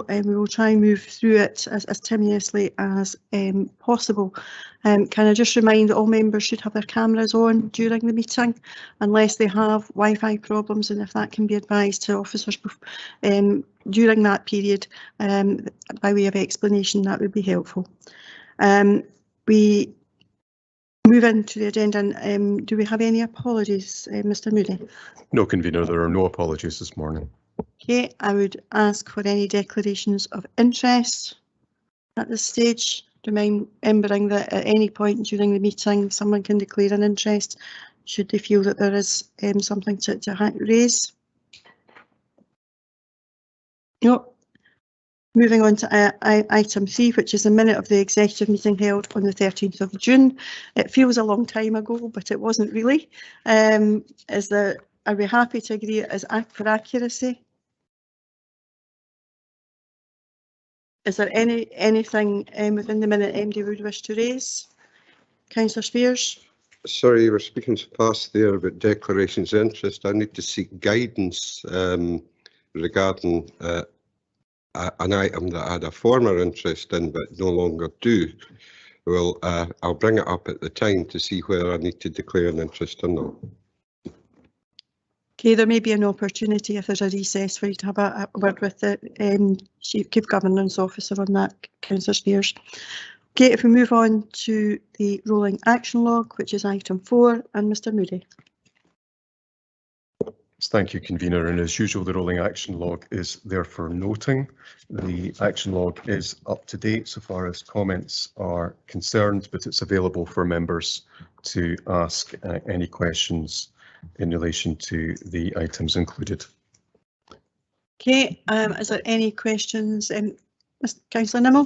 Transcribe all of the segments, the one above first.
so we will try and move through it as tenuously as possible. Can I just remind that all members should have their cameras on during the meeting unless they have Wi-Fi problems, and if that can be advised to officers during that period by way of explanation, that would be helpful. We move into the agenda. And, do we have any apologies, Mr. Moody? No, Convener, there are no apologies this morning. Okay, I would ask for any declarations of interest at this stage, remembering that at any point during the meeting someone can declare an interest should they feel that there is something to raise. No. Moving on to item 3, which is a minute of the executive meeting held on the 13th of June. It feels a long time ago, but it wasn't really. Are we happy to agree as for accuracy? Is there anything within the minute MD would wish to raise? Councillor Spears? Sorry, you were speaking so fast there about declarations of interest. I need to seek guidance regarding an item that I had a former interest in but no longer do. Well, I'll bring it up at the time to see whether I need to declare an interest or not. Okay, there may be an opportunity if there's a recess for you to have a word with the Chief Governance Officer on that, Councillor Spears. Okay, if we move on to the rolling action log, which is item 4, and Mr. Moody. Thank you, Convener, and as usual the rolling action log is there for noting. The action log is up to date so far as comments are concerned, but it's available for members to ask any questions in relation to the items included. Okay, is there any questions? Councillor Nimmo?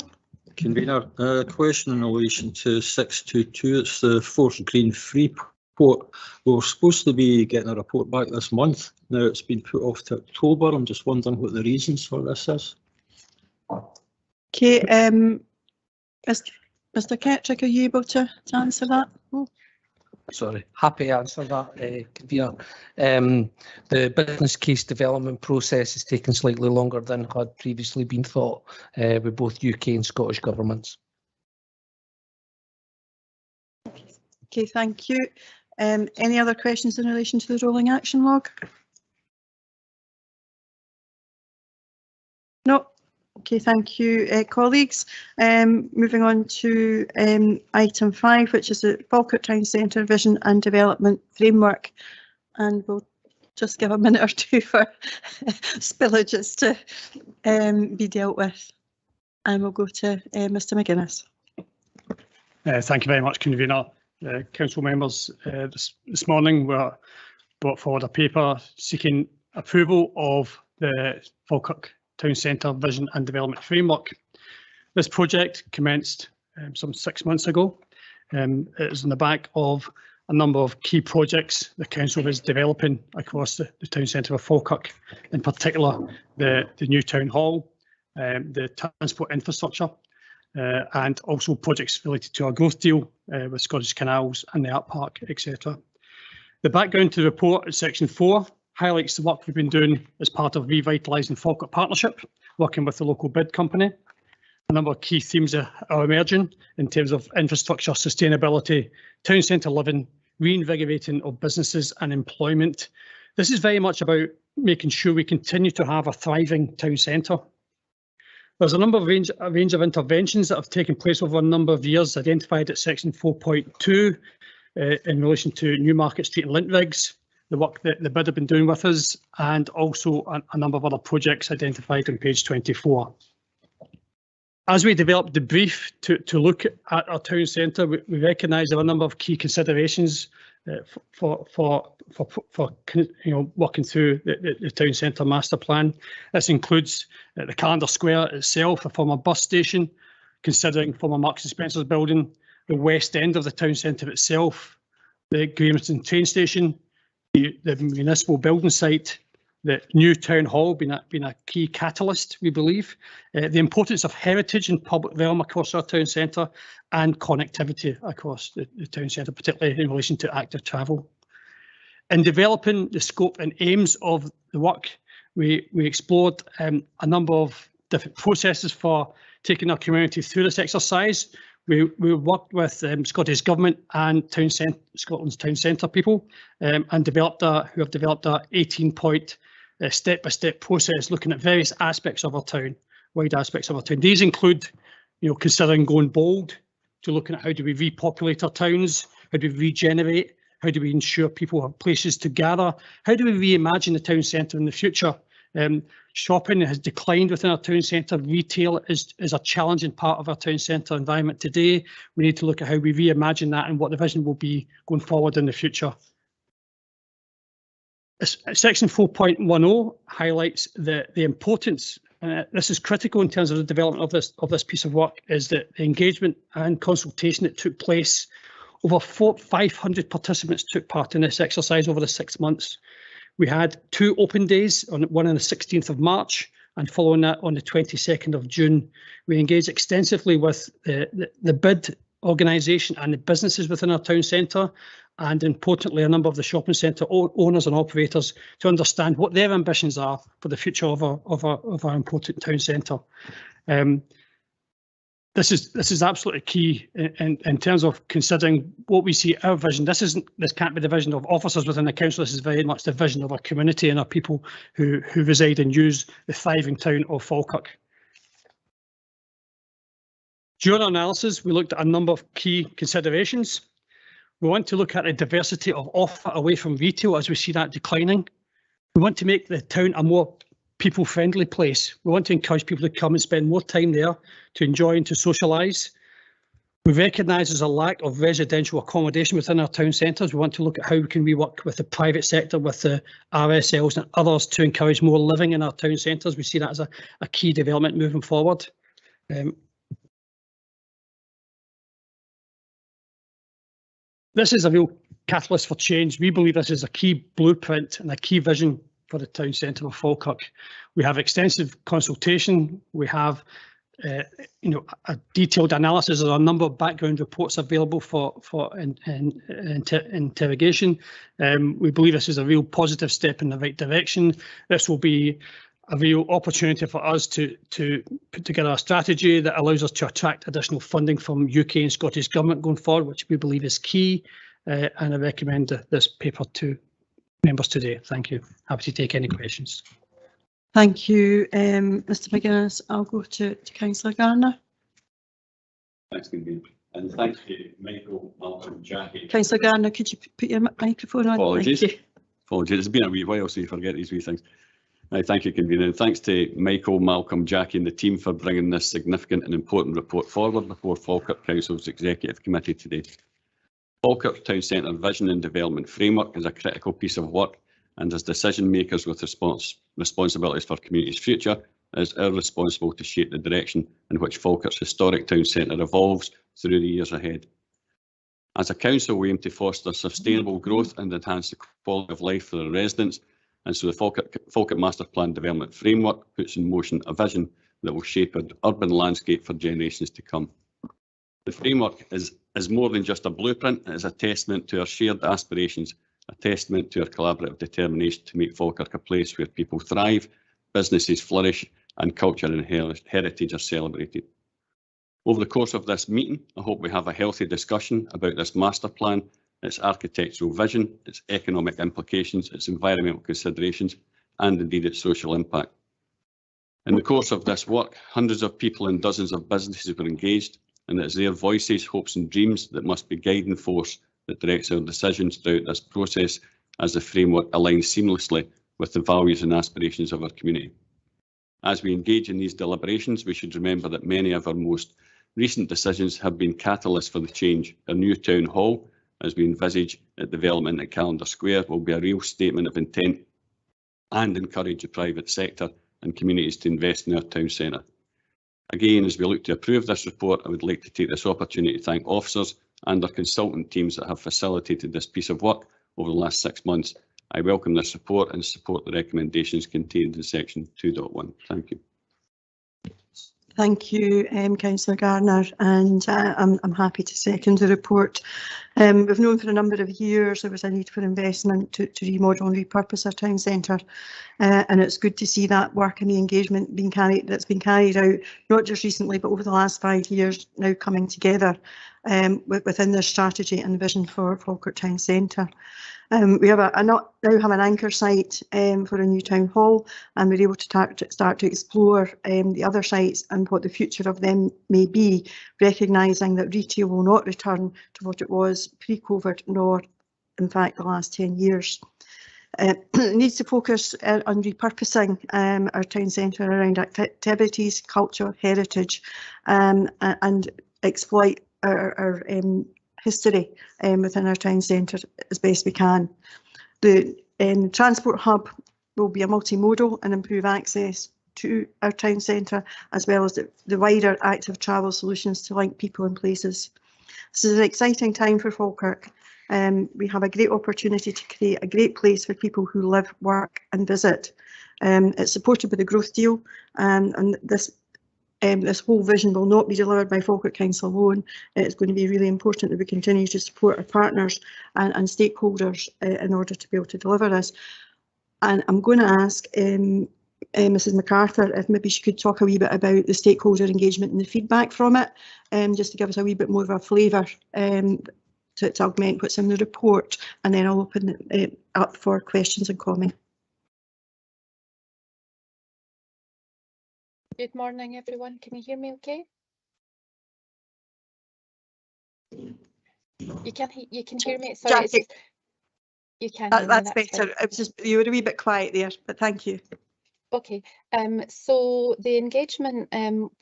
Convener, a question in relation to 622, it's the Forest Green Freeport. We were supposed to be getting a report back this month. Now it's been put off to October. I'm just wondering what the reasons for this is. Okay, Mr. Kirktrick, are you able to answer that? Oh. Sorry, happy to answer that, Convener. The business case development process is taking slightly longer than had previously been thought with both UK and Scottish governments. Okay, thank you. Any other questions in relation to the rolling action log? No. Okay, thank you, colleagues. Moving on to item 5, which is the Falkirk Town Centre Vision and Development Framework, and we'll just give a minute or two for spillages to be dealt with, and we'll go to Mr. McGuinness. Thank you very much, Convener. Council members, this morning we brought forward a paper seeking approval of the Falkirk Town Centre Vision and Development Framework. This project commenced some 6 months ago. It is on the back of a number of key projects the council is developing across the town centre of Falkirk, in particular the new town hall, the transport infrastructure, and also projects related to our growth deal with Scottish Canals and the Art Park, etc. The background to the report at section 4 highlights the work we've been doing as part of Revitalising Falkirk Partnership, working with the local bid company. A number of key themes are emerging in terms of infrastructure, sustainability, town centre living, reinvigorating of businesses and employment. This is very much about making sure we continue to have a thriving town centre. There's a number of range of interventions that have taken place over a number of years, identified at section 4.2 in relation to Newmarket Street and Lintrigs, the work that the bid have been doing with us, and also a number of other projects identified on page 24. As we developed the brief to look at our town centre, we recognise there are a number of key considerations for working through the town centre master plan. This includes the Calendar Square itself, a former bus station, considering former Marks and Spencer's building, the west end of the town centre itself, the Grahamston train station, the municipal building site, the new town hall being a key catalyst, we believe, the importance of heritage and public realm across our town centre, and connectivity across the town centre, particularly in relation to active travel. In developing the scope and aims of the work, we explored a number of different processes for taking our community through this exercise. We worked with Scottish Government and Scotland's Town Centre people and who have developed a 18-point step-by-step process looking at various aspects of our town, wide aspects of our town. These include, considering going bold, to looking at how do we repopulate our towns, how do we regenerate, how do we ensure people have places to gather, how do we reimagine the town centre in the future. Shopping has declined within our town centre. Retail is a challenging part of our town centre environment today. We need to look at how we reimagine that and what the vision will be going forward in the future. Section 4.10 highlights the importance, this is critical in terms of the development of this piece of work, is that the engagement and consultation that took place. Over 500 participants took part in this exercise over the 6 months. We had 2 open days, one on the 16th of March and following that on the 22nd of June. We engaged extensively with the bid organisation and the businesses within our town centre, and importantly a number of the shopping centre owners and operators to understand what their ambitions are for the future of our important town centre. This is absolutely key in terms of considering what we see our vision. This can't be the vision of officers within the council. This is very much the vision of our community and our people who reside and use the thriving town of Falkirk. During our analysis, we looked at a number of key considerations. We want to look at the diversity of offer away from retail as we see that declining. We want to make the town a more people-friendly place. We want to encourage people to come and spend more time there to enjoy and to socialise. We recognise there's a lack of residential accommodation within our town centres. We want to look at how can we work with the private sector, with the RSLs and others to encourage more living in our town centres. We see that as a key development moving forward. This is a real catalyst for change. We believe this is a key blueprint and a key vision for the town centre of Falkirk. We have extensive consultation. We have, a detailed analysis of a number of background reports available for interrogation. We believe this is a real positive step in the right direction. This will be a real opportunity for us to put together a strategy that allows us to attract additional funding from UK and Scottish Government going forward, which we believe is key. And I recommend this paper to members today. Thank you. Happy to take any questions. Thank you, Mr McGuinness. I'll go to Councillor Garner. Thanks, Convener. And thanks to Michael, Malcolm, Jackie. Councillor Garner, could you put your microphone on? Apologies. Thank you. Apologies. It's been a wee while, so you forget these wee things. Thank you, Convener. And thanks to Michael, Malcolm, Jackie and the team for bringing this significant and important report forward before Falkirk Council's Executive Committee today. Falkirk Town Centre Vision and Development Framework is a critical piece of work, and as decision makers with responsibilities for community's future, it is our responsibility to shape the direction in which Falkirk's historic town centre evolves through the years ahead. As a council, we aim to foster sustainable growth and enhance the quality of life for the residents, and so the Falkirk Master Plan Development Framework puts in motion a vision that will shape an urban landscape for generations to come. The framework is more than just a blueprint. It is a testament to our shared aspirations, a testament to our collaborative determination to make Falkirk a place where people thrive, businesses flourish, and culture and heritage are celebrated. Over the course of this meeting, I hope we have a healthy discussion about this master plan, its architectural vision, its economic implications, its environmental considerations, and indeed its social impact. In the course of this work, hundreds of people and dozens of businesses were engaged, and it is their voices, hopes and dreams that must be guiding force that directs our decisions throughout this process as the framework aligns seamlessly with the values and aspirations of our community. As we engage in these deliberations, we should remember that many of our most recent decisions have been catalysts for the change. Our new town hall, as we envisage its development at Calendar Square, will be a real statement of intent and encourage the private sector and communities to invest in our town centre. Again, as we look to approve this report, I would like to take this opportunity to thank officers and our consultant teams that have facilitated this piece of work over the last 6 months. I welcome this report and support the recommendations contained in section 2.1. Thank you. Thank you, Councillor Gardner, and I'm happy to second the report. We've known for a number of years there was a need for investment to remodel and repurpose our town centre, and it's good to see that work and the engagement that's been carried out, not just recently but over the last 5 years, now coming together within their strategy and vision for Falkirk Town Centre. We have now have an anchor site for a new town hall, and we're able to start to explore the other sites and what the future of them may be, recognising that retail will not return to what it was pre-COVID, nor in fact the last 10 years. It needs to focus on repurposing our town centre around activities, culture, heritage, and exploit our history within our town centre as best we can. The transport hub will be a multimodal and improve access to our town centre, as well as the wider active travel solutions to link people and places. This is an exciting time for Falkirk. We have a great opportunity to create a great place for people who live, work and visit. It's supported by the growth deal, and this whole vision will not be delivered by Falkirk Council alone. It's going to be really important that we continue to support our partners and stakeholders in order to be able to deliver this. And I'm going to ask Mrs MacArthur if maybe she could talk a wee bit about the stakeholder engagement and the feedback from it, just to give us a wee bit more of a flavour to augment what's in the report, and then I'll open it up for questions and comment. Good morning, everyone. Can you hear me okay? You can hear me. Sorry, Jackie, you can. that's better. Fine. It was just you were a wee bit quiet there, but thank you. Okay, so the engagement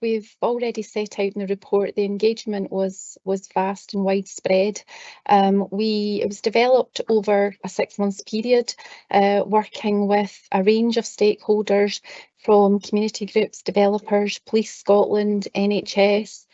we've already set out in the report. The engagement was vast and widespread. It was developed over a 6-month period, working with a range of stakeholders from community groups, developers, Police Scotland, NHS,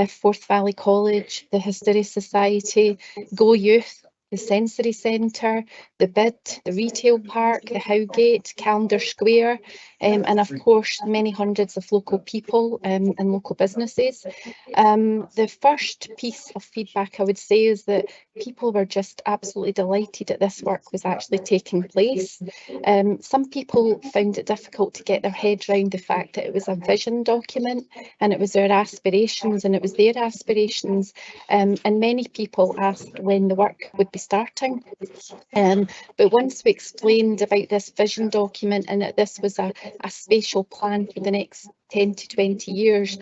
Forth Valley College, the Hysteria Society, Go Youth, the Sensory Centre, the BID, the Retail Park, the Howgate, Calendar Square, and of course many hundreds of local people and local businesses. The first piece of feedback I would say is that people were just absolutely delighted that this work was actually taking place. Some people found it difficult to get their head around the fact that it was a vision document and it was their aspirations and it was their aspirations, and many people asked when the work would be starting. But once we explained about this vision document and that this was a spatial plan for the next 10 to 20 years,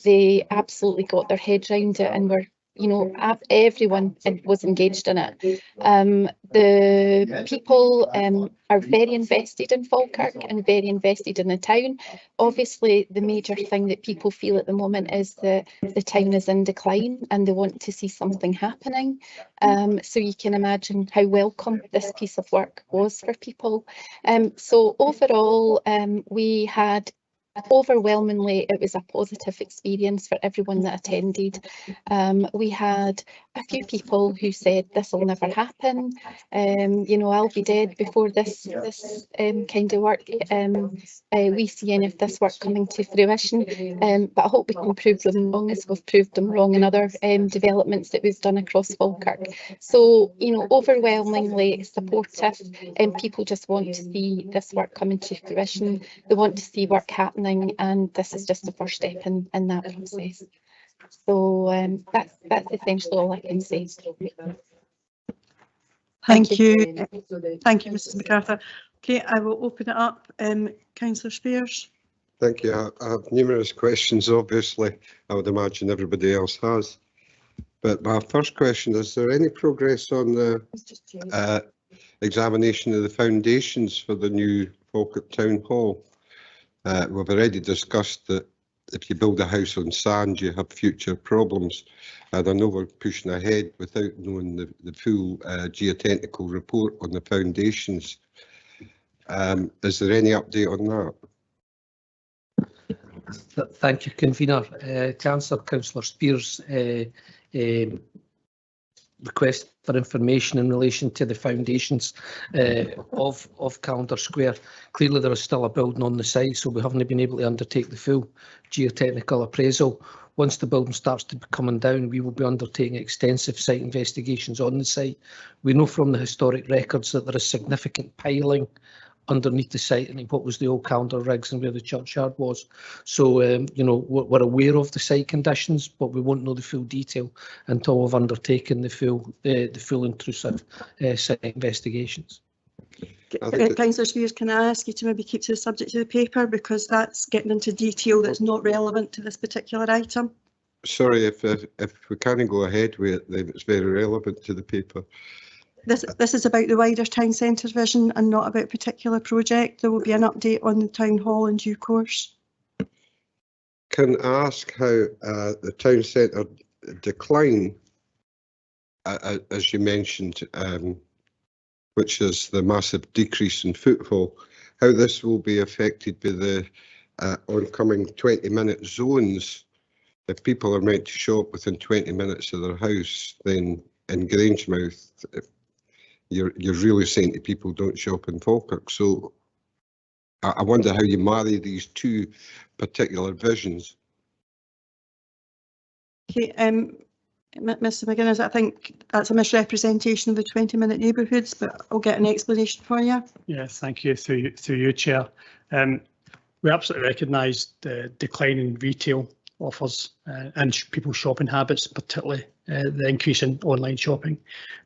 they absolutely got their head around it and were, you know, everyone was engaged in it. The people are very invested in Falkirk and very invested in the town. Obviously, the major thing that people feel at the moment is that the town is in decline and they want to see something happening. So you can imagine how welcome this piece of work was for people. So overall, we had overwhelmingly, it was a positive experience for everyone that attended. We had a few people who said this will never happen. You know, I'll be dead before this kind of work. We see any of this work coming to fruition. But I hope we can prove them wrong, as we've proved them wrong in other developments that we've done across Falkirk. So, you know, overwhelmingly supportive, and people just want to see this work coming to fruition. They want to see work happening, and this is just the first step in that process. So that's essentially all I can say. Thank you. Thank you, Mrs MacArthur. Okay, I will open it up. Councillor Spears. Thank you. I have numerous questions, obviously. I would imagine everybody else has. But my first question, is there any progress on the examination of the foundations for the new Falkirk Town Hall? We've already discussed that if you build a house on sand, you have future problems. And I know we're pushing ahead without knowing the full geotechnical report on the foundations. Is there any update on that? Thank you, Convener. Councillor Spears, request for information in relation to the foundations of Calendar Square. Clearly there is still a building on the site, so we haven't been able to undertake the full geotechnical appraisal. Once the building starts to be coming down, we will be undertaking extensive site investigations on the site. We know from the historic records that there is significant piling underneath the site and what was the old calendar rigs and where the churchyard was. So, you know, we're aware of the site conditions, but we won't know the full detail until we've undertaken the full intrusive site investigations. Councillor Spears, can I ask you to maybe keep to the subject of the paper, because that's getting into detail that's not relevant to this particular item? Sorry, if we can't go ahead with it, then it's very relevant to the paper. This is about the wider town centre vision and not about a particular project. There will be an update on the town hall in due course. Can I ask how the town centre decline, as you mentioned, which is the massive decrease in footfall, how this will be affected by the oncoming 20-minute zones? If people are meant to shop within 20 minutes of their house, then in Grangemouth, you're really saying to people don't shop in Falkirk. So I wonder how you marry these two particular visions. Okay, Mr McGuinness, I think that's a misrepresentation of the 20-minute neighbourhoods, but I'll get an explanation for you. Yes, thank you. Through you, Chair. We absolutely recognise the decline in retail offers and people's shopping habits, particularly the increase in online shopping.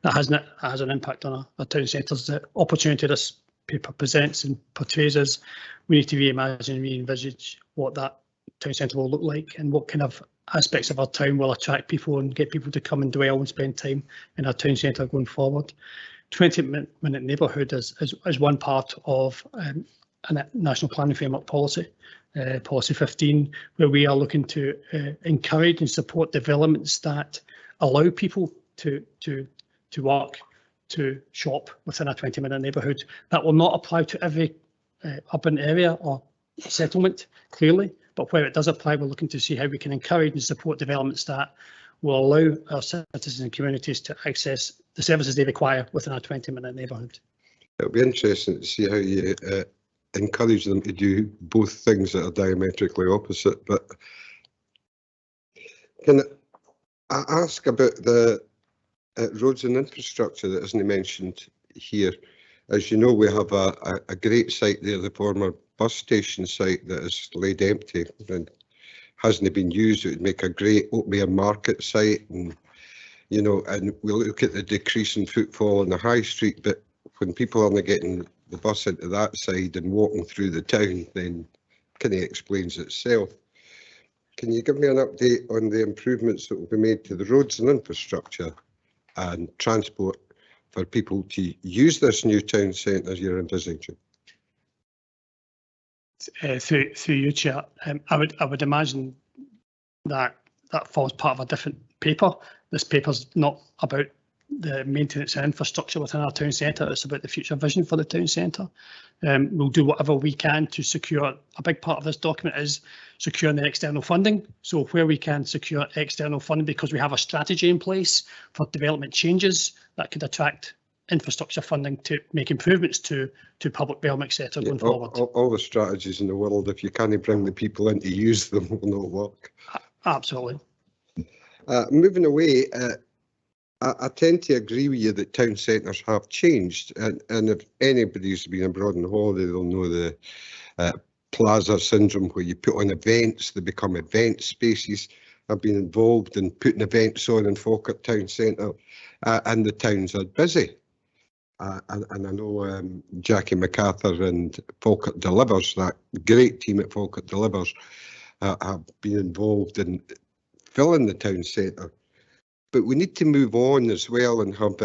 That has an impact on our town centres. The opportunity this paper presents and portrays us, we need to reimagine and re-envisage what that town centre will look like and what kind of aspects of our town will attract people and get people to come and dwell and spend time in our town centre going forward. 20-minute neighbourhood is one part of a National Planning Framework policy. Policy 15, where we are looking to encourage and support developments that allow people to work, to shop within a 20-minute neighbourhood. That will not apply to every urban area or settlement, clearly, but where it does apply, we're looking to see how we can encourage and support developments that will allow our citizens and communities to access the services they require within a 20-minute neighbourhood. It'll be interesting to see how you encourage them to do both things that are diametrically opposite. But can I ask about the roads and infrastructure that isn't mentioned here? As you know, we have a great site there, the former bus station site that is laid empty and hasn't been used. It would make a great open air market site, and you know, and we look at the decrease in footfall on the high street, but when people aren't getting the bus into that side and walking through the town, then kind of explains itself. Can you give me an update on the improvements that will be made to the roads and infrastructure and transport for people to use this new town centre as you're envisaging? Through you, Chair, I would imagine that forms part of a different paper. This paper's not about the maintenance and infrastructure within our town centre. It's about the future vision for the town centre. We'll do whatever we can to secure. A big part of this document is securing the external funding. So where we can secure external funding, because we have a strategy in place for development changes that could attract infrastructure funding to make improvements to public realm, etc. going forward. All the strategies in the world, if you can't bring the people in to use them, will not work. Absolutely. Moving away, I tend to agree with you that town centres have changed, and if anybody's been abroad on holiday, they'll know the plaza syndrome, where you put on events, they become event spaces. I've been involved in putting events on in Falkirk Town Centre, and the towns are busy. And I know Jackie MacArthur and Falkirk Delivers, that great team at Falkirk Delivers, have been involved in filling the town centre. But we need to move on as well and have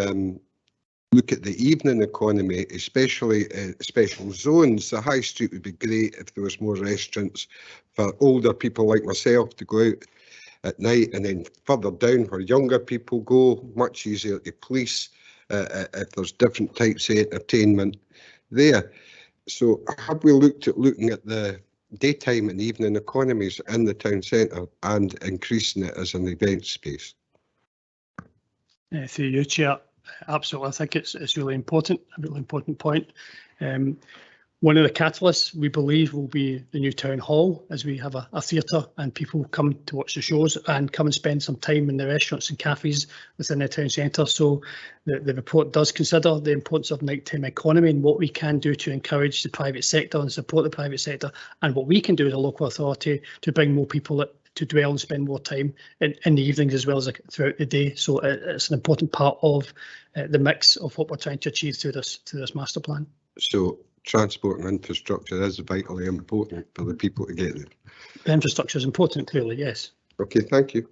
look at the evening economy, especially special zones. The high street would be great if there was more restaurants for older people like myself to go out at night, and then further down where younger people go, much easier to police if there's different types of entertainment there. So have we looked at looking at the daytime and evening economies in the town centre and increasing it as an event space? Through you, Chair. Absolutely, I think it's really important, a really important point. One of the catalysts we believe will be the new town hall, as we have a theatre and people come to watch the shows and come and spend some time in the restaurants and cafes within the town centre. So the report does consider the importance of nighttime economy and what we can do to encourage the private sector and support the private sector, and what we can do as a local authority to bring more people to dwell and spend more time in the evenings as well as throughout the day. So it's an important part of the mix of what we're trying to achieve through this master plan. So transport and infrastructure is vitally important for the people to get there. The infrastructure is important, clearly, yes. Okay, thank you.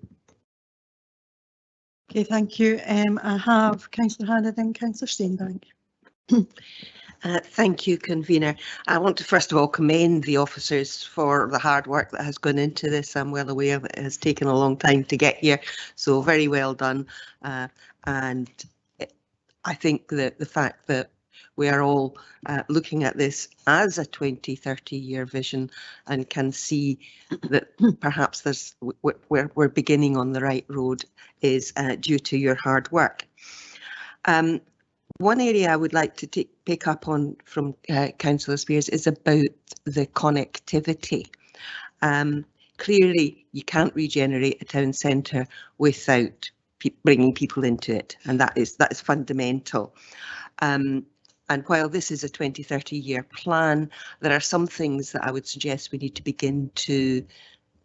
Okay, thank you. I have Councillor Hannah, then Councillor Steenbank. Thank you, Convener. I want to first of all commend the officers for the hard work that has gone into this. I'm well aware that it has taken a long time to get here, so very well done. And I think that the fact that we are all looking at this as a 20-30 year vision and can see that perhaps we're beginning on the right road is due to your hard work. One area I would like to pick up on from Councillor Spears is about the connectivity. Clearly, you can't regenerate a town centre without bringing people into it, and that is fundamental. And while this is a 20-30 year plan, there are some things that I would suggest we need to begin to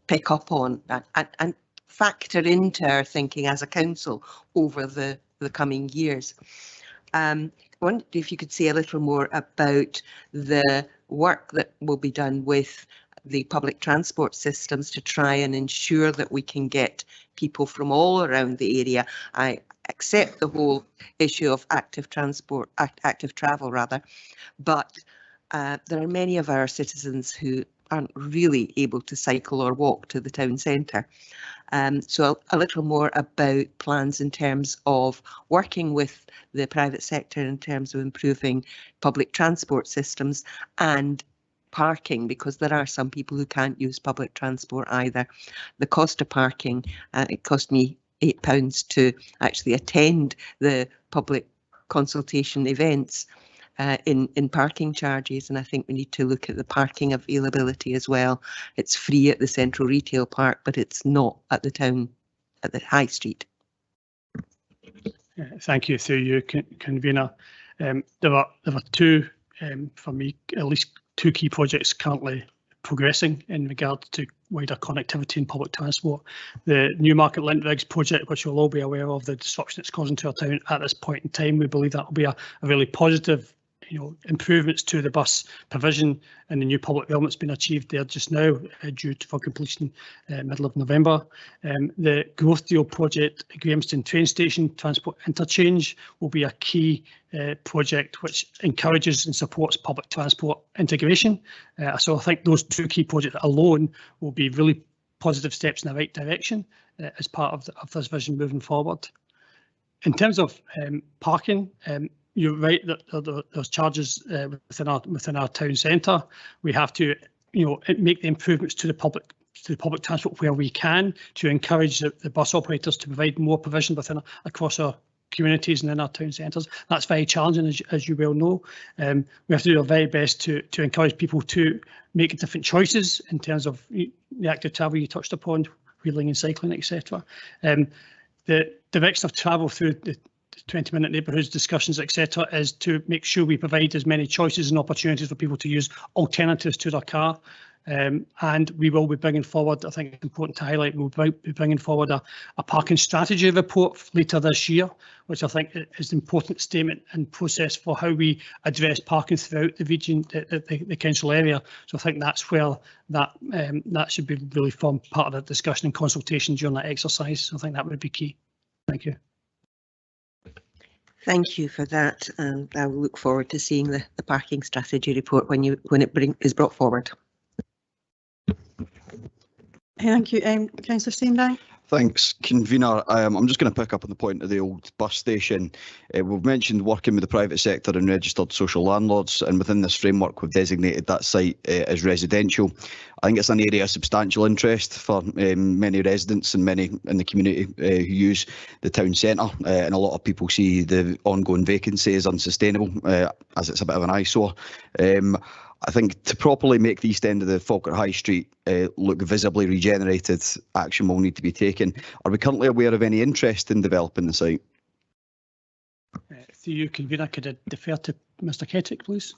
pick up on and factor into our thinking as a council over the coming years. I wonder if you could say a little more about the work that will be done with the public transport systems to try and ensure that we can get people from all around the area. I accept the whole issue of active travel rather, but there are many of our citizens who aren't really able to cycle or walk to the town centre. So a little more about plans in terms of working with the private sector in terms of improving public transport systems and parking, because there are some people who can't use public transport either. The cost of parking, it cost me £8 to actually attend the public consultation events in parking charges, and I think we need to look at the parking availability as well. It's free at the Central Retail Park, but it's not at the town, at the High Street. Thank you, through you, Convener. There are two, for me, at least two key projects currently progressing in regard to wider connectivity in public transport. The Newmarket Lintrigs project, which you'll all be aware of the disruption it's causing to our town at this point in time, we believe that will be a really positive, improvements to the bus provision, and the new public development's been achieved there just now, due for completion middle of November. The Growth Deal project, Grahamstown train station transport interchange, will be a key project which encourages and supports public transport integration. So I think those two key projects alone will be really positive steps in the right direction as part of this vision moving forward. In terms of parking, you're right that there's charges within our town centre. We have to, make the improvements to the public transport where we can to encourage the bus operators to provide more provision across our communities and in our town centres. That's very challenging, as you well know. We have to do our very best to encourage people to make different choices in terms of the active travel you touched upon, wheeling and cycling, etc. The direction of travel through the 20-minute neighbourhoods discussions, etc., is to make sure we provide as many choices and opportunities for people to use alternatives to their car. And we will be bringing forward, I think it's important to highlight, we'll be bringing forward a parking strategy report later this year, which I think is an important statement and process for how we address parking throughout the region, the council area. So I think that's where that should be really form part of the discussion and consultation during that exercise. So I think that would be key. Thank you. Thank you for that, and I will look forward to seeing the parking strategy report when it is brought forward. Thank you, Councillor Steenbank. Thanks, convener. I'm just going to pick up on the point of the old bus station. We've mentioned working with the private sector and registered social landlords, and within this framework we've designated that site as residential. I think it's an area of substantial interest for many residents and many in the community who use the town centre, and a lot of people see the ongoing vacancy as unsustainable, as it's a bit of an eyesore. I think to properly make the east end of the Falkirk High Street look visibly regenerated, action will need to be taken. Are we currently aware of any interest in developing the site? Through you, convener, could I defer to Mr Kettick, please?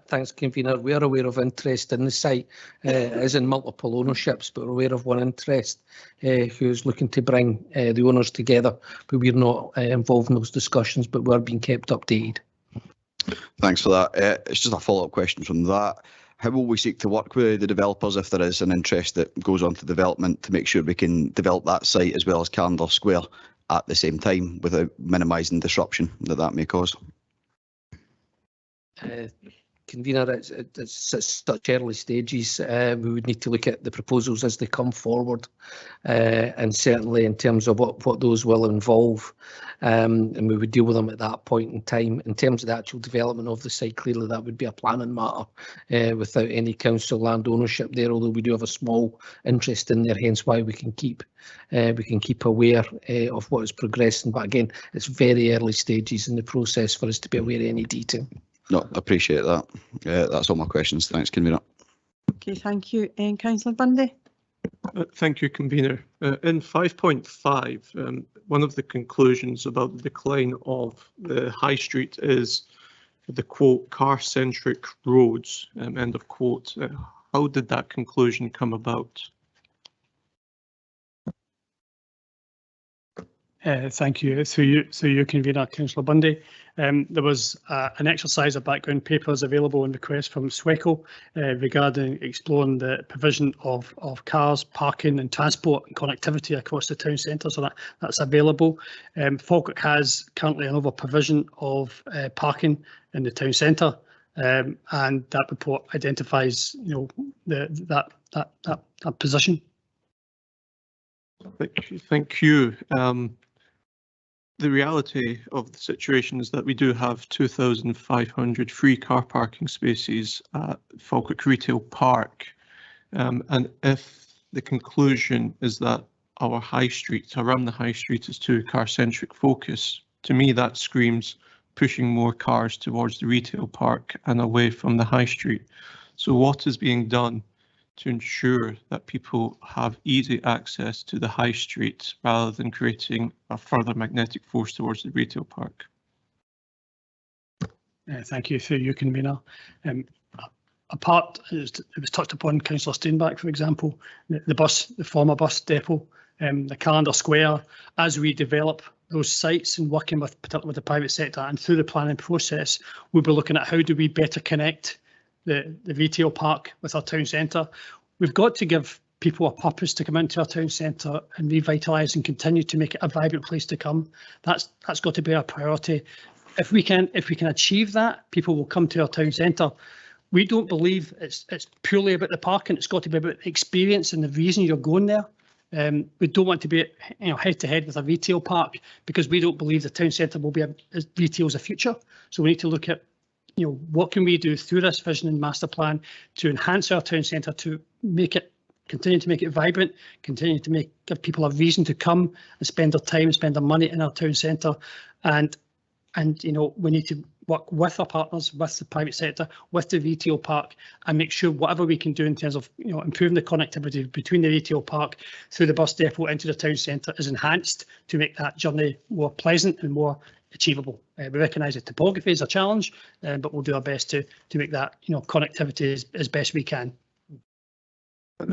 Thanks, convener. We are aware of interest in the site, as in multiple ownerships, but we're aware of one interest who's looking to bring the owners together. But we're not involved in those discussions, but we're being kept updated. Thanks for that. It's just a follow-up question from that. How will we seek to work with the developers if there is an interest that goes on to development to make sure we can develop that site as well as Carndor Square at the same time without minimising disruption that may cause? Convener, it's such early stages. We would need to look at the proposals as they come forward, and certainly in terms of what those will involve, and we would deal with them at that point in time. In terms of the actual development of the site, clearly that would be a planning matter without any council land ownership there, although we do have a small interest in there, hence why we can keep aware of what is progressing. But again, it's very early stages in the process for us to be aware of any detail. No, appreciate that. That's all my questions. Thanks, convener. Okay, thank you. And Councillor Bundy. Thank you, convener. In 5.5, one of the conclusions about the decline of the high street is the quote car-centric roads, end of quote. How did that conclusion come about? Thank you. Through you, convener, Councillor Bundy. There was an exercise of background papers available on request from SWECO regarding exploring the provision of cars, parking and transport and connectivity across the town centre, so that's available. Falkirk has currently an over provision of parking in the town centre, and that report identifies, that position. Thank you. The reality of the situation is that we do have 2,500 free car parking spaces at Falkirk Retail Park. And if the conclusion is that our high street, around the high street, is too car-centric focus, to me that screams pushing more cars towards the retail park and away from the high street. So what is being done to ensure that people have easy access to the high street rather than creating a further magnetic force towards the retail park? Thank you. Through you, convener. Apart, it was touched upon, Councillor Steenback, for example, the former bus depot, the Carndor Square. As we develop those sites and working particularly with the private sector and through the planning process, we'll be looking at how do we better connect the retail park with our town centre. We've got to give people a purpose to come into our town centre and revitalise and continue to make it a vibrant place to come. That's got to be our priority. If we can achieve that, people will come to our town centre. We don't believe it's purely about the parking. It's got to be about the experience and the reason you're going there. We don't want to be head to head with a retail park, because we don't believe the town centre will be retail's the future. So we need to look at what can we do through this vision and master plan to enhance our town centre, to continue to make it vibrant, continue to give people a reason to come and spend their time, spend their money in our town centre, and we need to work with our partners, with the private sector, with the retail park, and make sure whatever we can do in terms of improving the connectivity between the retail park through the bus depot into the town centre is enhanced to make that journey more pleasant and more achievable. We recognise that topography is a challenge, but we'll do our best to make that connectivity as best we can.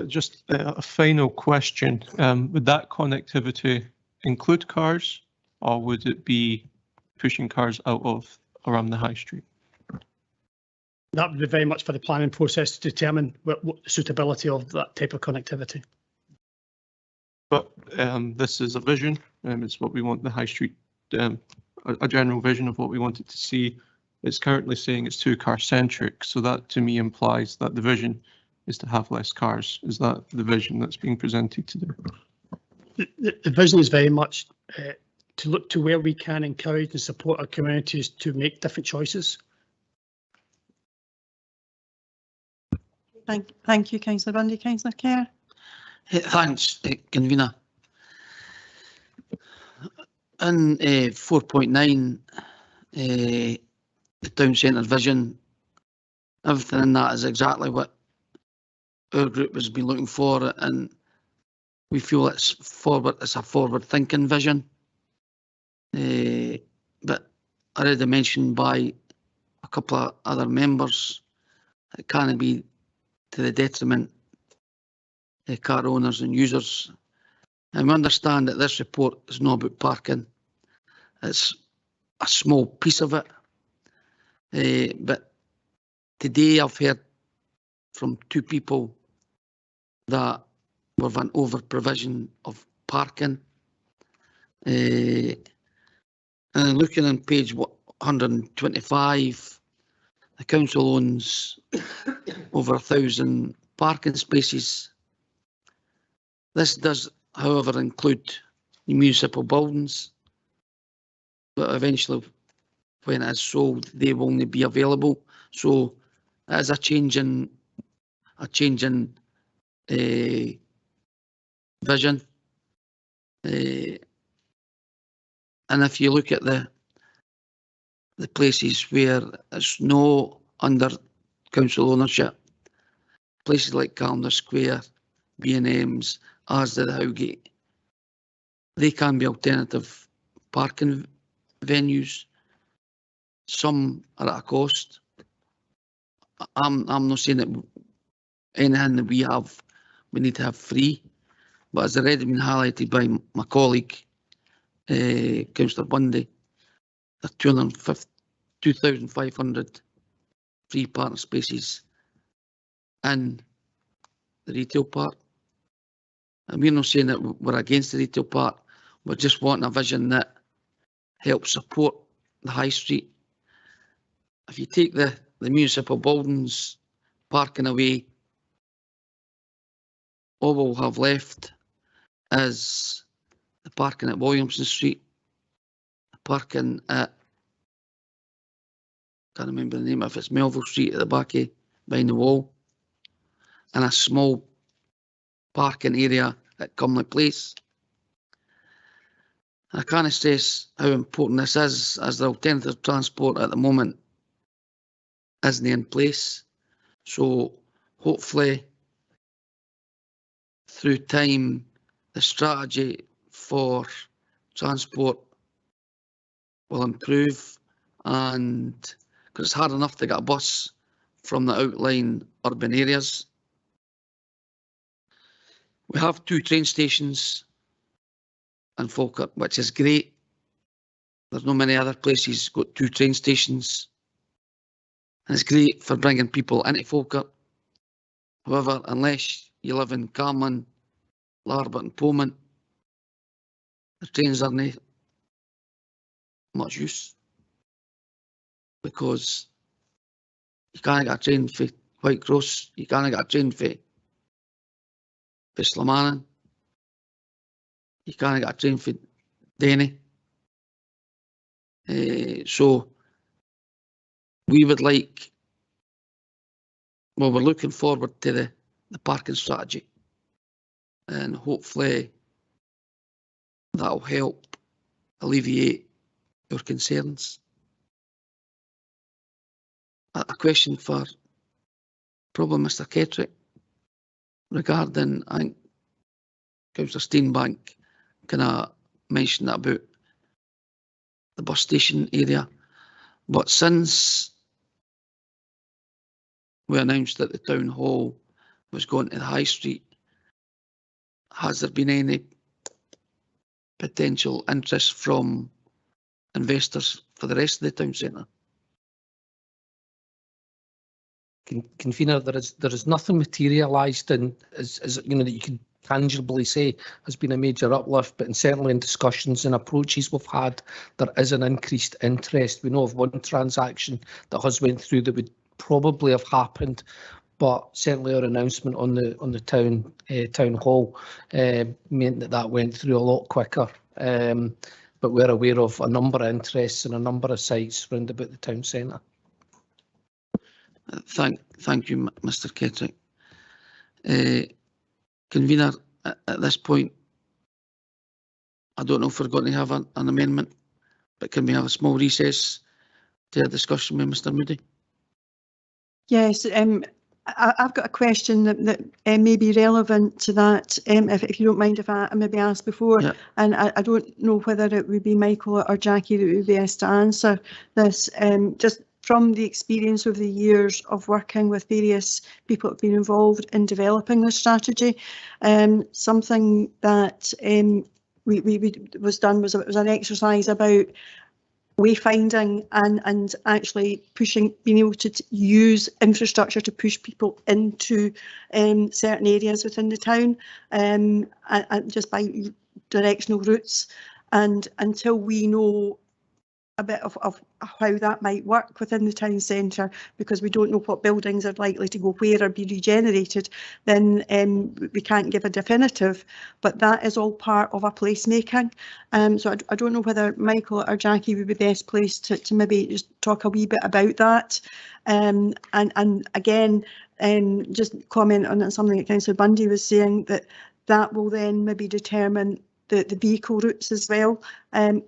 Just a final question. Would that connectivity include cars, or would it be pushing cars out of around the high street? That would be very much for the planning process to determine what the suitability of that type of connectivity. But this is a vision, it's what we want the high street, a general vision of what we wanted to see. It's currently saying it's too car centric, so that to me implies that the vision is to have less cars. Is that the vision that's being presented today? The vision is very much to look to where we can encourage and support our communities to make different choices. Thank you, Councillor Bundy. Councillor Kerr. Thanks, Convener. In 4.9, the town centre vision, everything in that is exactly what our group has been looking for, and we feel it's a forward-thinking vision. But already mentioned by a couple of other members, it can't be to the detriment of car owners and users. And we understand that this report is not about parking. It's a small piece of it. But today I've heard from two people that we've an over provision of parking. And looking on page 125, the council owns over 1,000 parking spaces. This does, however, include the municipal buildings, but eventually when it is sold, they will only be available. So it is a change in vision. And if you look at the places where it's no under council ownership, places like Calendar Square, B&M's, Asda, Howgate, they can be alternative parking venues. Some are at a cost. I'm not saying that anything that we have, we need to have free, but as already been highlighted by my colleague, Councillor Bundy, there are 2,500 free parking spaces in the retail park. And we're not saying that we're against the retail park, we're just wanting a vision that helps support the high street. If you take the municipal buildings parking away, all we'll have left is the parking at Williamson Street, the parking at, can't remember the name, if it's Melville Street at the back of behind the wall, and a small parking area at Cumley Place. I can't stress how important this is, as the alternative transport at the moment isn't in place. So hopefully through time, the strategy for transport will improve, and because it's hard enough to get a bus from the outlying urban areas. We have 2 train stations in Falkirk, which is great. There's not many other places got 2 train stations. And it's great for bringing people into Falkirk. However, unless you live in Carman, Larbert and Pomont, the trains are not much use, because you can't get a train for Whitecross, you can't get a train for Slamanan, you can't get a train for Denny. So we would like, well, we're looking forward to the parking strategy, and hopefully that'll help alleviate your concerns. A question for probably Mr. Kettrick regarding, I think Councillor Steenbank kind of mentioned that about the bus station area, but since we announced that the town hall was going to the high street, has there been any potential interest from investors for the rest of the town centre? Convener, there is nothing materialised in, as you know, that you can tangibly say has been a major uplift, but certainly in discussions and approaches we've had, there is an increased interest. We know of one transaction that has went through that would probably have happened, but certainly our announcement on the town hall meant that went through a lot quicker. But we're aware of a number of interests and a number of sites round about the town centre. Thank you, Mr. Kettrick. Convener, at this point, I don't know if we're going to have an amendment, but can we have a small recess to a discussion with Mr. Moody? Yes, I've got a question that may be relevant to that, if you don't mind if I maybe asked before. Yeah. And I don't know whether it would be Michael or Jackie that would be best to answer this. Just from the experience of the years of working with various people who have been involved in developing this strategy, something that was done was an exercise about wayfinding and actually being able to use infrastructure to push people into certain areas within the town, and just by directional routes. And until we know a bit of how that might work within the town centre, because we don't know what buildings are likely to go where or be regenerated, then we can't give a definitive, but that is all part of a placemaking. So I don't know whether Michael or Jackie would be best placed to maybe just talk a wee bit about that. And again, just comment on something that Councillor Bundy was saying, that will then maybe determine the vehicle routes as well,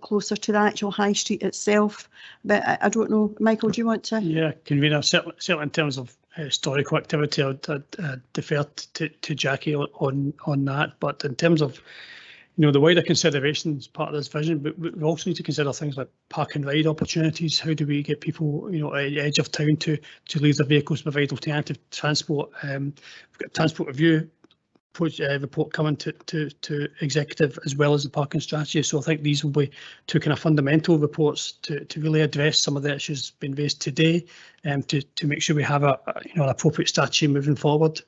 closer to the actual high street itself. But I don't know, Michael, do you want to? Yeah, Convener, certainly in terms of historical activity, I'd defer to Jackie on that. But in terms of, the wider considerations part of this vision, but we also need to consider things like park and ride opportunities. How do we get people, at the edge of town to leave their vehicles, provide alternative transport? We've got transport review report coming to executive, as well as the parking strategy. So I think these will be two kind of fundamental reports to really address some of the issues being raised today, to make sure we have an appropriate strategy moving forward.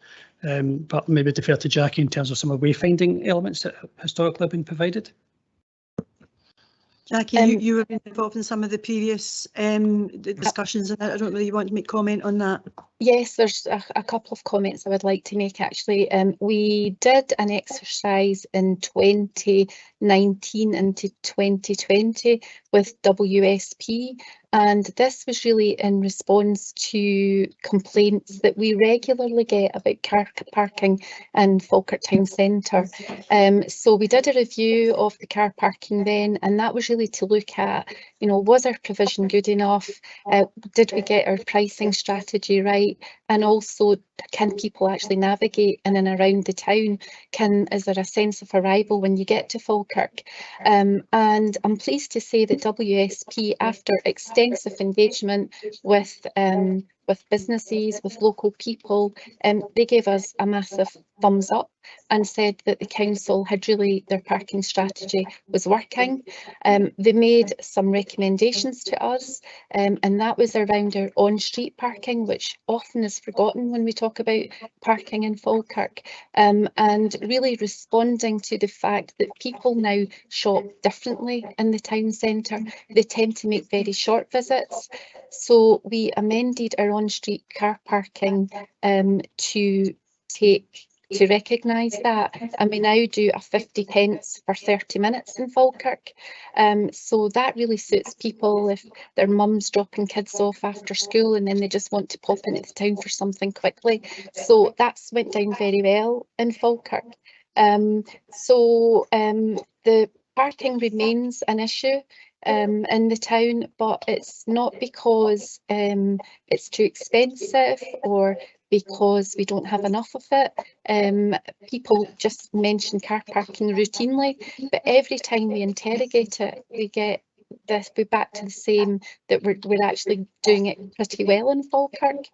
But maybe defer to Jackie in terms of some of the wayfinding elements that historically have been provided. Jackie, you have been involved in some of the previous discussions, and I don't know whether you want to make comment on that. Yes, there's a couple of comments I would like to make actually. We did an exercise in 2019 into 2020 with WSP, and this was really in response to complaints that we regularly get about car parking in Falkirk Town Centre. So we did a review of the car parking then, and that was really to look at, was our provision good enough? Did we get our pricing strategy right? And also, can people actually navigate in and around the town? Is there a sense of arrival when you get to Falkirk? And I'm pleased to say that WSP, after extensive engagement with businesses, with local people, they gave us a massive thumbs up and said that the council had their parking strategy was working. They made some recommendations to us, and that was around our on-street parking, which often is forgotten when we talk about parking in Falkirk, and really responding to the fact that people now shop differently in the town centre. They tend to make very short visits. So we amended our on-street car parking to recognise that, and we now do a 50 pence for 30 minutes in Falkirk. So that really suits people if their mum's dropping kids off after school and then they just want to pop into the town for something quickly. So that's went down very well in Falkirk. The parking remains an issue in the town, but it's not because it's too expensive or because we don't have enough of it. People just mention car parking routinely, but every time we interrogate it, we're back to the same, that we're actually doing it pretty well in Falkirk.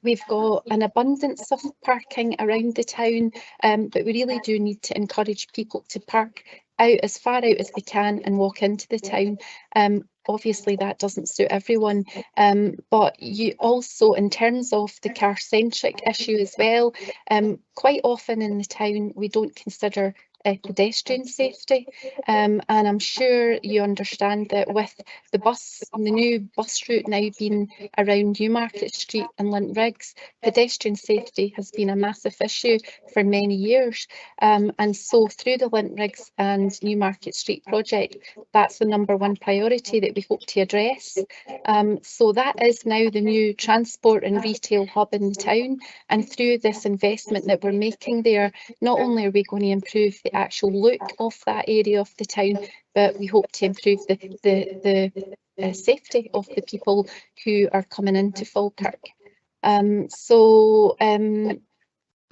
We've got an abundance of parking around the town, but we really do need to encourage people to park out as far out as they can and walk into the town. Obviously that doesn't suit everyone, but you also, in terms of the car-centric issue as well, quite often in the town we don't consider pedestrian safety. And I'm sure you understand that with the new bus route now being around Newmarket Street and Lintriggs, pedestrian safety has been a massive issue for many years. And so through the Lintriggs and Newmarket Street project, that's the #1 priority that we hope to address. So that is now the new transport and retail hub in the town. And through this investment that we're making there, not only are we going to improve the actual look of that area of the town, but we hope to improve the safety of the people who are coming into Falkirk.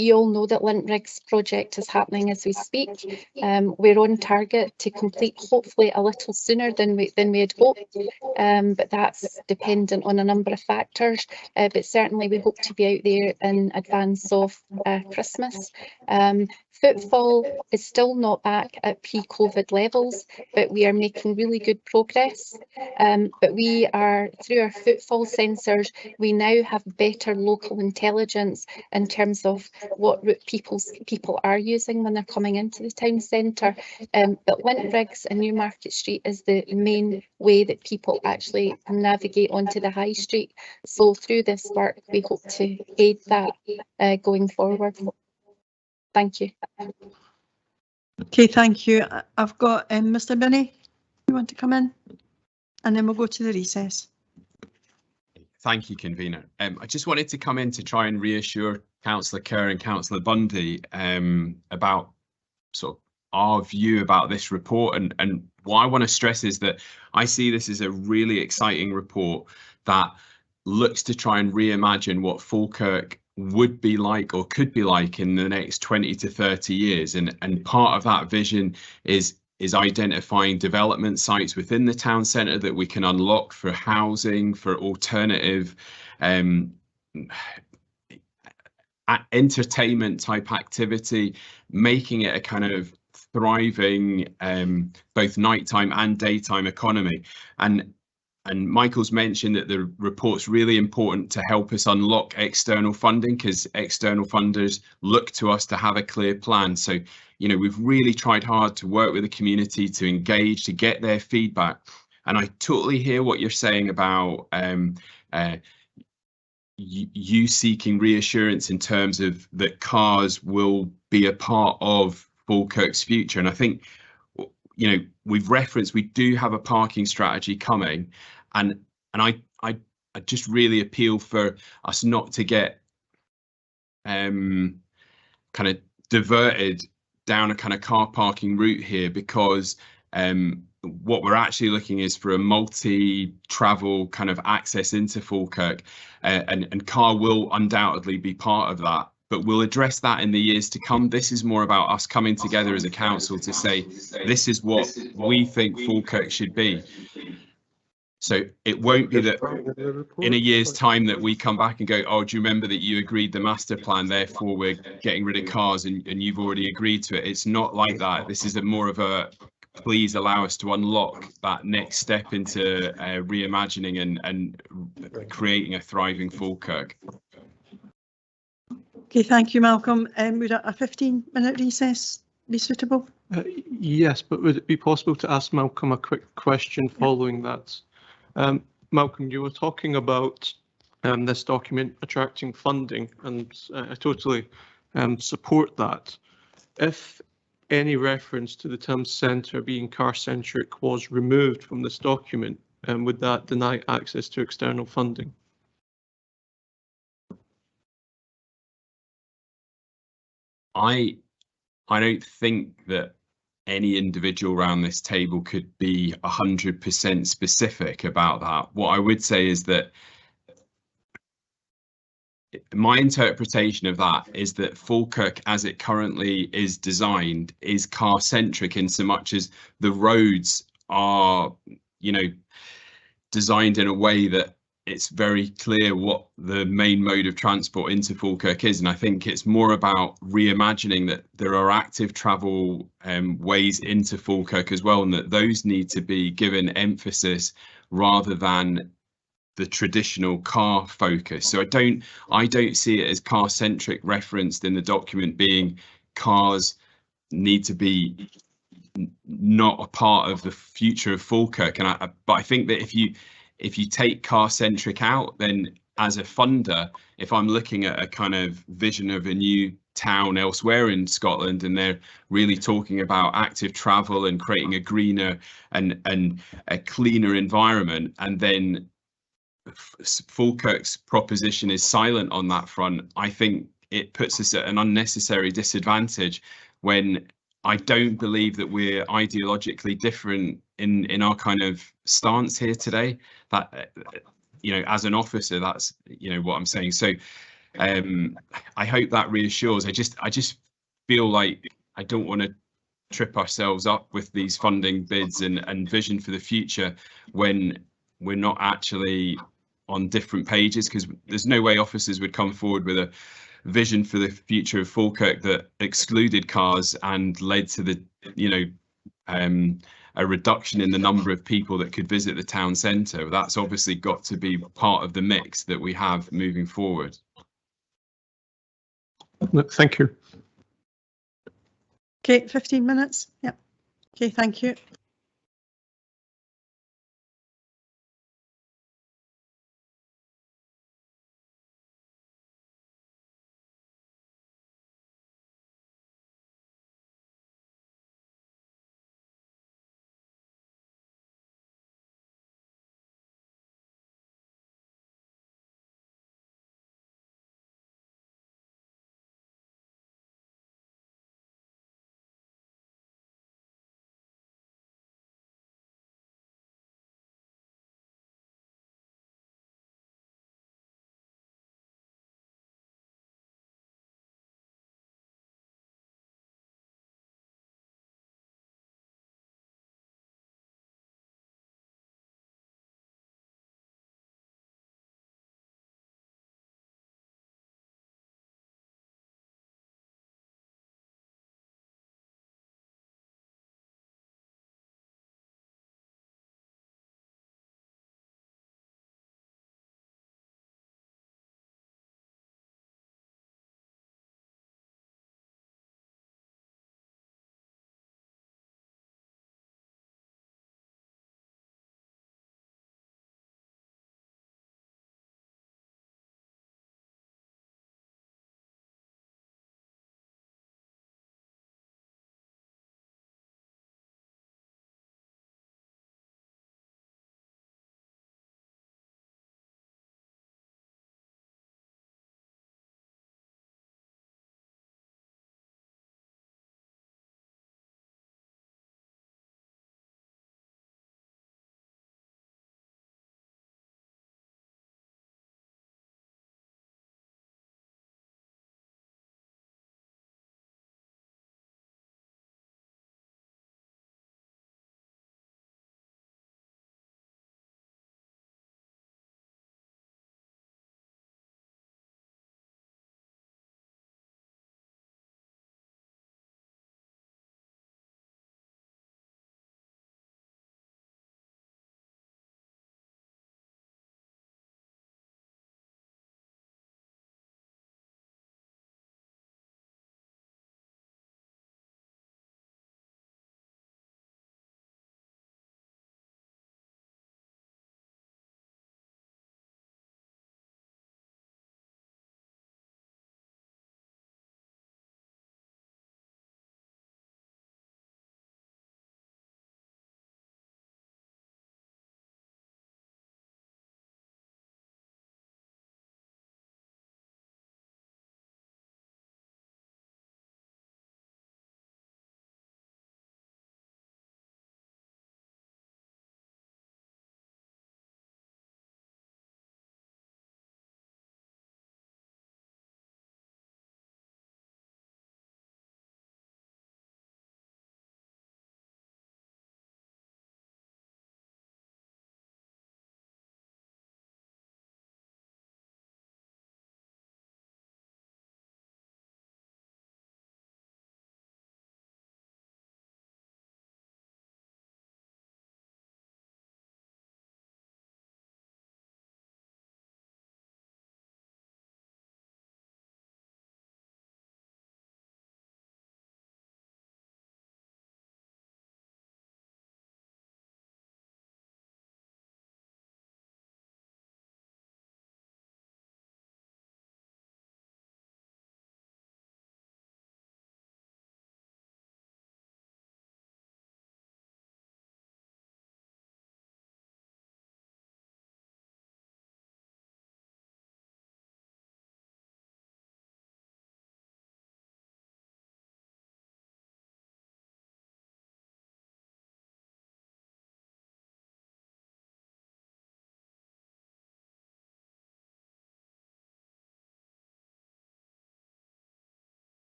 You all know that Lintriggs project is happening as we speak. We're on target to complete hopefully a little sooner than we had hoped, but that's dependent on a number of factors. But certainly we hope to be out there in advance of Christmas. Footfall is still not back at pre-COVID levels, but we are making really good progress. But we are, through our footfall sensors, we now have better local intelligence in terms of what route people are using when they're coming into the town centre. But Lintriggs and Newmarket Street is the main way that people actually navigate onto the high street. So through this work, we hope to aid that going forward. Thank you. Okay, thank you. I've got Mr. Binney. You want to come in? And then we'll go to the recess. Thank you, convener. I just wanted to come in to try and reassure Councillor Kerr and Councillor Bundy about sort of our view about this report, and what I want to stress is that I see this as a really exciting report that looks to try and reimagine what Falkirk would be like or could be like in the next 20 to 30 years, and part of that vision is identifying development sites within the town centre that we can unlock for housing, for alternative entertainment type activity, making it a kind of thriving both nighttime and daytime economy. And Michael's mentioned that the report's really important to help us unlock external funding, because external funders look to us to have a clear plan. So, you know, we've really tried hard to work with the community, to engage, to get their feedback. And I totally hear what you're saying about you seeking reassurance in terms of that cars will be a part of Falkirk's future. And I think, you know, we've referenced we do have a parking strategy coming, and I just really appeal for us not to get kind of diverted down a kind of car parking route here, because what we're actually looking is for a multi-travel kind of access into Falkirk, and car will undoubtedly be part of that. But we'll address that in the years to come. This is more about us coming together as a council to say, this is what we think Falkirk should be. So it won't be that in a year's time that we come back and go, oh, do you remember that you agreed the master plan, therefore we're getting rid of cars and you've already agreed to it. It's not like that. This is more of a, please allow us to unlock that next step into reimagining and creating a thriving Falkirk. Okay, thank you, Malcolm. Would a 15-minute recess be suitable? Yes, but would it be possible to ask Malcolm a quick question following that? Malcolm, you were talking about this document attracting funding, and I totally support that. If any reference to the town centre being car-centric was removed from this document, would that deny access to external funding? I don't think that any individual around this table could be 100% specific about that. What I would say is that my interpretation of that is that Falkirk, as it currently is designed, is car-centric in so much as the roads are, you know, designed in a way that it's very clear what the main mode of transport into Falkirk is. And I think it's more about reimagining that there are active travel ways into Falkirk as well, and that those need to be given emphasis rather than the traditional car focus. So I don't see it as car-centric referenced in the document being cars need to be not a part of the future of Falkirk. And but I think that if you take car centric out, then as a funder, if I'm looking at a kind of vision of a new town elsewhere in Scotland, and they're really talking about active travel and creating a greener and a cleaner environment, and then Falkirk's proposition is silent on that front, I think it puts us at an unnecessary disadvantage when I don't believe that we're ideologically different in our kind of stance here today. That, you know, as an officer, that's, you know, what I'm saying. So I hope that reassures. I just feel like I don't want to trip ourselves up with these funding bids and vision for the future when we're not actually on different pages, because there's no way officers would come forward with a vision for the future of Falkirk that excluded cars and led to the, you know, a reduction in the number of people that could visit the town centre. That's obviously got to be part of the mix that we have moving forward. Thank you. Okay, 15 minutes. Yep. Okay, thank you.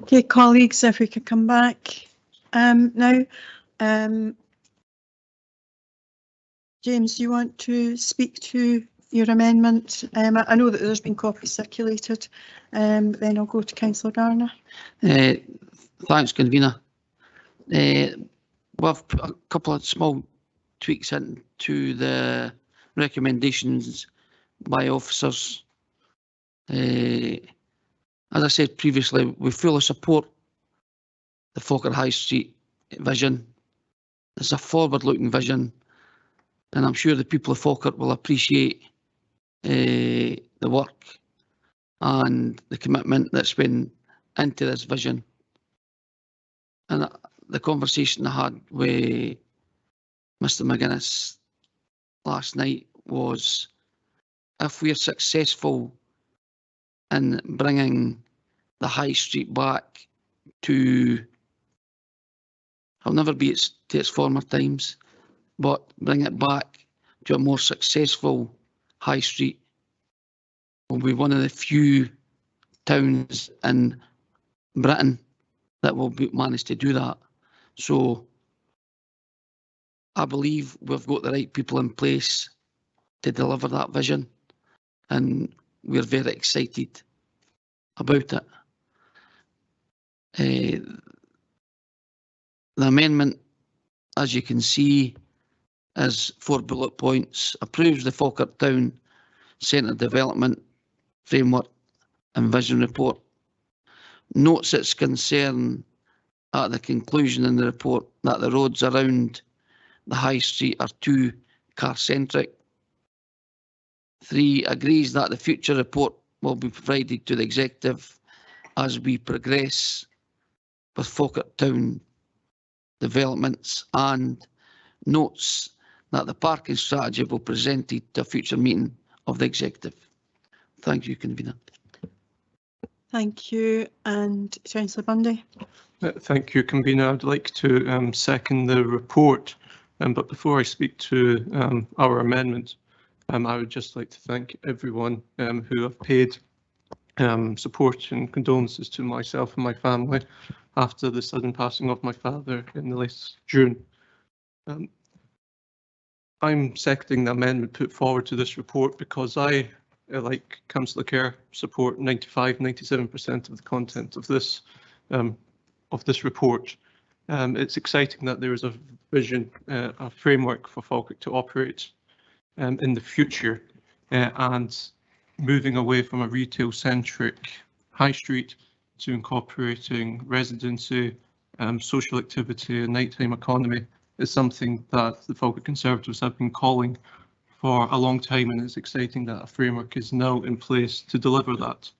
Okay, colleagues, if we could come back now. James, you want to speak to your amendment? I know that there's been copies circulated. Then I'll go to Councillor Garner. Thanks, convener. We've put a couple of small tweaks into the recommendations by officers. As I said previously, we fully support the Falkirk High Street vision. It's a forward-looking vision, and I'm sure the people of Falkirk will appreciate the work and the commitment that's been into this vision. And the conversation I had with Mr McGuinness last night was, if we're successful in bringing the High Street back to, I'll never be to its former times, but bring it back to a more successful High Street, will be one of the few towns in Britain that will manage to do that. So I believe we've got the right people in place to deliver that vision, and we're very excited about it. The amendment, as you can see, is 4 bullet points. Approves the Falkirk Town Centre Development Framework and Vision Report. Notes its concern at the conclusion in the report that the roads around the High Street are too car-centric. 3, agrees that the future report will be provided to the Executive as we progress with Falkirk Town developments, and notes that the parking strategy will be presented to a future meeting of the Executive. Thank you, convener. Thank you. And Councillor Bundy. Thank you, convener. I'd like to second the report, but before I speak to our amendment, I would just like to thank everyone who have paid support and condolences to myself and my family after the sudden passing of my father in the late June. I'm seconding the amendment put forward to this report because I, like Councillor Kerr, support 95–97% of the content of this report. It's exciting that there is a vision, a framework for Falkirk to operate in the future, and moving away from a retail-centric high street to incorporating residency, social activity and nighttime economy is something that the Falkirk Conservatives have been calling for a long time, and it's exciting that a framework is now in place to deliver that.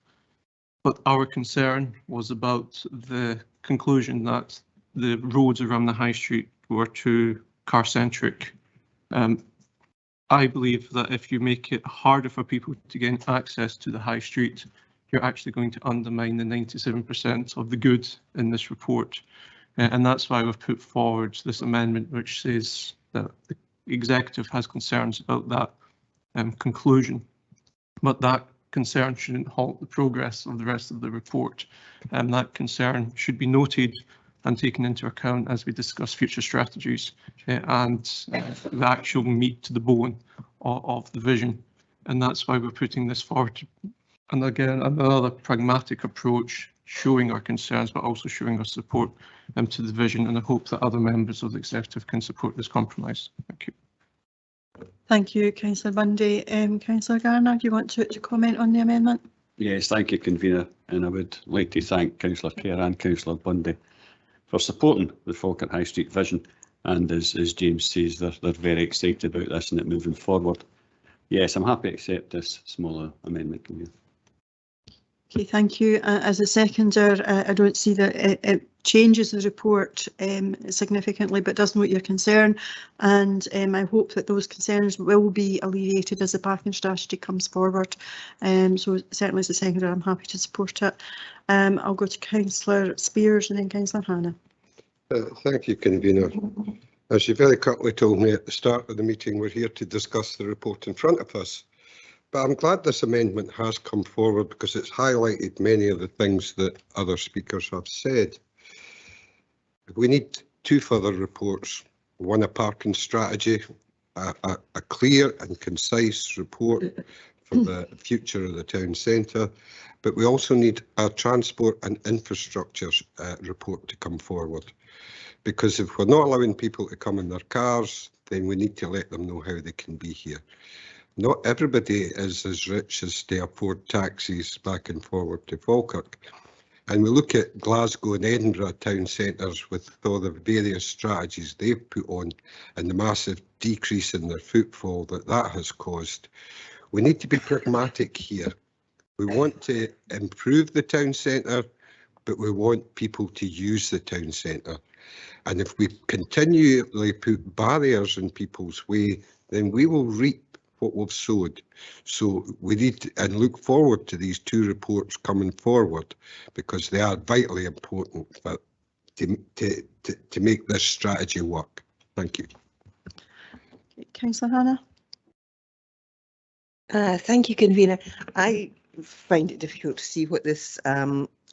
But our concern was about the conclusion that the roads around the high street were too car-centric. I believe that if you make it harder for people to gain access to the high street, you're actually going to undermine the 97% of the good in this report. And that's why we've put forward this amendment, which says that the Executive has concerns about that conclusion, but that concern shouldn't halt the progress of the rest of the report. And that concern should be noted and taken into account as we discuss future strategies and the actual meat to the bone of the vision. And that's why we're putting this forward. And again, another pragmatic approach, showing our concerns, but also showing our support to the vision. And I hope that other members of the Executive can support this compromise. Thank you. Thank you, Councillor Bundy. Councillor Garner, do you want to comment on the amendment? Yes, thank you, convener. And I would like to thank Councillor Kerr and Councillor Bundy for supporting the Falkirk High Street vision. And as James says, they're very excited about this and it moving forward. Yes, I'm happy to accept this smaller amendment, convener. Okay, thank you. As a seconder, I don't see that it changes the report significantly, but does note your concern, and I hope that those concerns will be alleviated as the parking strategy comes forward. So certainly as a seconder, I'm happy to support it. I'll go to Councillor Spears and then Councillor Hannah. Thank you, convener. As you very quickly told me at the start of the meeting, we're here to discuss the report in front of us. But I'm glad this amendment has come forward because it's highlighted many of the things that other speakers have said. We need 2 further reports, one a parking strategy, a clear and concise report for the future of the town centre, but we also need a transport and infrastructure report to come forward. Because if we're not allowing people to come in their cars, then we need to let them know how they can be here. Not everybody is as rich as to afford taxis back and forward to Falkirk. And we look at Glasgow and Edinburgh town centres with all the various strategies they've put on and the massive decrease in their footfall that has caused. We need to be pragmatic here. We want to improve the town centre, but we want people to use the town centre. And if we continually put barriers in people's way, then we will reap what we've sowed. So we need to, and look forward to these 2 reports coming forward because they are vitally important for, to make this strategy work. Thank you. Councillor Hannah. Thank you, convener. I find it difficult to see what this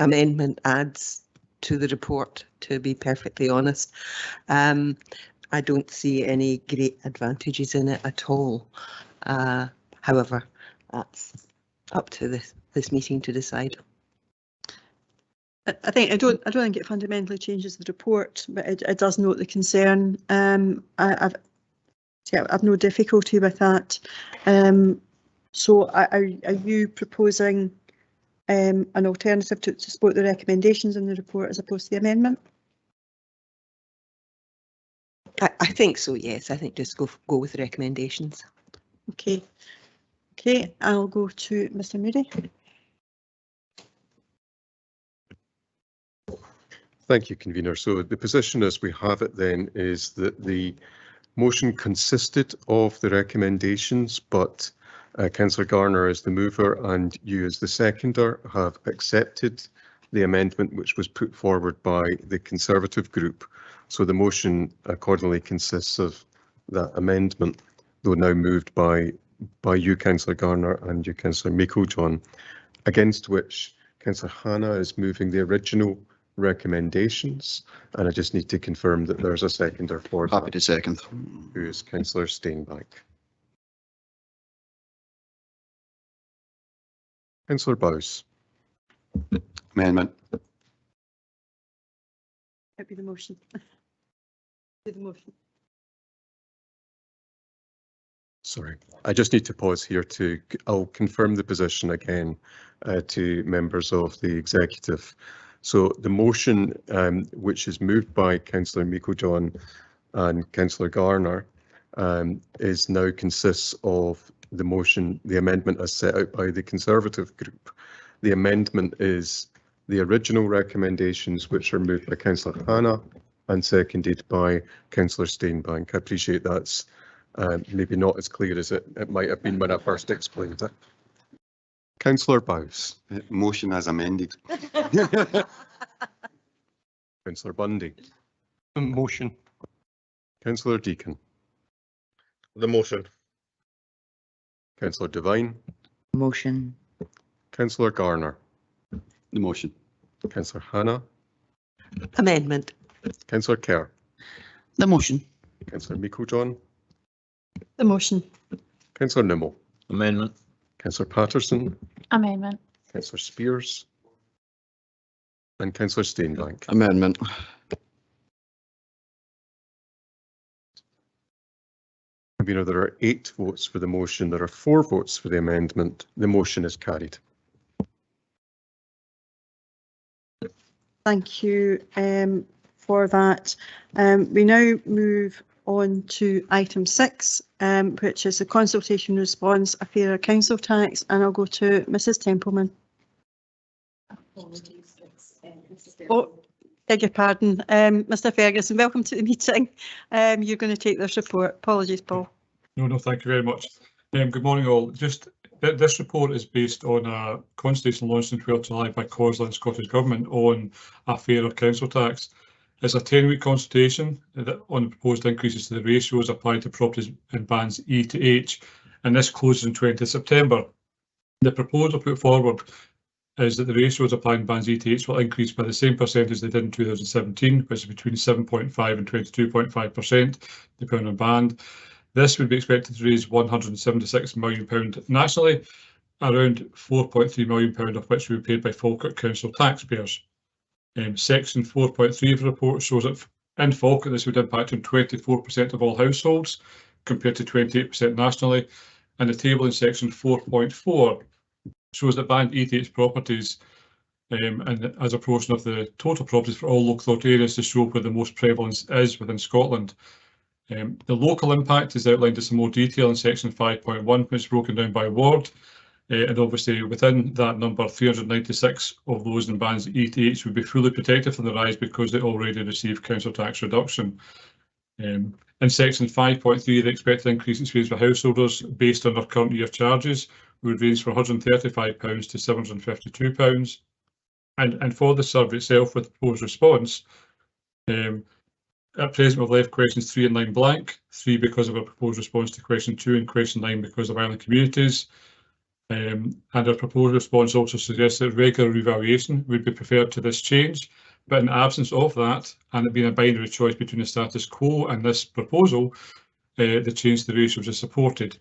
amendment adds to the report, to be perfectly honest. I don't see any great advantages in it at all. However, that's up to this meeting to decide. I don't think it fundamentally changes the report, but it does note the concern. I've no difficulty with that. So are you proposing an alternative to support the recommendations in the report as opposed to the amendment? I think so, yes. I think just go with the recommendations. Okay. Okay, I'll go to Mr. Moody. Thank you, convener. So the position as we have it then is that the motion consisted of the recommendations, but Councillor Garner as the mover and you as the seconder have accepted the amendment which was put forward by the Conservative group. So the motion accordingly consists of that amendment, though now moved by you, Councillor Garner, and you, Councillor Meiklejohn, against which Councillor Hannah is moving the original recommendations, and I just need to confirm that there's a seconder for that. Happy to second. Who is Councillor Steenbank. Councillor Bowes. Amendment. That'd be the motion. Do the motion. Sorry, I just need to pause here I'll confirm the position again to members of the executive. So the motion which is moved by Councillor Meiklejohn and Councillor Garner is now consists of the amendment as set out by the Conservative group. The amendment is the original recommendations which are moved by Councillor Hannah and seconded by Councillor Steenbank. I appreciate that's maybe not as clear as it might have been when I first explained it. Councillor Bowes. Motion as amended. Councillor Bundy. Motion. Councillor Deacon. The motion. Councillor Devine. Motion. Councillor Garner. The motion. Councillor Hannah. Amendment. Councillor Kerr. The motion. Councillor Meiklejohn. The motion. Councillor Nimmo. Amendment. Councillor Patterson. Amendment. Councillor Spears. And Councillor Steenbank. Amendment. There are 8 votes for the motion. There are 4 votes for the amendment. The motion is carried. Thank you for that. We now move on to item 6, which is the consultation response, a fairer council tax, and I'll go to Mrs. Templeman. Oh, beg your pardon, Mr. Ferguson, welcome to the meeting. You're going to take this report. Apologies, Paul. No, thank you very much. Good morning all. Just this report is based on a consultation launched in 12 July by COSLA and Scottish Government on a fairer council tax. It's a 10-week consultation on the proposed increases to the ratios applied to properties in bands E to H and this closes on 20th September. The proposal put forward is that the ratios applying bands E to H will increase by the same percentage they did in 2017, which is between 7.5 and 22.5%, depending on band. This would be expected to raise £176 million nationally, around £4.3 million of which will be paid by Falkirk Council taxpayers. Section 4.3 of the report shows that in Falkirk this would impact on 24% of all households, compared to 28% nationally, and the table in section 4.4 shows that band ETH properties and as a portion of the total properties for all local authority areas to show where the most prevalence is within Scotland. The local impact is outlined in some more detail in section 5.1, which is broken down by ward. And obviously within that number, 396 of those in bands ETH would be fully protected from the rise because they already receive council tax reduction. In section 5.3, the expected increase in fees for householders based on their current year charges would range from £135 to £752. And for the survey itself with proposed response, at present we've left questions 3 and 9 blank, 3 because of our proposed response to question 2 and question 9 because of island communities. And our proposed response also suggests that regular revaluation would be preferred to this change, but in absence of that, and it being a binary choice between the status quo and this proposal, the change to the ratios is supported.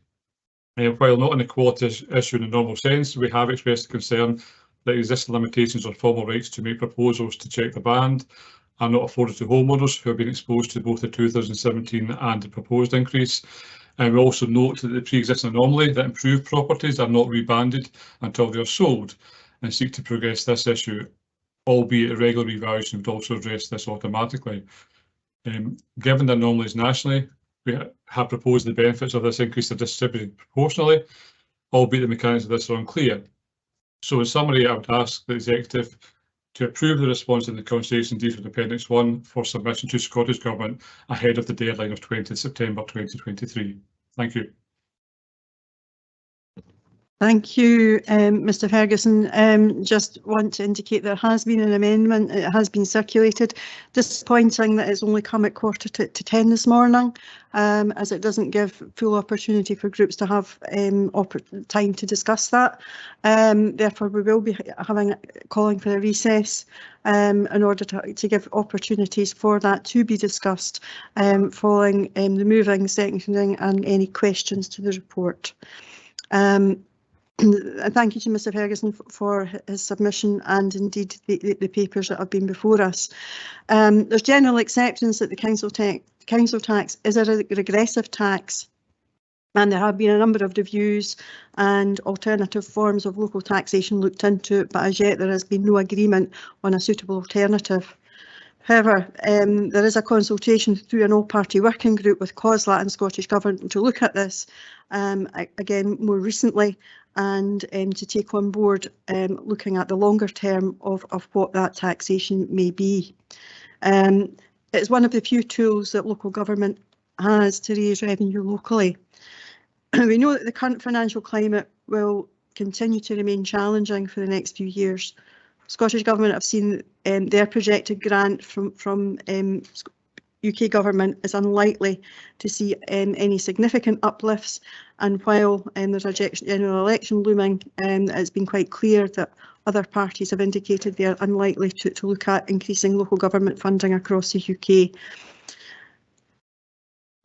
While not an equality issue in the normal sense, we have expressed concern that existing limitations on formal rights to make proposals to check the band are not afforded to homeowners who have been exposed to both the 2017 and the proposed increase. And we also note that the pre-existing anomaly that improved properties are not rebanded until they are sold, and seek to progress this issue, albeit a regular revaluation would also address this automatically. Given the anomalies nationally, we have proposed the benefits of this increase are distributed proportionally, albeit the mechanics of this are unclear. So in summary, I would ask the Executive to approve the response in the consultation deed from Appendix 1 for submission to Scottish Government ahead of the deadline of 20 September 2023. Thank you. Thank you, Mr Ferguson. Just want to indicate there has been an amendment. It has been circulated. Disappointing that it's only come at 10:15 this morning, as it doesn't give full opportunity for groups to have time to discuss that. Therefore, we will be calling for a recess in order to give opportunities for that to be discussed following the moving, seconding and any questions to the report. Thank you to Mr Ferguson for his submission and indeed the papers that have been before us. There's general acceptance that the council tax is a regressive tax, and there have been a number of reviews and alternative forms of local taxation looked into, but as yet there has been no agreement on a suitable alternative. However, there is a consultation through an all-party working group with COSLA and Scottish Government to look at this again more recently, and to take on board looking at the longer term of what that taxation may be. It's one of the few tools that local government has to raise revenue locally. We know that the current financial climate will continue to remain challenging for the next few years. Scottish Government have seen their projected grant from UK Government is unlikely to see any significant uplifts, and while there's a general election looming, it's been quite clear that other parties have indicated they are unlikely to look at increasing local government funding across the UK.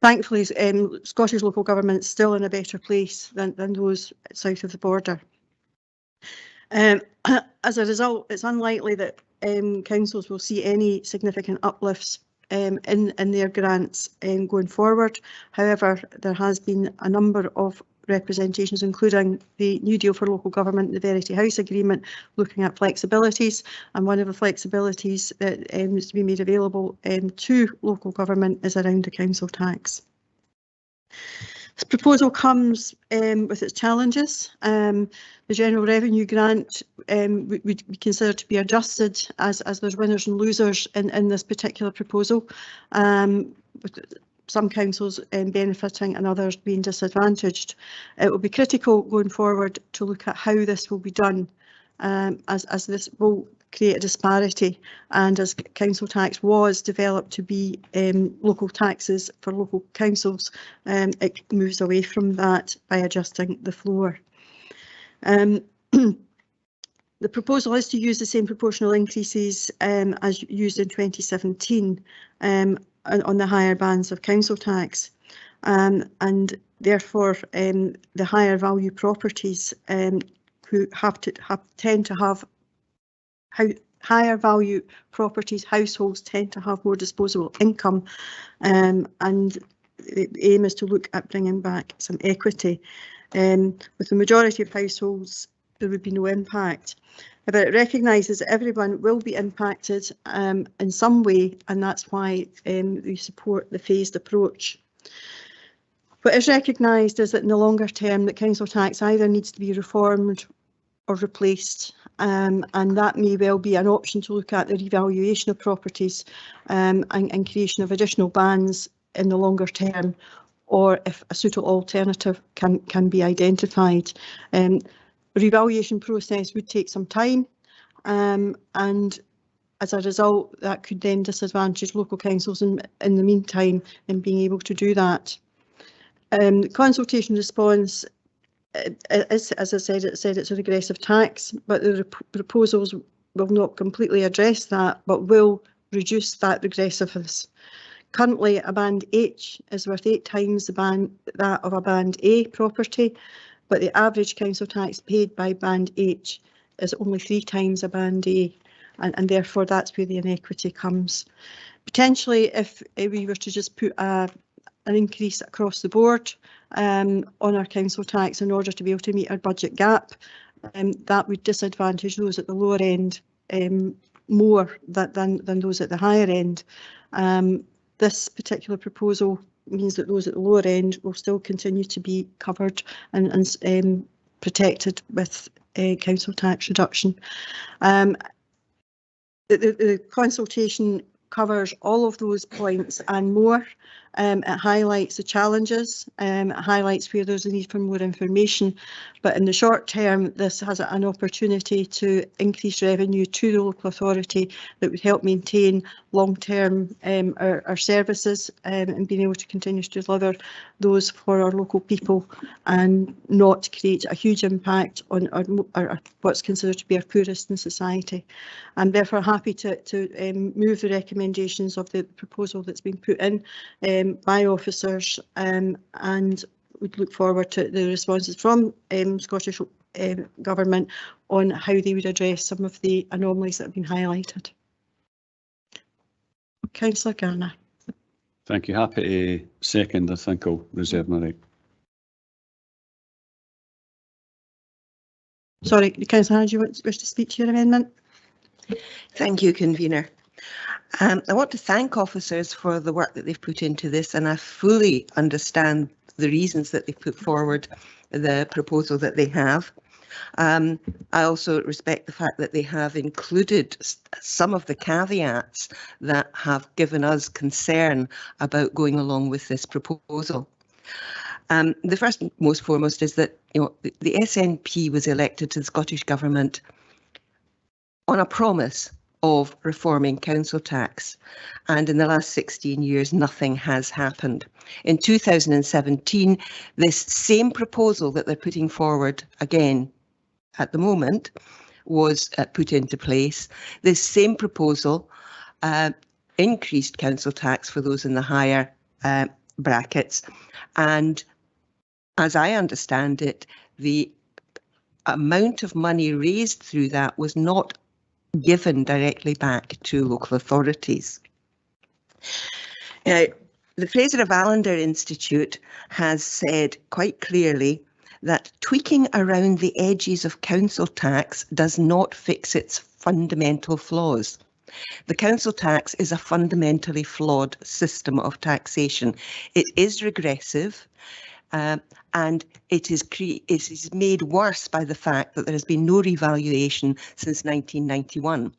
Thankfully, Scottish local government is still in a better place than those south of the border. As a result, it's unlikely that councils will see any significant uplifts in their grants going forward. However, there has been a number of representations, including the New Deal for Local Government, the Verity House Agreement, looking at flexibilities, and one of the flexibilities that is to be made available to local government is around the council tax. This proposal comes with its challenges. The general revenue grant we consider to be adjusted as there's winners and losers in this particular proposal, with some councils benefiting and others being disadvantaged. It will be critical going forward to look at how this will be done, as this will create a disparity, and as council tax was developed to be local taxes for local councils, it moves away from that by adjusting the floor. The proposal is to use the same proportional increases as used in 2017 on the higher bands of council tax, and therefore the higher value properties who tend to have higher value properties, households tend to have more disposable income, and the aim is to look at bringing back some equity. With the majority of households, there would be no impact. But it recognises that everyone will be impacted in some way, and that's why we support the phased approach. What is recognised is that in the longer term, the council tax either needs to be reformed or replaced, and that may well be an option to look at the revaluation of properties and creation of additional bands in the longer term, or if a suitable alternative can be identified. The revaluation process would take some time, and as a result, that could then disadvantage local councils in the meantime in being able to do that. The consultation response is, as I said, it's a regressive tax, but the proposals will not completely address that, but will reduce that regressiveness. Currently, a band H is worth 8 times that of a band A property, but the average council tax paid by band H is only 3 times a band A, and therefore that's where the inequity comes. Potentially, if we were to just put an increase across the board on our council tax in order to be able to meet our budget gap, that would disadvantage those at the lower end more than those at the higher end. This particular proposal means that those at the lower end will still continue to be covered and protected with council tax reduction. The consultation covers all of those points and more. It highlights the challenges, it highlights where there's a need for more information, but in the short term this has an opportunity to increase revenue to the local authority that would help maintain long-term our services and being able to continue to deliver those for our local people and not create a huge impact on our what's considered to be our poorest in society. I'm therefore happy to move the recommendations of the proposal that's been put in by officers, and would look forward to the responses from Scottish Government on how they would address some of the anomalies that have been highlighted. Councillor Garner. Thank you. Happy to second. I think I'll reserve my right. Sorry, Councillor, do you wish to speak to your amendment? Thank you, Convener. I want to thank officers for the work that they've put into this, and I fully understand the reasons that they've put forward the proposal that they have. I also respect the fact that they have included some of the caveats that have given us concern about going along with this proposal. The first and most foremost is that the SNP was elected to the Scottish Government on a promise of reforming council tax, and in the last 16 years nothing has happened. In 2017, this same proposal that they're putting forward again at the moment was put into place. This same proposal increased council tax for those in the higher brackets, and as I understand it, the amount of money raised through that was not given directly back to local authorities. The Fraser of Allender Institute has said quite clearly that tweaking around the edges of council tax does not fix its fundamental flaws. The council tax is a fundamentally flawed system of taxation. It is regressive, and it is made worse by the fact that there has been no revaluation since 1991.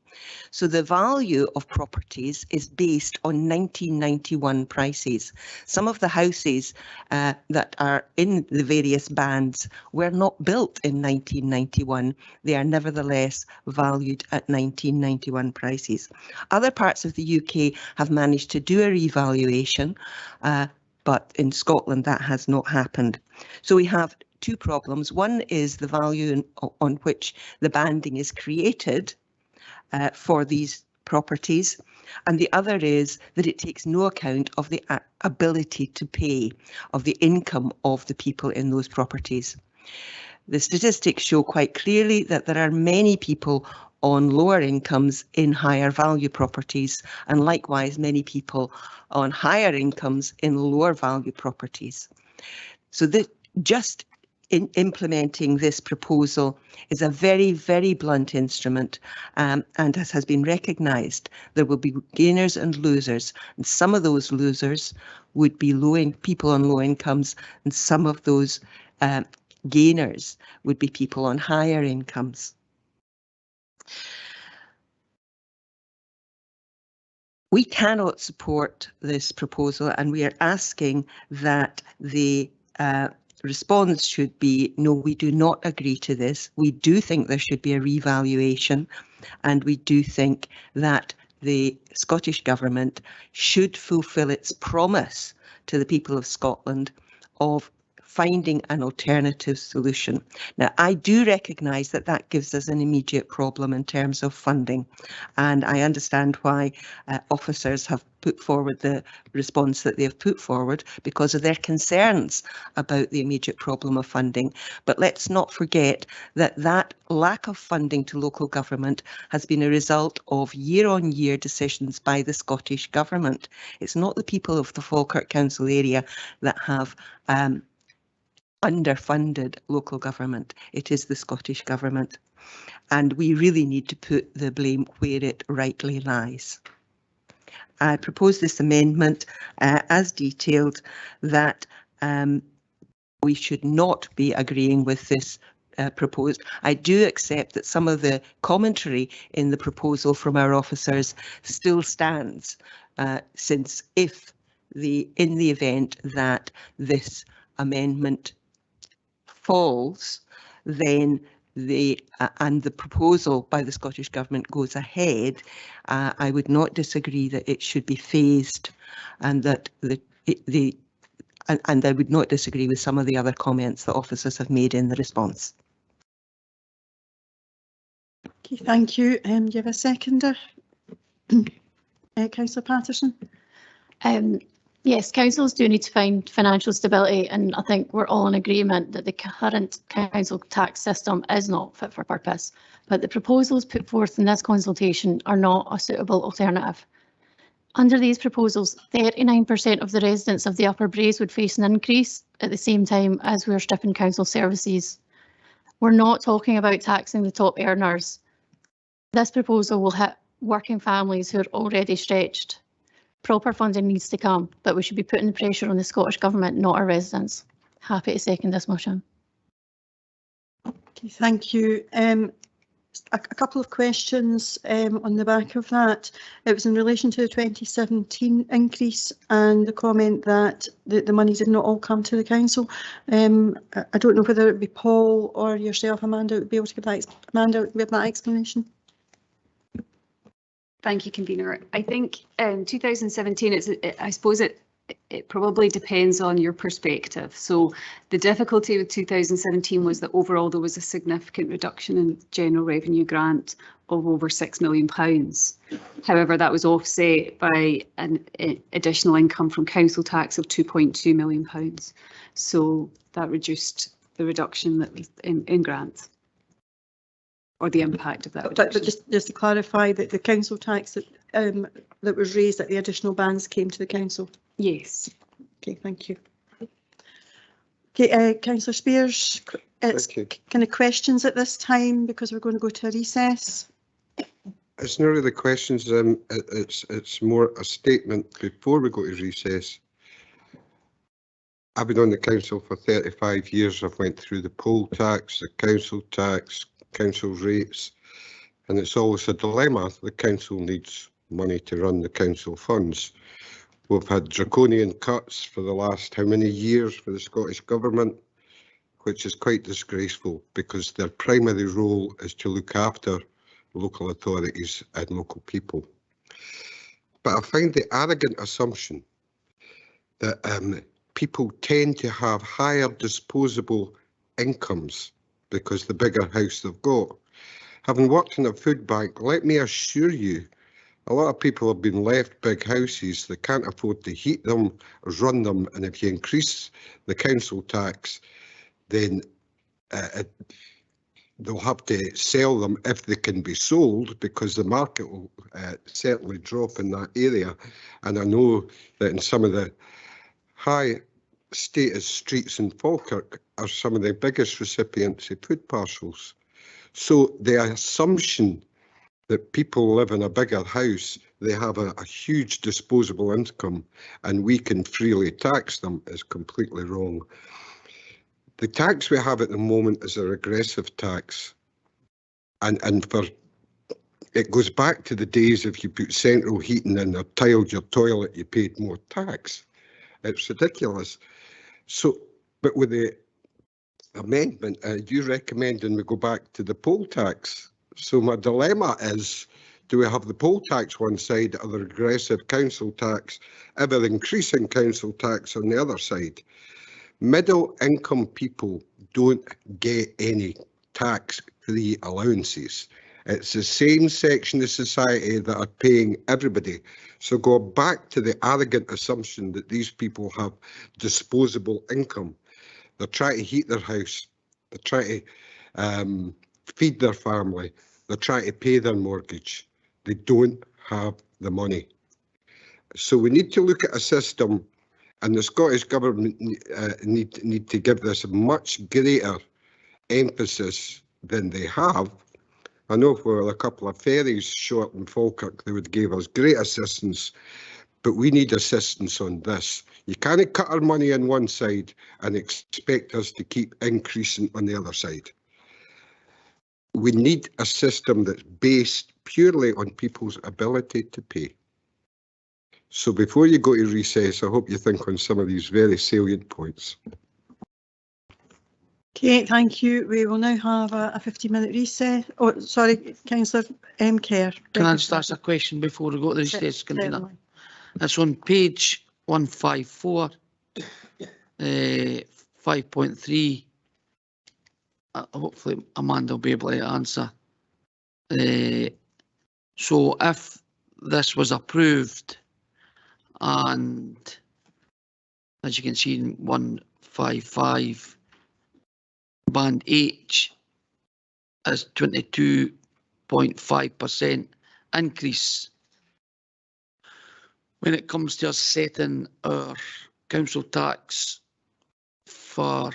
So the value of properties is based on 1991 prices. Some of the houses that are in the various bands were not built in 1991. They are nevertheless valued at 1991 prices. Other parts of the UK have managed to do a revaluation, but in Scotland that has not happened. So we have two problems. One is the value on which the banding is created for these properties, and the other is that it takes no account of the ability to pay, of the income of the people in those properties. The statistics show quite clearly that there are many people on lower incomes in higher value properties, and likewise many people on higher incomes in lower value properties. So that just in implementing this proposal is a very, very blunt instrument, and as has been recognised, there will be gainers and losers, and some of those losers would be people on low incomes, and some of those gainers would be people on higher incomes. We cannot support this proposal, and we are asking that the response should be, no, we do not agree to this. We do think there should be a revaluation, and we do think that the Scottish Government should fulfil its promise to the people of Scotland of finding an alternative solution. Now, I do recognise that that gives us an immediate problem in terms of funding, and I understand why officers have put forward the response that they have put forward because of their concerns about the immediate problem of funding. But let's not forget that that lack of funding to local government has been a result of year-on-year decisions by the Scottish Government. It's not the people of the Falkirk Council area that have underfunded local government. It is the Scottish Government, and we really need to put the blame where it rightly lies. I propose this amendment as detailed, that we should not be agreeing with this proposed. I do accept that some of the commentary in the proposal from our officers still stands, since if in the event that this amendment falls, then the proposal by the Scottish Government goes ahead, I would not disagree that it should be phased, and that and I would not disagree with some of the other comments that officers have made in the response. Okay, thank you. Do you have a seconder? Councillor Patterson. Yes, councils do need to find financial stability, and I think we're all in agreement that the current council tax system is not fit for purpose. But the proposals put forth in this consultation are not a suitable alternative. Under these proposals, 39% of the residents of the Upper Braes would face an increase at the same time as we're stripping council services. We're not talking about taxing the top earners. This proposal will hit working families who are already stretched. Proper funding needs to come, but we should be putting the pressure on the Scottish Government, not our residents. Happy to second this motion. Okay, thank you. A couple of questions on the back of that. It was in relation to the 2017 increase and the comment that the money did not all come to the council. I don't know whether it would be Paul or yourself, Amanda, would be able to give that, Amanda, with that explanation. Thank you, convener. I think 2017, I suppose it probably depends on your perspective. So the difficulty with 2017 was that overall there was a significant reduction in general revenue grant of over £6 million. However, that was offset by an additional income from council tax of £2.2 million. So that reduced the reduction that was in grants, or the impact of that reduction. But just to clarify, that the council tax that was raised at the additional bands came to the council? Yes. Okay, thank you. Okay, Councillor Spears, it's kind of questions at this time because we're going to go to a recess. It's not really questions, it's more a statement before we go to recess. I've been on the council for 35 years. I've went through the poll tax, the council tax, council rates, and it's always a dilemma. The council needs money to run the council funds. We've had draconian cuts for the last how many years for the Scottish Government, which is quite disgraceful because their primary role is to look after local authorities and local people. But I find the arrogant assumption that people tend to have higher disposable incomes because the bigger house they've got. Having worked in a food bank, let me assure you, a lot of people have been left big houses. They can't afford to heat them, run them, and if you increase the council tax, then they'll have to sell them if they can be sold, because the market will certainly drop in that area. And I know that in some of the high status streets in Falkirk are some of the biggest recipients of food parcels. So the assumption that people live in a bigger house, they have a huge disposable income and we can freely tax them is completely wrong. The tax we have at the moment is a regressive tax. And for it goes back to the days if you put central heating in or tiled your toilet, you paid more tax. It's ridiculous. So, but with the amendment, you recommending we go back to the poll tax. So my dilemma is, do we have the poll tax one side or the regressive council tax, ever increasing council tax on the other side? Middle income people don't get any tax-free allowances. It's the same section of society that are paying everybody. So go back to the arrogant assumption that these people have disposable income. They're trying to heat their house. They're trying to feed their family. They're trying to pay their mortgage. They don't have the money. So we need to look at a system, and the Scottish Government need to give this much greater emphasis than they have. I know if we were a couple of ferries short in Falkirk, they would give us great assistance, but we need assistance on this. You can't cut our money on one side and expect us to keep increasing on the other side. We need a system that's based purely on people's ability to pay. So before you go to recess, I hope you think on some of these very salient points. Okay, thank you. We will now have a 15-minute recess. Oh, sorry, Councillor Kerr. Can I just ask a question before we go to the recess, convener? It's on page 154, 5.3. Hopefully Amanda will be able to answer. So if this was approved, and as you can see in 155, band H is 22.5% increase. When it comes to us setting our council tax for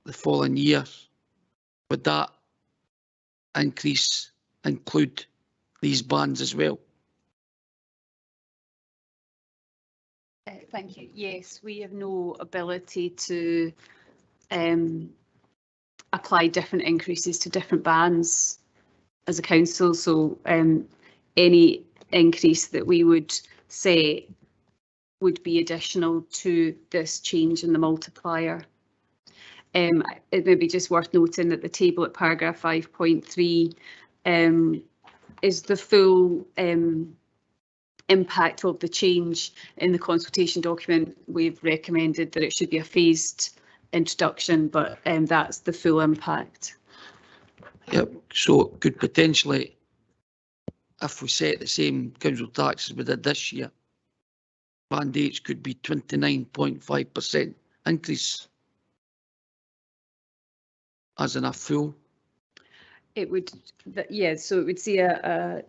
the following year, would that increase include these bands as well? Thank you. Yes, we have no ability to apply different increases to different bands as a council. So any increase that we would say would be additional to this change in the multiplier. It may be just worth noting that the table at paragraph 5.3 is the full impact of the change. In the consultation document, we've recommended that it should be a phased introduction, but that's the full impact. Yep, so it could potentially, if we set the same council tax as we did this year, band H could be 29.5% increase as in a full. It would, yeah, so it would see a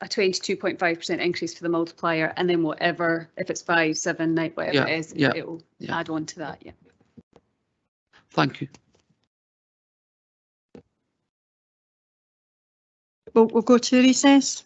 22.5% increase for the multiplier, and then whatever, if it's 5, 7, 9, whatever it is, it will add on to that. Yeah. Thank you. We'll go to recess.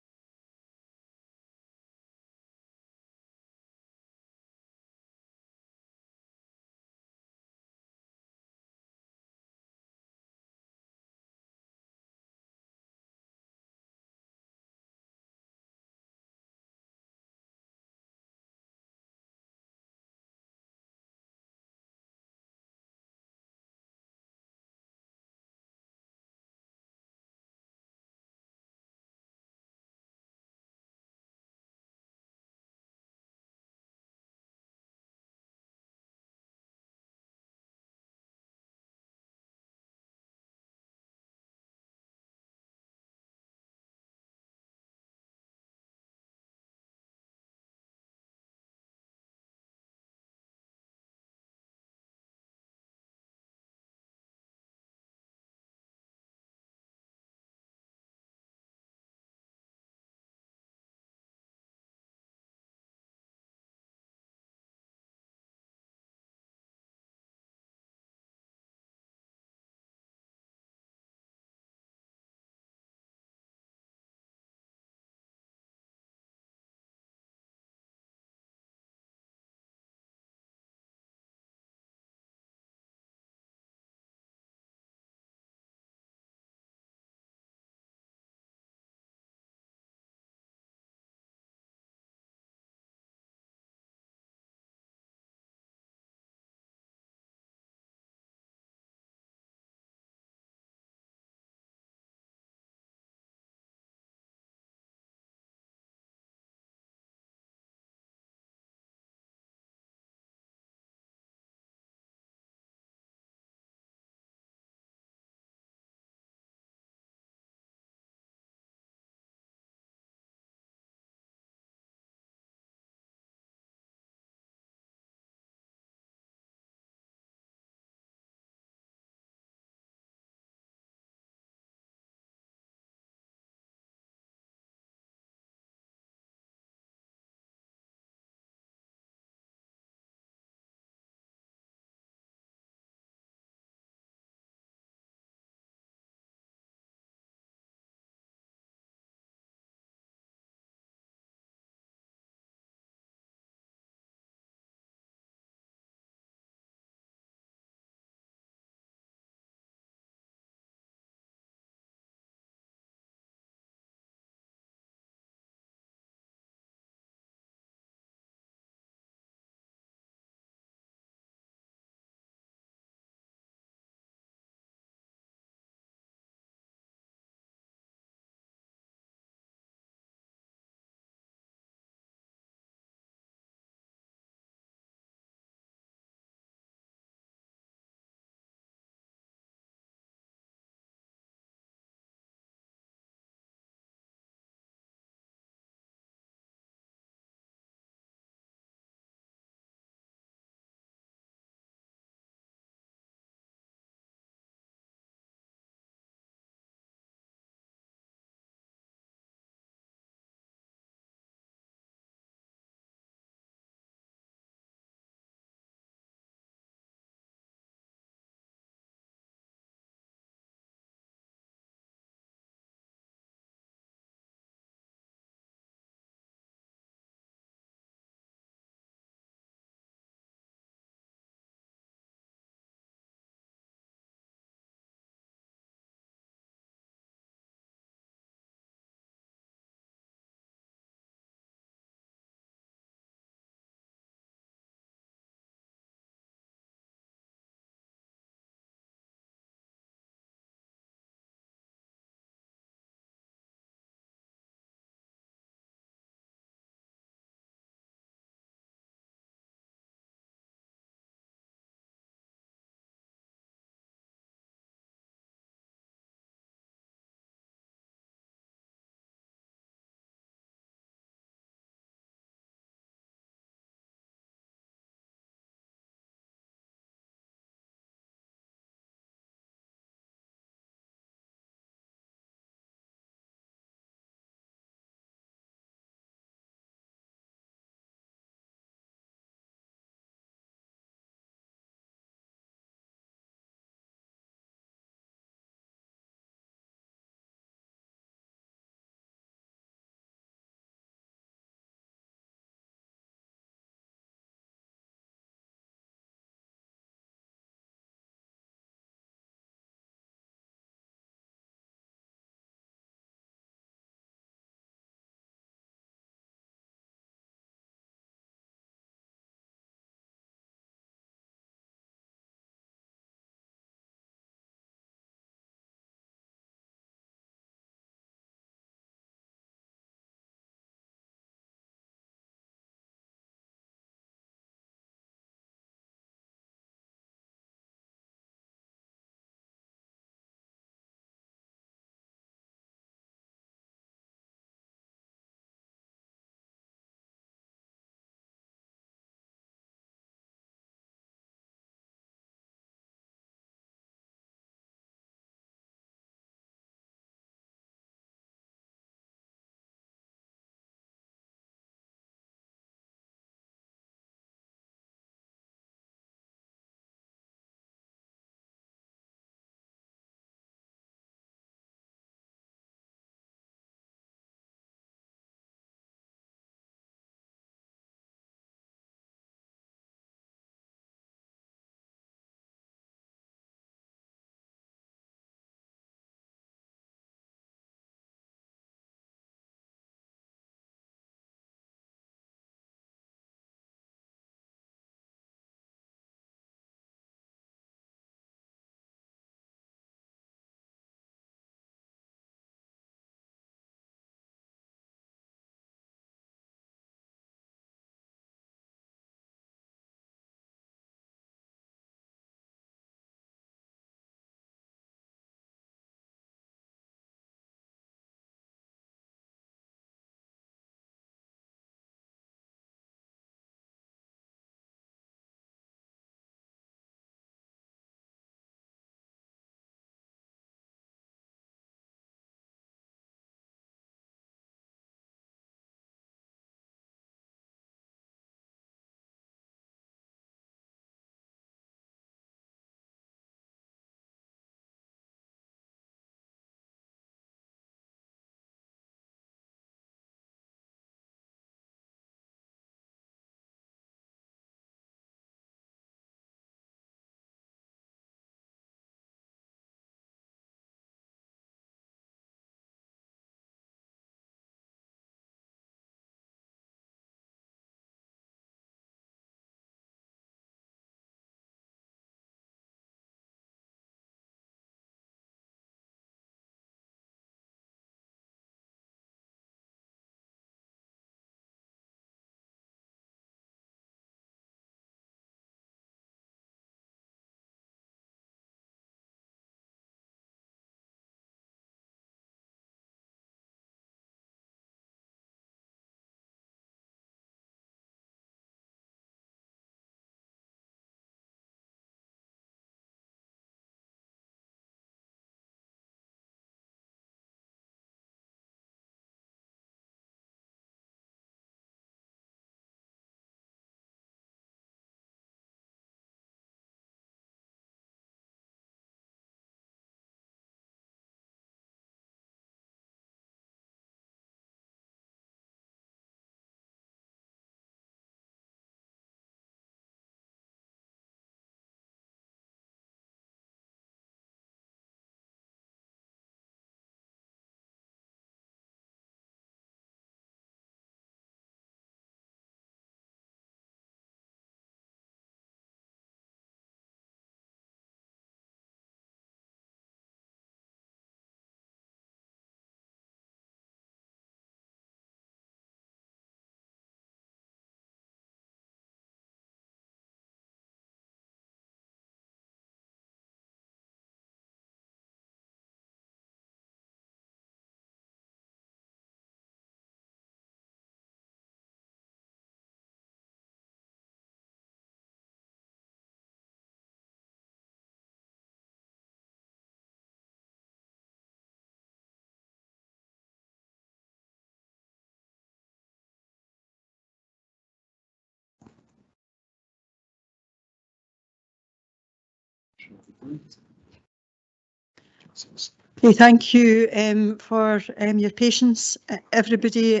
Okay, thank you for your patience, everybody.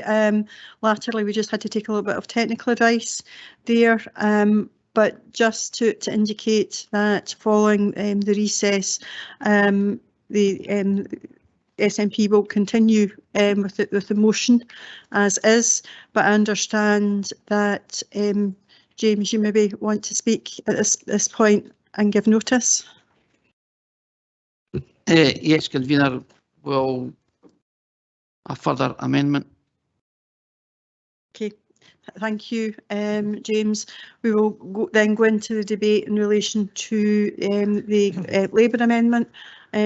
Latterly, we just had to take a little bit of technical advice there, but just to indicate that following the recess, the SNP will continue with the motion as is, but I understand that James, you maybe want to speak at this point and give notice. Yes, convener, will a further amendment. Okay, thank you, James. We will then go into the debate in relation to the Labour amendment.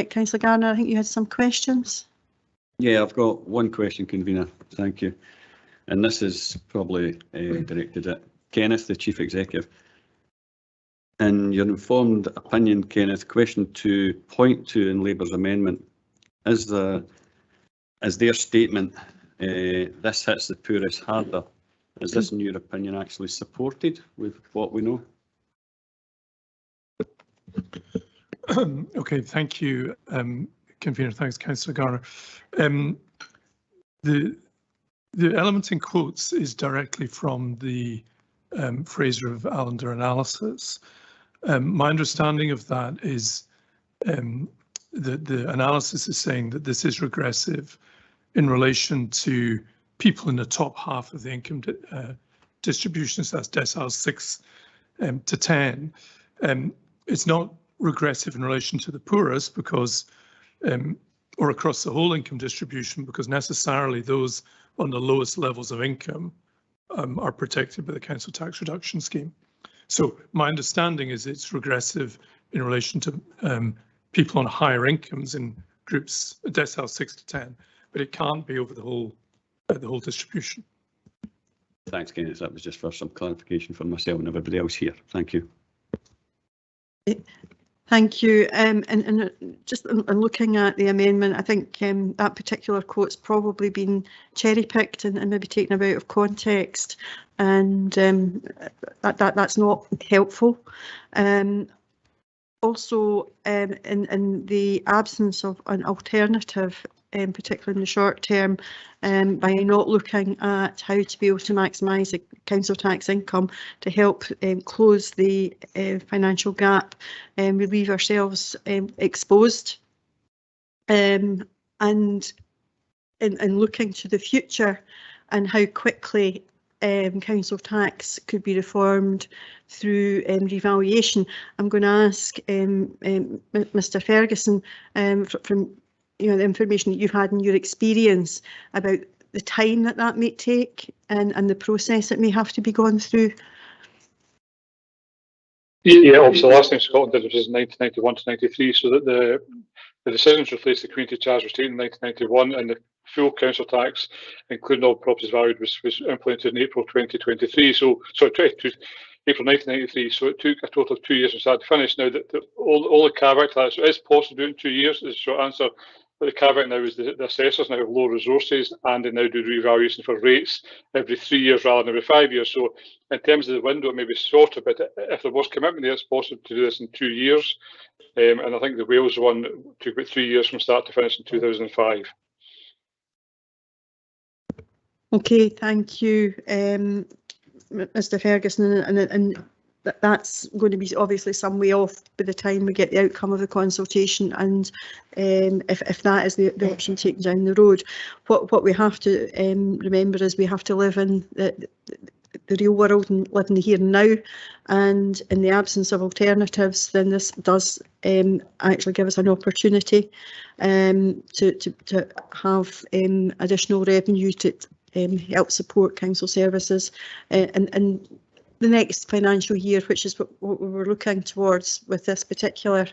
Councillor Garner, I think you had some questions. Yeah, I've got one question, convener. Thank you. And this is probably directed at Kenneth, the Chief Executive. In your informed opinion, Kenneth, question 2.2 in Labour's amendment, is their statement, this hits the poorest harder, is this in your opinion actually supported with what we know? Okay, thank you, convener. Thanks, Councillor Garner. The element in quotes is directly from the Fraser of Allender analysis. My understanding of that is that the analysis is saying that this is regressive in relation to people in the top half of the income distribution, so that's deciles 6 to 10. It's not regressive in relation to the poorest because, or across the whole income distribution, because necessarily those on the lowest levels of income are protected by the council tax reduction scheme. So my understanding is it's regressive in relation to people on higher incomes in groups decile 6 to 10, but it can't be over the whole distribution. Thanks, Kenneth. That was just for some clarification for myself and everybody else here. Thank you. Thank you. And just in looking at the amendment, I think that particular quote's probably been cherry-picked and maybe taken out of context, and that's not helpful. Also, in the absence of an alternative, particularly in the short term, by not looking at how to be able to maximise the council tax income to help close the financial gap, we leave ourselves exposed. And in looking to the future and how quickly council tax could be reformed through revaluation, I'm going to ask Mr Ferguson from the information that you've had in your experience about the time that may take and the process that may have to be gone through. Yeah, obviously the last time Scotland did it was 1991 to 93, so that the decisions to replace the community charge was taken in 1991, and the full council tax, including all properties valued, was implemented in April 2023. So, sorry, April 1993. So it took a total of 2 years from start to finish. Now, all the caveat to that, so it is possible to do it in 2 years, is the short answer. But the caveat now is the assessors now have low resources, and they now do revaluation for rates every 3 years rather than every 5 years. So in terms of the window, it may be shorter, but if there was commitment there, it's possible to do this in 2 years. And I think the Wales one took about 3 years from start to finish in 2005. Okay, thank you, Mr Ferguson, and that's going to be obviously some way off by the time we get the outcome of the consultation, and if that is the option taken down the road. What we have to remember is we have to live in the real world and live in the here and now, and in the absence of alternatives, then this does actually give us an opportunity to have additional revenue to help support council services and the next financial year, which is what we were looking towards with this particular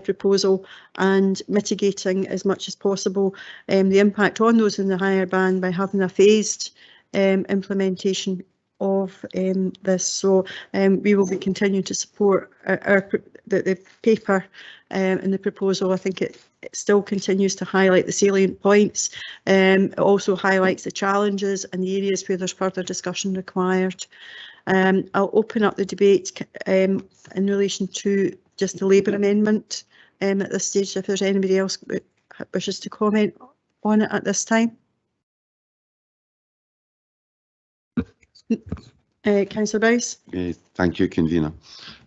proposal, and mitigating as much as possible the impact on those in the higher band by having a phased implementation of this. So we will be continuing to support the paper and the proposal. I think it still continues to highlight the salient points. It also highlights the challenges and the areas where there's further discussion required. I'll open up the debate in relation to just a Labour amendment at this stage, if there's anybody else that wishes to comment on it at this time. Councillor Bryce. Thank you, convener.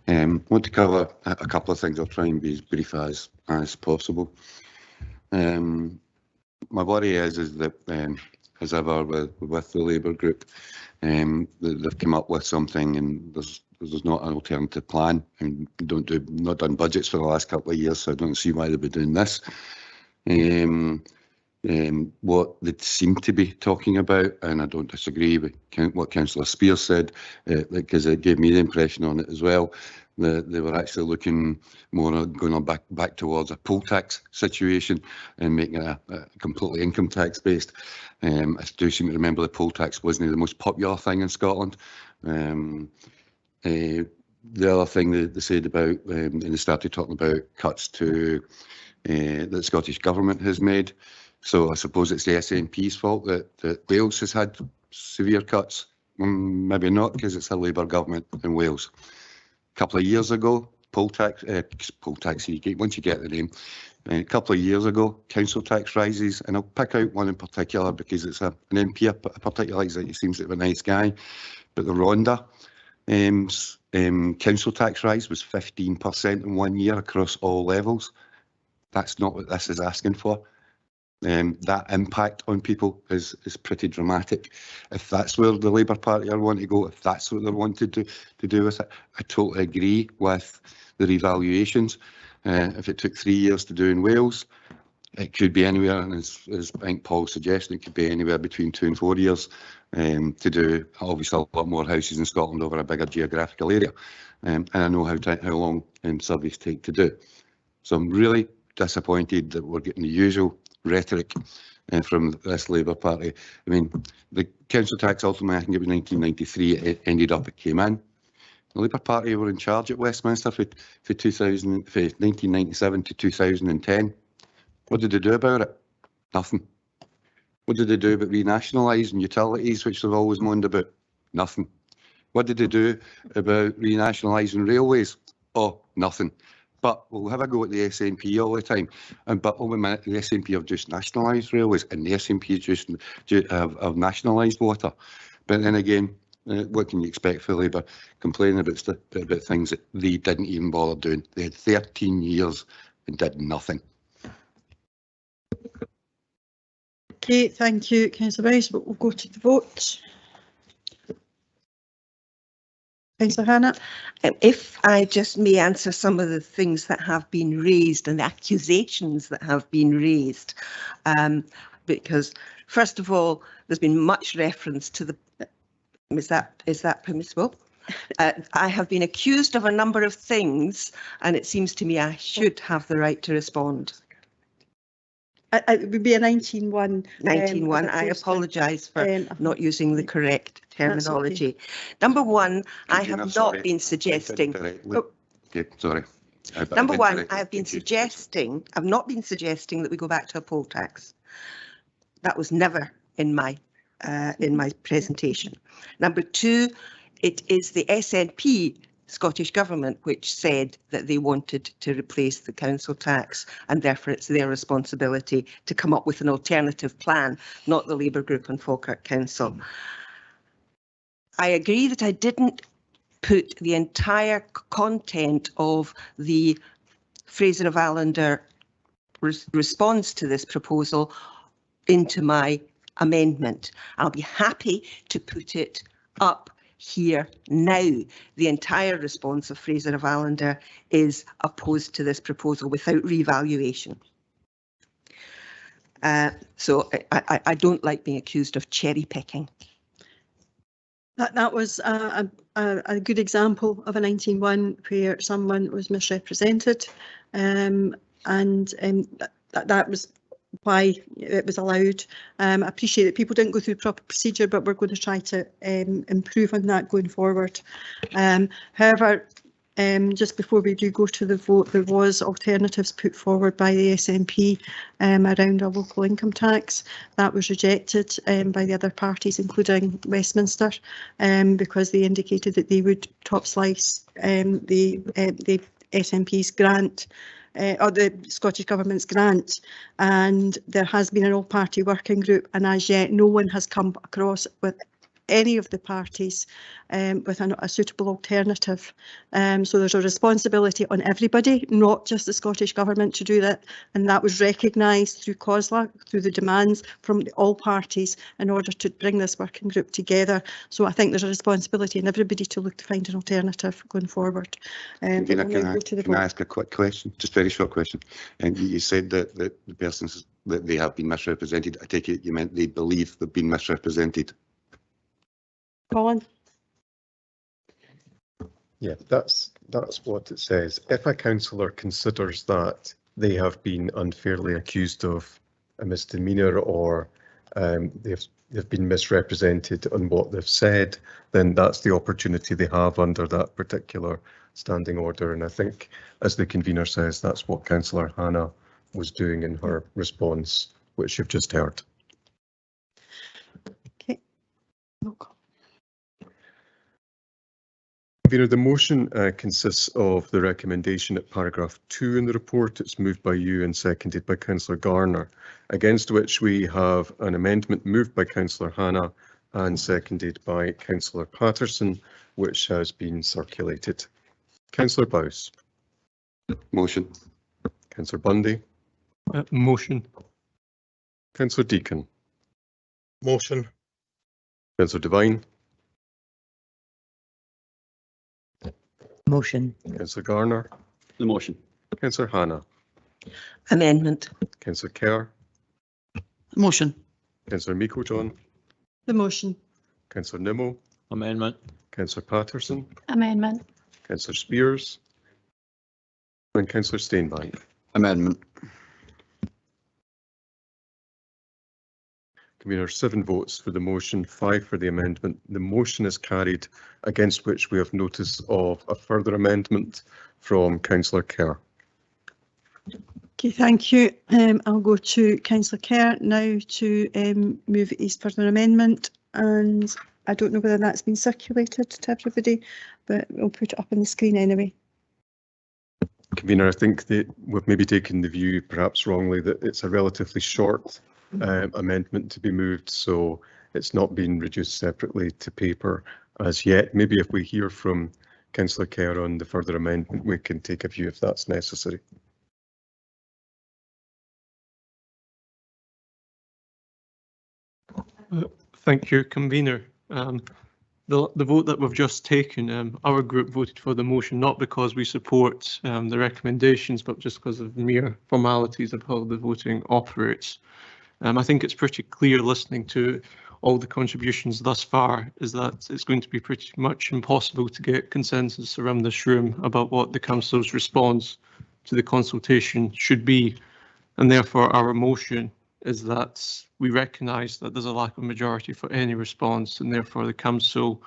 Want to cover a couple of things. I'll try and be as brief as possible. My worry is that as ever with the Labour group, they've come up with something and there's not an alternative plan, and not done budgets for the last couple of years, so I don't see why they'd be doing this. What they seem to be talking about, and I don't disagree with what Councillor Spears said, because it gave me the impression on it as well, that they were actually looking more going on back towards a poll tax situation and making it a completely income tax based. I do seem to remember the poll tax wasn't the most popular thing in Scotland. The other thing that they said about, and they started talking about cuts to that the Scottish Government has made. So I suppose it's the SNP's fault that Wales has had severe cuts. Maybe not, because it's a Labour government in Wales. A couple of years ago, poll tax, once you get the name, a couple of years ago, council tax rises, and I'll pick out one in particular because it's an MP I particularly like. He seems to be a nice guy, but the Rhondda council tax rise was 15% in 1 year across all levels. That's not what this is asking for. That impact on people is pretty dramatic. If that's where the Labour Party are wanting to go, if that's what they wanted to do with it, I totally agree with the revaluations. If it took 3 years to do in Wales, it could be anywhere, and as I think Paul's suggesting, it could be anywhere between 2 and 4 years to do obviously a lot more houses in Scotland over a bigger geographical area. And I know how long surveys take to do. So I'm really disappointed that we're getting the usual rhetoric from this Labour Party. I mean, the council tax ultimately, I think it was 1993, it ended up, it came in. The Labour Party were in charge at Westminster for 1997 to 2010. What did they do about it? Nothing. What did they do about renationalising utilities, which they've always moaned about? Nothing. What did they do about renationalising railways? Oh, nothing. But we'll have a go at the SNP all the time. But wait a minute, the SNP have just nationalised railways, and the SNP just have nationalised water. But then again, what can you expect for Labour complaining about things that they didn't even bother doing? They had 13 years and did nothing. Okay, thank you, Councillor Bryce, but we'll go to the vote. Councillor Hannah. If I just may answer some of the things that have been raised and the accusations that have been raised, because first of all, there's been much reference to the. Is that permissible? I have been accused of a number of things, and it seems to me I should have the right to respond. It would be a 19-1. 19-1. I apologise for not using the correct terminology. Okay. Number one, I have not been suggesting. Sorry. Number one, I have been suggesting. I've not been suggesting that we go back to a poll tax. That was never in my presentation. Number two, it is the SNP Scottish Government which said that they wanted to replace the council tax, and therefore it's their responsibility to come up with an alternative plan, not the Labour group and Falkirk Council. I agree that I didn't put the entire content of the Fraser of Allender response to this proposal into my amendment. I'll be happy to put it up here now. The entire response of Fraser of Allender is opposed to this proposal without revaluation. So I don't like being accused of cherry picking. That was a good example of a 19-1 where someone was misrepresented, and that was why it was allowed. I appreciate that people didn't go through the proper procedure, but we're going to try to improve on that going forward. However, just before we do go to the vote, there was alternatives put forward by the SNP around a local income tax. That was rejected by the other parties, including Westminster, because they indicated that they would top slice the SNP's grant or the Scottish Government's grant, and there has been an all-party working group, and as yet no one has come across with any of the parties with a suitable alternative. So there's a responsibility on everybody, not just the Scottish Government, to do that, and that was recognised through COSLA, through the demands from all parties in order to bring this working group together. So I think there's a responsibility in everybody to look to find an alternative going forward. Can I ask a quick question, just a very short question? And you said that the persons that they have been misrepresented. I take it you meant they believe they've been misrepresented. Colin? Yeah, that's what it says. If a councillor considers that they have been unfairly accused of a misdemeanour or they've been misrepresented on what they've said, then that's the opportunity they have under that particular standing order. And I think, as the convener says, that's what Councillor Hannah was doing in her response, which you've just heard. Okay. The motion consists of the recommendation at paragraph 2 in the report. It's moved by you and seconded by Councillor Garner, against which we have an amendment moved by Councillor Hannah and seconded by Councillor Patterson, which has been circulated. Councillor Bowes. Motion. Councillor Bundy. Motion. Councillor Deacon. Motion. Councillor Devine. Motion. Councillor Garner. The motion. Councillor Hannah. Amendment. Councillor Kerr. Motion. Councillor Meiklejohn. The motion. Councillor Nimmo. Amendment. Councillor Patterson. Amendment. Councillor Spears. And Councillor Steinbank. Amendment. Convener, 7 votes for the motion, 5 for the amendment. The motion is carried, against which we have notice of a further amendment from Councillor Kerr. Okay, thank you. I'll go to Councillor Kerr now to move his further amendment, and I don't know whether that's been circulated to everybody, but we'll put it up on the screen anyway. Convener, I think that we've maybe taken the view, perhaps wrongly, that it's a relatively short amendment to be moved, so it's not been reduced separately to paper as yet. Maybe if we hear from Councillor Kerr on the further amendment, we can take a view if that's necessary. Thank you, convener. The vote that we've just taken, our group voted for the motion not because we support the recommendations, but just because of mere formalities of how the voting operates. I think it's pretty clear, listening to all the contributions thus far, is that it's going to be pretty much impossible to get consensus around this room about what the Council's response to the consultation should be. And therefore our motion is that we recognise that there's a lack of majority for any response, and therefore the Council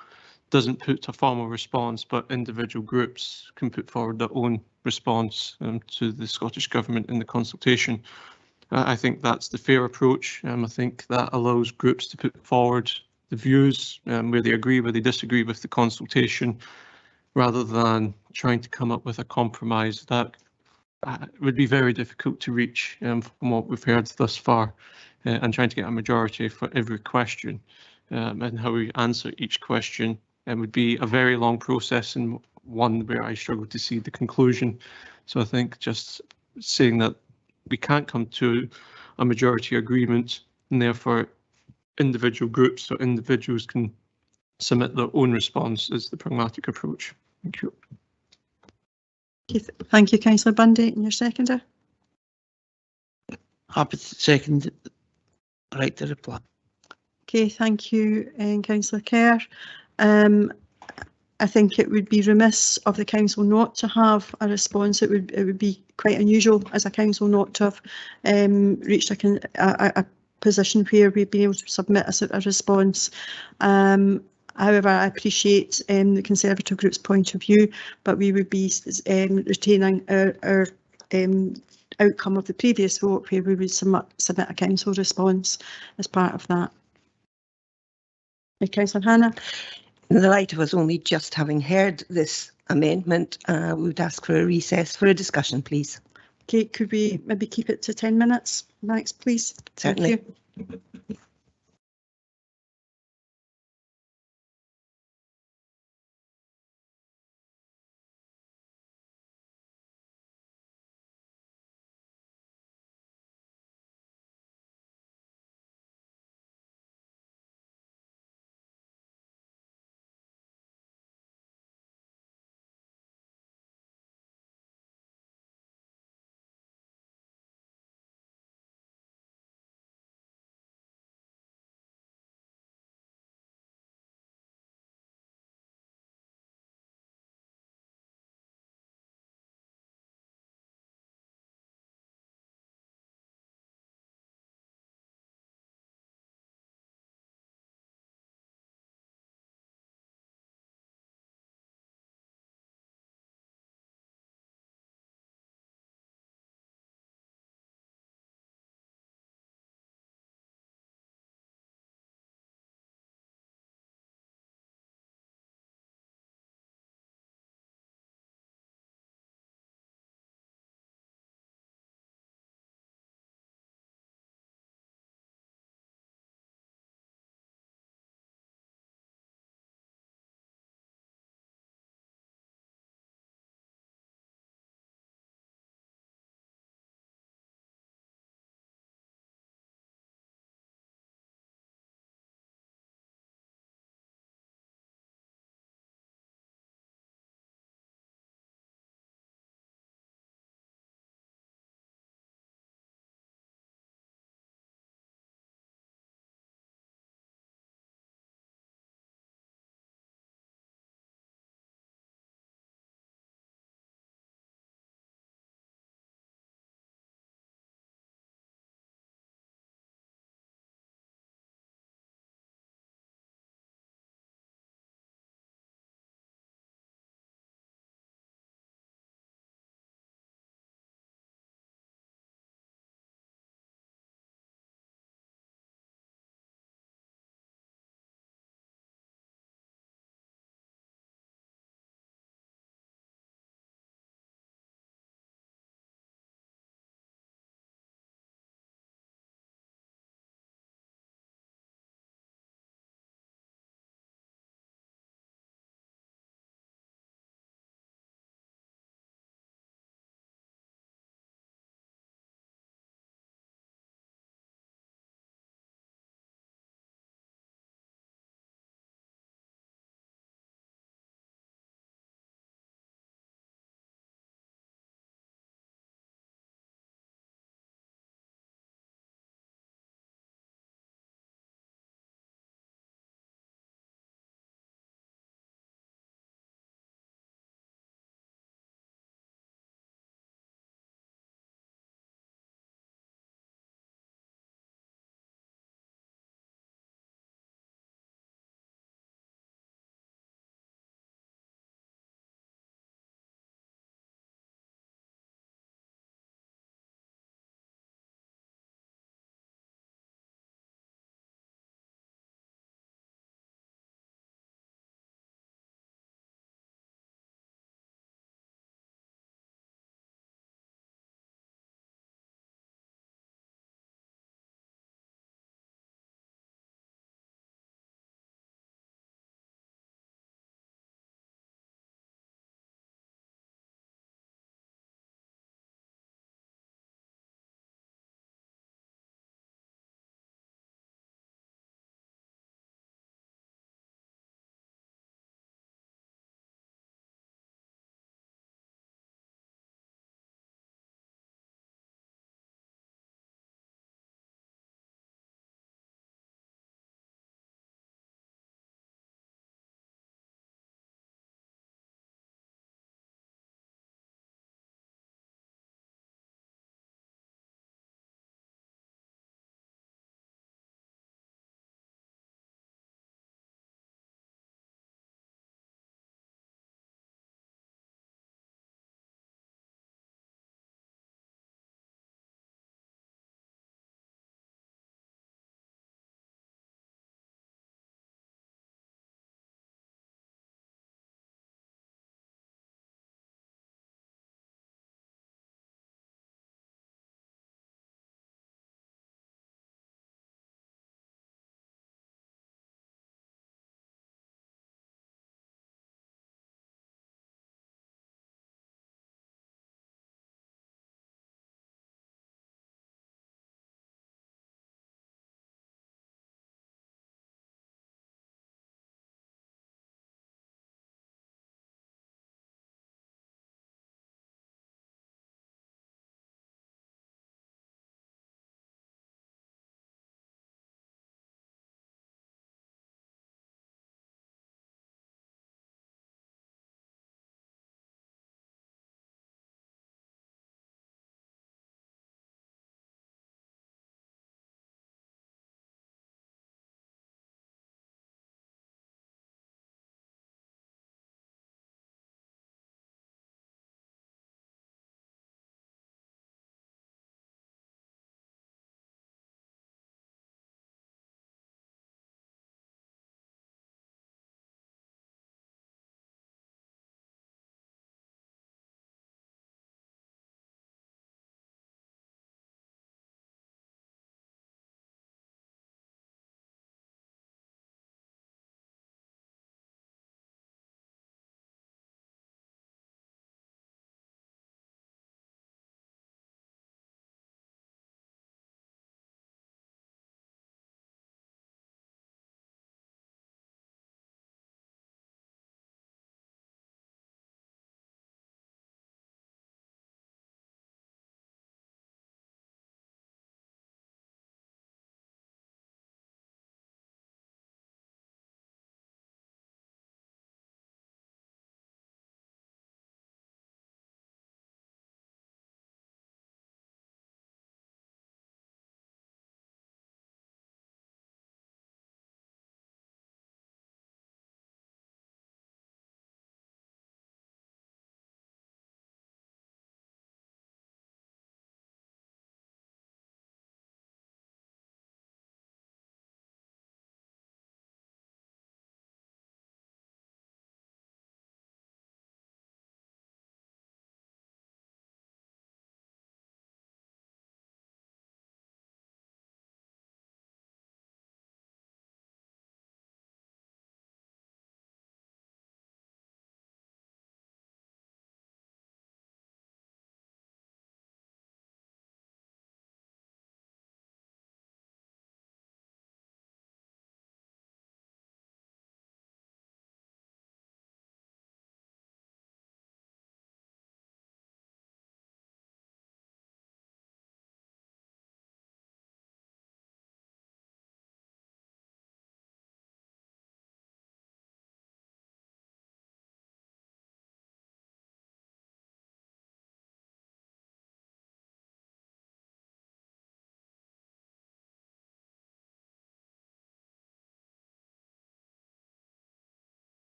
doesn't put a formal response, but individual groups can put forward their own response to the Scottish Government in the consultation. I think that's the fair approach. I think that allows groups to put forward the views where they agree, where they disagree with the consultation, rather than trying to come up with a compromise that would be very difficult to reach from what we've heard thus far, and trying to get a majority for every question and how we answer each question would be a very long process, and one where I struggle to see the conclusion. So I think just saying that we can't come to a majority agreement, and therefore individual groups or individuals can submit their own response is the pragmatic approach. Thank you. Okay, thank you, Councillor Bundy. And your seconder? Happy to second. Right to reply. Okay, thank you, Councillor Kerr. I think it would be remiss of the council not to have a response. It would be quite unusual as a council not to have reached a position where we've been able to submit a response. However, I appreciate the Conservative group's point of view, but we would be retaining our outcome of the previous vote, where we would submit a council response as part of that. Councillor Hannah. In the light of us only just having heard this amendment, we would ask for a recess for a discussion, please. Okay, could we maybe keep it to 10 minutes, Max, please? Thank Certainly. you.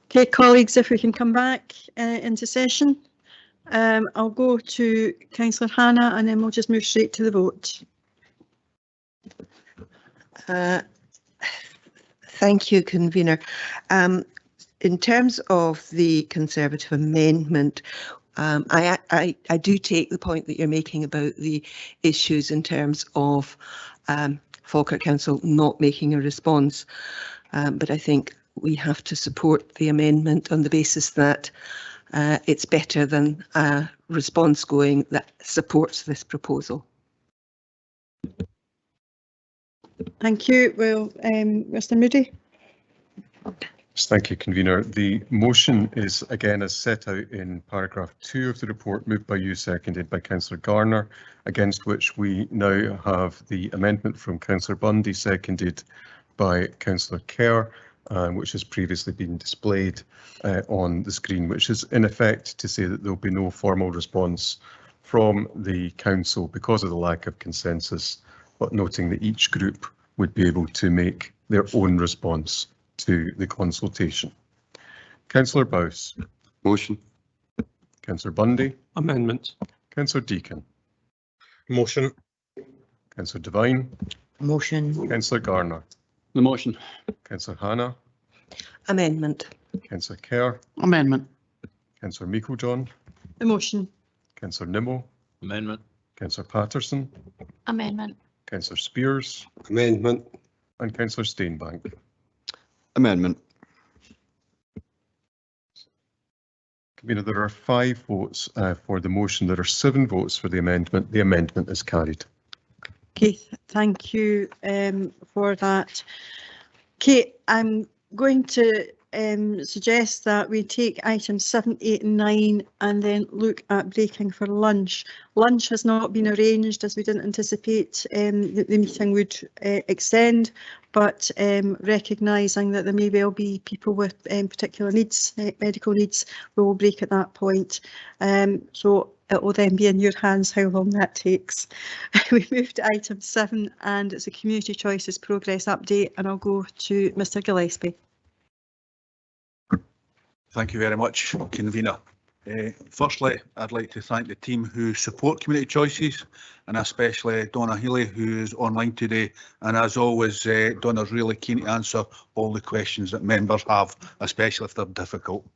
Okay, colleagues, if we can come back into session. I'll go to Councillor Hannah and then we'll just move straight to the vote. Thank you, convener. In terms of the Conservative amendment, I do take the point that you're making about the issues in terms of Falkirk Council not making a response, but I think we have to support the amendment on the basis that it's better than a response going that supports this proposal. Thank you. Well, Mr. Moody. Thank you, convener. The motion is again as set out in paragraph 2 of the report, moved by you, seconded by Councillor Garner, against which we now have the amendment from Councillor Bundy, seconded by Councillor Kerr, which has previously been displayed on the screen, which is in effect to say that there will be no formal response from the council because of the lack of consensus, but noting that each group would be able to make their own response to the consultation. Councillor Bowes. Motion. Councillor Bundy. Amendment. Councillor Deacon. Motion. Councillor Devine. Motion. Councillor Garner. The motion. Councillor Hannah. Amendment. Councillor Kerr. Amendment. Councillor Meiklejohn. The motion. Councillor Nimmo. Amendment. Councillor Patterson. Amendment. Councillor Spears. Amendment. And Councillor Steenbank. Amendment. Convener, there are 5 votes for the motion. There are 7 votes for the amendment. The amendment is carried. Okay, thank you for that. Okay, I'm going to suggest that we take items 7, 8 and 9 and then look at breaking for lunch. Lunch has not been arranged as we didn't anticipate that the meeting would extend, but recognising that there may well be people with particular needs, medical needs, we will break at that point. So it will then be in your hands how long that takes. We move to item 7 and it's a community choices progress update, and I'll go to Mr Gillespie. Thank you very much, convener. Firstly, I'd like to thank the team who support Community Choices, and especially Donna Healy, who is online today. And as always, Donna's really keen to answer all the questions that members have, especially if they're difficult.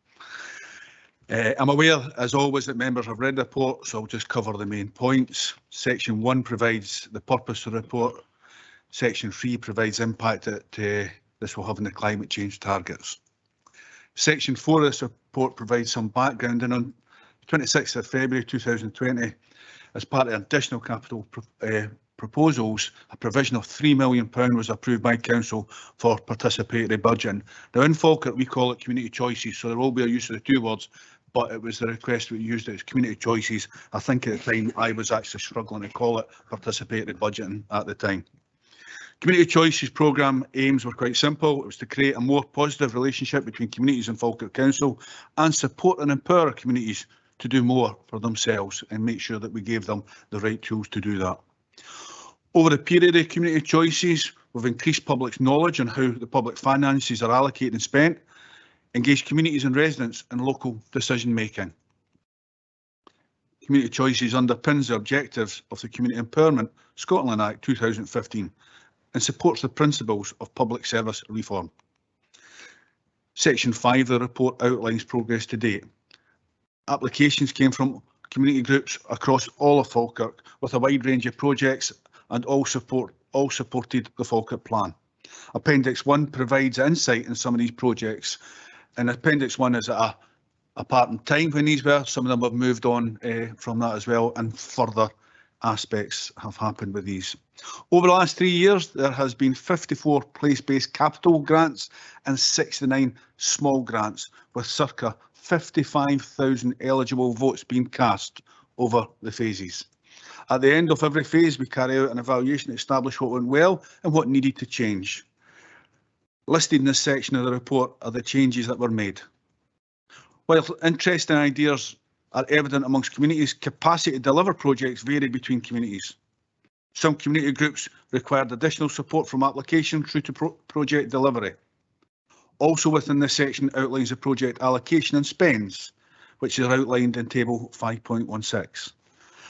I'm aware, as always, that members have read the report, so I'll just cover the main points. Section 1 provides the purpose of the report. Section 3 provides impact that this will have on the climate change targets. Section 4 of this report provides some background, and on 26th of February 2020, as part of additional capital proposals, a provision of £3 million was approved by Council for participatory budgeting. Now in Falkirk we call it Community Choices, so there will be a use of the 2 words, but it was the request we used it as Community Choices. I think at the time I was actually struggling to call it participatory budgeting at the time. Community Choices programme aims were quite simple. It was to create a more positive relationship between communities and Falkirk Council and support and empower communities to do more for themselves and make sure that we gave them the right tools to do that. Over the period of Community Choices, we've increased public's knowledge on how the public finances are allocated and spent, engaged communities and residents in local decision making. Community Choices underpins the objectives of the Community Empowerment Scotland Act 2015 and supports the principles of public service reform. Section 5 of the report outlines progress to date. Applications came from community groups across all of Falkirk with a wide range of projects, and all supported the Falkirk plan. Appendix 1 provides insight in some of these projects, and Appendix 1 is at a part in time when these were. Some of them have moved on from that as well, and further aspects have happened with these. Over the last 3 years, there has been 54 place-based capital grants and 69 small grants, with circa 55,000 eligible votes being cast over the phases. At the end of every phase, we carry out an evaluation to establish what went well and what needed to change. Listed in this section of the report are the changes that were made. While interesting ideas are evident amongst communities, capacity to deliver projects varied between communities. Some community groups required additional support from application through to project delivery. Also within this section outlines the project allocation and spends, which is outlined in table 5.16.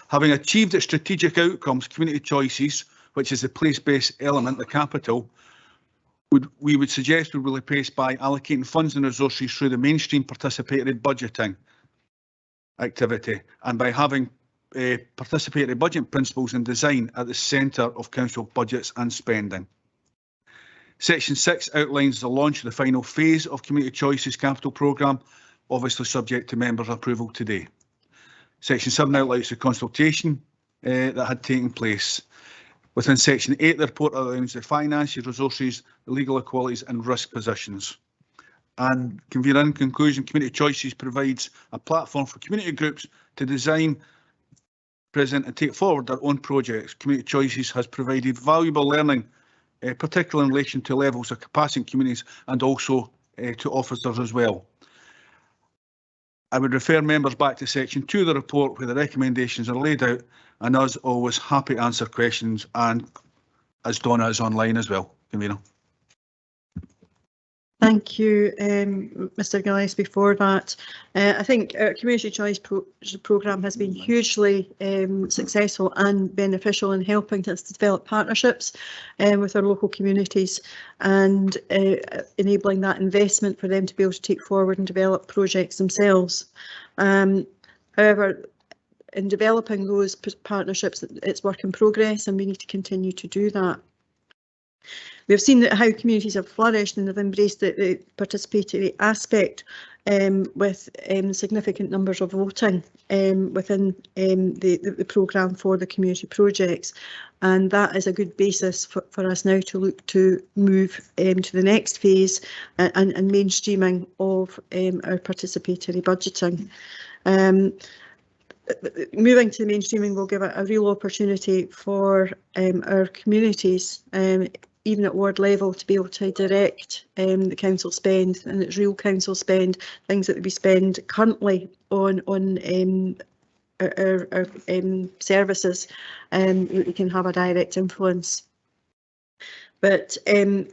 Having achieved its strategic outcomes, community choices, which is the place-based element, the capital, we would suggest we will replace by allocating funds and resources through the mainstream participatory budgeting activity and by having participatory budget principles and design at the centre of council budgets and spending. Section 6 outlines the launch of the final phase of Community Choices Capital Programme, obviously subject to members' approval today. Section 7 outlines the consultation that had taken place. Within Section 8, the report outlines the finances, resources, the legal equalities and risk positions. And convener, in conclusion, Community Choices provides a platform for community groups to design, present and take forward their own projects. Community Choices has provided valuable learning, particularly in relation to levels of capacity in communities and also to officers as well. I would refer members back to Section 2 of the report where the recommendations are laid out, and as always happy to answer questions, and as Donna is online as well. Convener. Thank you, Mr Gillespie, for that. I think our Community Choice programme has been hugely successful and beneficial in helping us to develop partnerships with our local communities and enabling that investment for them to be able to take forward and develop projects themselves. However, in developing those partnerships, it's work in progress and we need to continue to do that. We've seen that how communities have flourished and have embraced the participatory aspect with significant numbers of voting within the programme for the community projects, and that is a good basis for us now to look to move to the next phase and mainstreaming of our participatory budgeting. Moving to the mainstreaming will give a real opportunity for our communities, even at ward level, to be able to direct the council spend and its real council spend, things that we spend currently on our services, we can have a direct influence. But in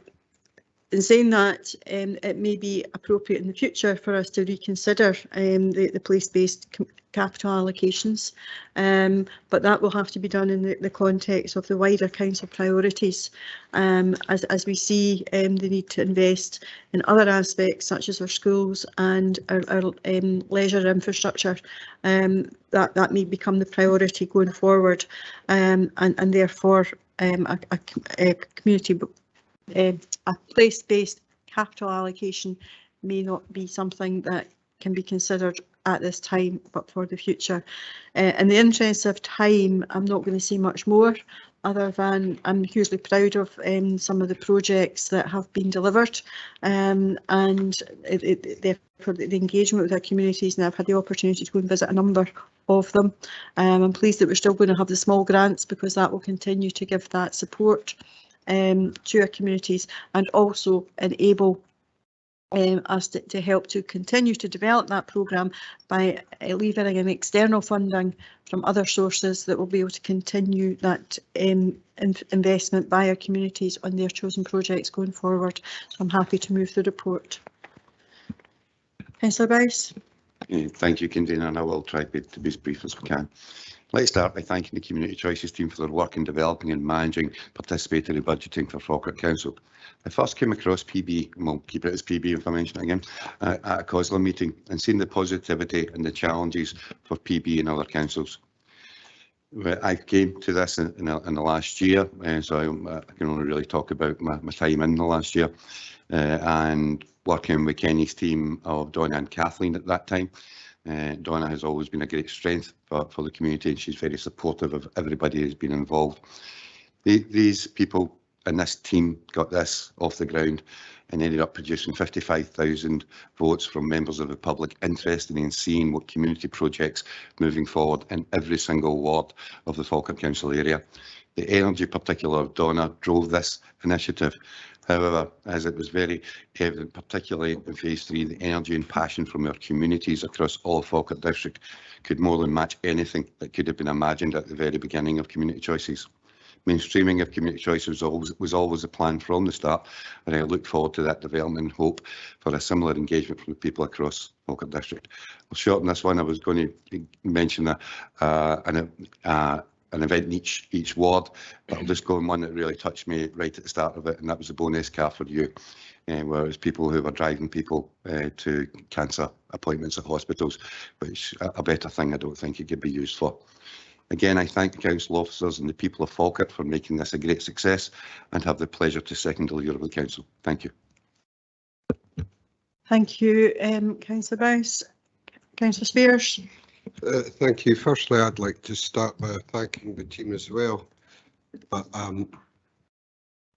saying that, it may be appropriate in the future for us to reconsider the place-based capital allocations, but that will have to be done in the context of the wider council priorities, as we see the need to invest in other aspects such as our schools and our leisure infrastructure. That may become the priority going forward, and therefore a community a place-based capital allocation may not be something that can be considered at this time, but for the future. In the interest of time, I'm not going to say much more other than I'm hugely proud of some of the projects that have been delivered, and therefore the engagement with our communities, and I've had the opportunity to go and visit a number of them. I'm pleased that we're still going to have the small grants because that will continue to give that support to our communities and also enable us to help to continue to develop that programme by leveraging in external funding from other sources that will be able to continue that investment by our communities on their chosen projects going forward. So I'm happy to move the report. Councillor Bowes. Thank you, Convener, and I will try to be as brief as we can. Let's start by thanking the Community Choices team for their work in developing and managing participatory budgeting for Falkirk Council. I first came across PB, and we'll keep it as PB if I mention it again, at a COSLA meeting and seen the positivity and the challenges for PB and other councils. I came to this in the last year, so I can only really talk about my time in the last year, and working with Kenny's team of Donna and Kathleen at that time. Donna has always been a great strength for the community, and she's very supportive of everybody who's been involved. These people and this team got this off the ground and ended up producing 55,000 votes from members of the public interested in seeing what community projects moving forward in every single ward of the Falkirk Council area. The energy particular of Donna drove this initiative. However, as it was very evident, particularly in phase 3, the energy and passion from our communities across all of Falkirk District could more than match anything that could have been imagined at the very beginning of Community Choices. Mainstreaming of community choice was always a plan from the start, and I look forward to that development and hope for a similar engagement from the people across Falkirk District. I'll shorten this one. I was going to mention an event in each ward, but I'll just go on one that really touched me right at the start of it, and that was the bonus car for you, where it's people who were driving people to cancer appointments at hospitals, which a better thing I don't think it could be used for. Again, I thank the council officers and the people of Falkirk for making this a great success, and have the pleasure to second the leader of the council. Thank you. Thank you, Councillor Bowes. Councillor Spears. Thank you. Firstly, I'd like to start by thanking the team as well. But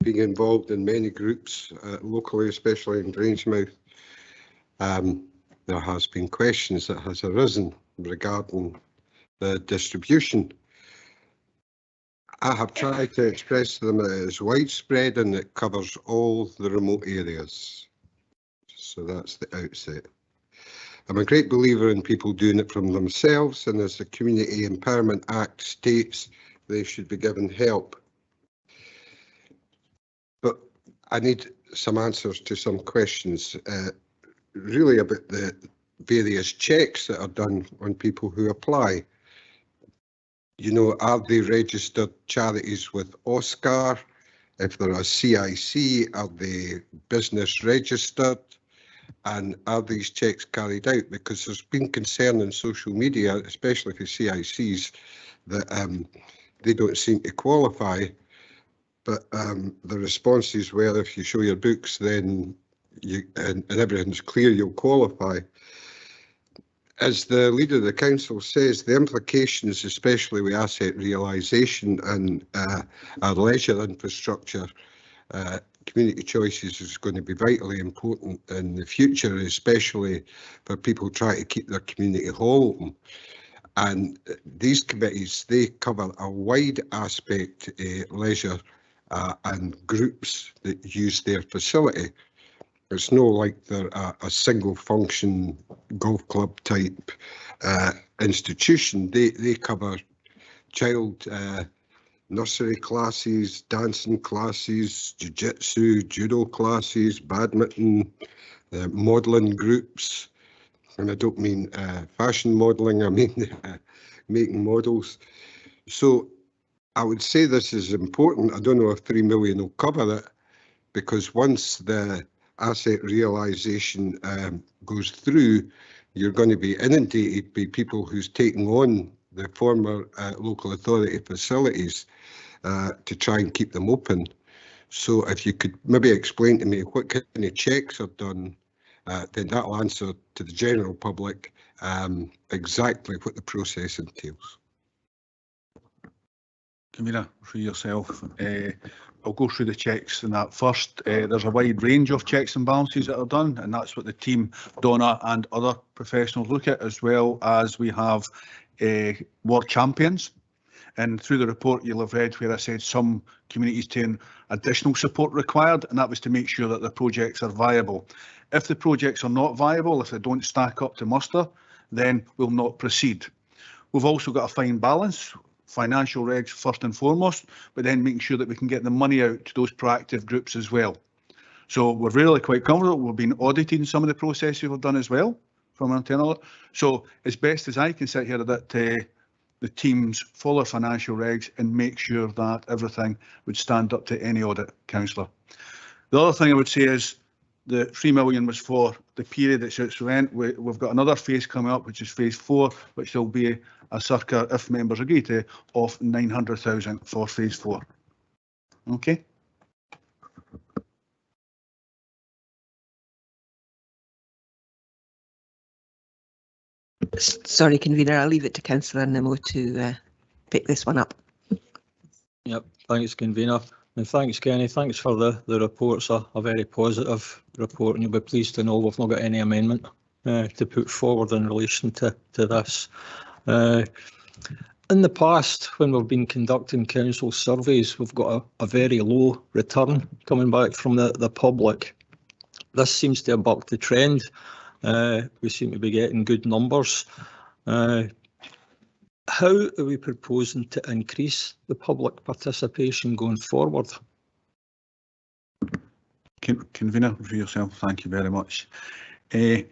being involved in many groups locally, especially in Grangemouth, there has been questions that has arisen regarding the distribution. I have tried to express to them that it is widespread and it covers all the remote areas. So that's the outset. I'm a great believer in people doing it from themselves, and as the Community Empowerment Act states, they should be given help. But I need some answers to some questions, really about the various checks that are done on people who apply. You know, are they registered charities with OSCAR? If they're a CIC, are they business registered? And are these checks carried out? Because there's been concern in social media, especially for CICs, that they don't seem to qualify. But the responses were, if you show your books, then and everything's clear, you'll qualify. As the leader of the council says, the implications, especially with asset realisation and our leisure infrastructure, community choices is going to be vitally important in the future, especially for people trying to keep their community hall open. And these committees, they cover a wide aspect, leisure and groups that use their facility. It's no like they're a single function golf club type institution. They cover child nursery classes, dancing classes, jiu-jitsu, judo classes, badminton, modelling groups. And I don't mean fashion modelling, I mean making models. So I would say this is important. I don't know if 3 million will cover it, because once the asset realisation goes through, you're going to be inundated by people who's taking on the former local authority facilities to try and keep them open. So if you could maybe explain to me what kind of checks are done, then that'll answer to the general public exactly what the process entails. Convener, for yourself, I'll go through the checks in that first. There's a wide range of checks and balances that are done, and that's what the team, Donna and other professionals look at, as well as we have ward champions. And through the report you'll have read where I said some communities taking additional support required, and that was to make sure that the projects are viable. If the projects are not viable, if they don't stack up to muster, then we'll not proceed. We've also got a fine balance, financial regs first and foremost, but then making sure that we can get the money out to those proactive groups as well. So we're really quite comfortable. We've been auditing some of the processes we've done as well from our internal. So as best as I can sit here, that the teams follow financial regs and make sure that everything would stand up to any audit, councillor. The other thing I would say is the 3 million was for the period that's out to end. We've got another phase coming up, which is phase 4, which will be a circa, if members agree to, of 900,000 for phase 4. Okay. Sorry, convener, I'll leave it to Councillor Nimmo to pick this one up. Yep, thanks, convener. And thanks, Kenny. Thanks for the reports. A very positive report, and you'll be pleased to know we've not got any amendment to put forward in relation to this. In the past, when we've been conducting council surveys, we've got a very low return coming back from the public. This seems to have bucked the trend. We seem to be getting good numbers. How are we proposing to increase the public participation going forward? Convener, for yourself, thank you very much. The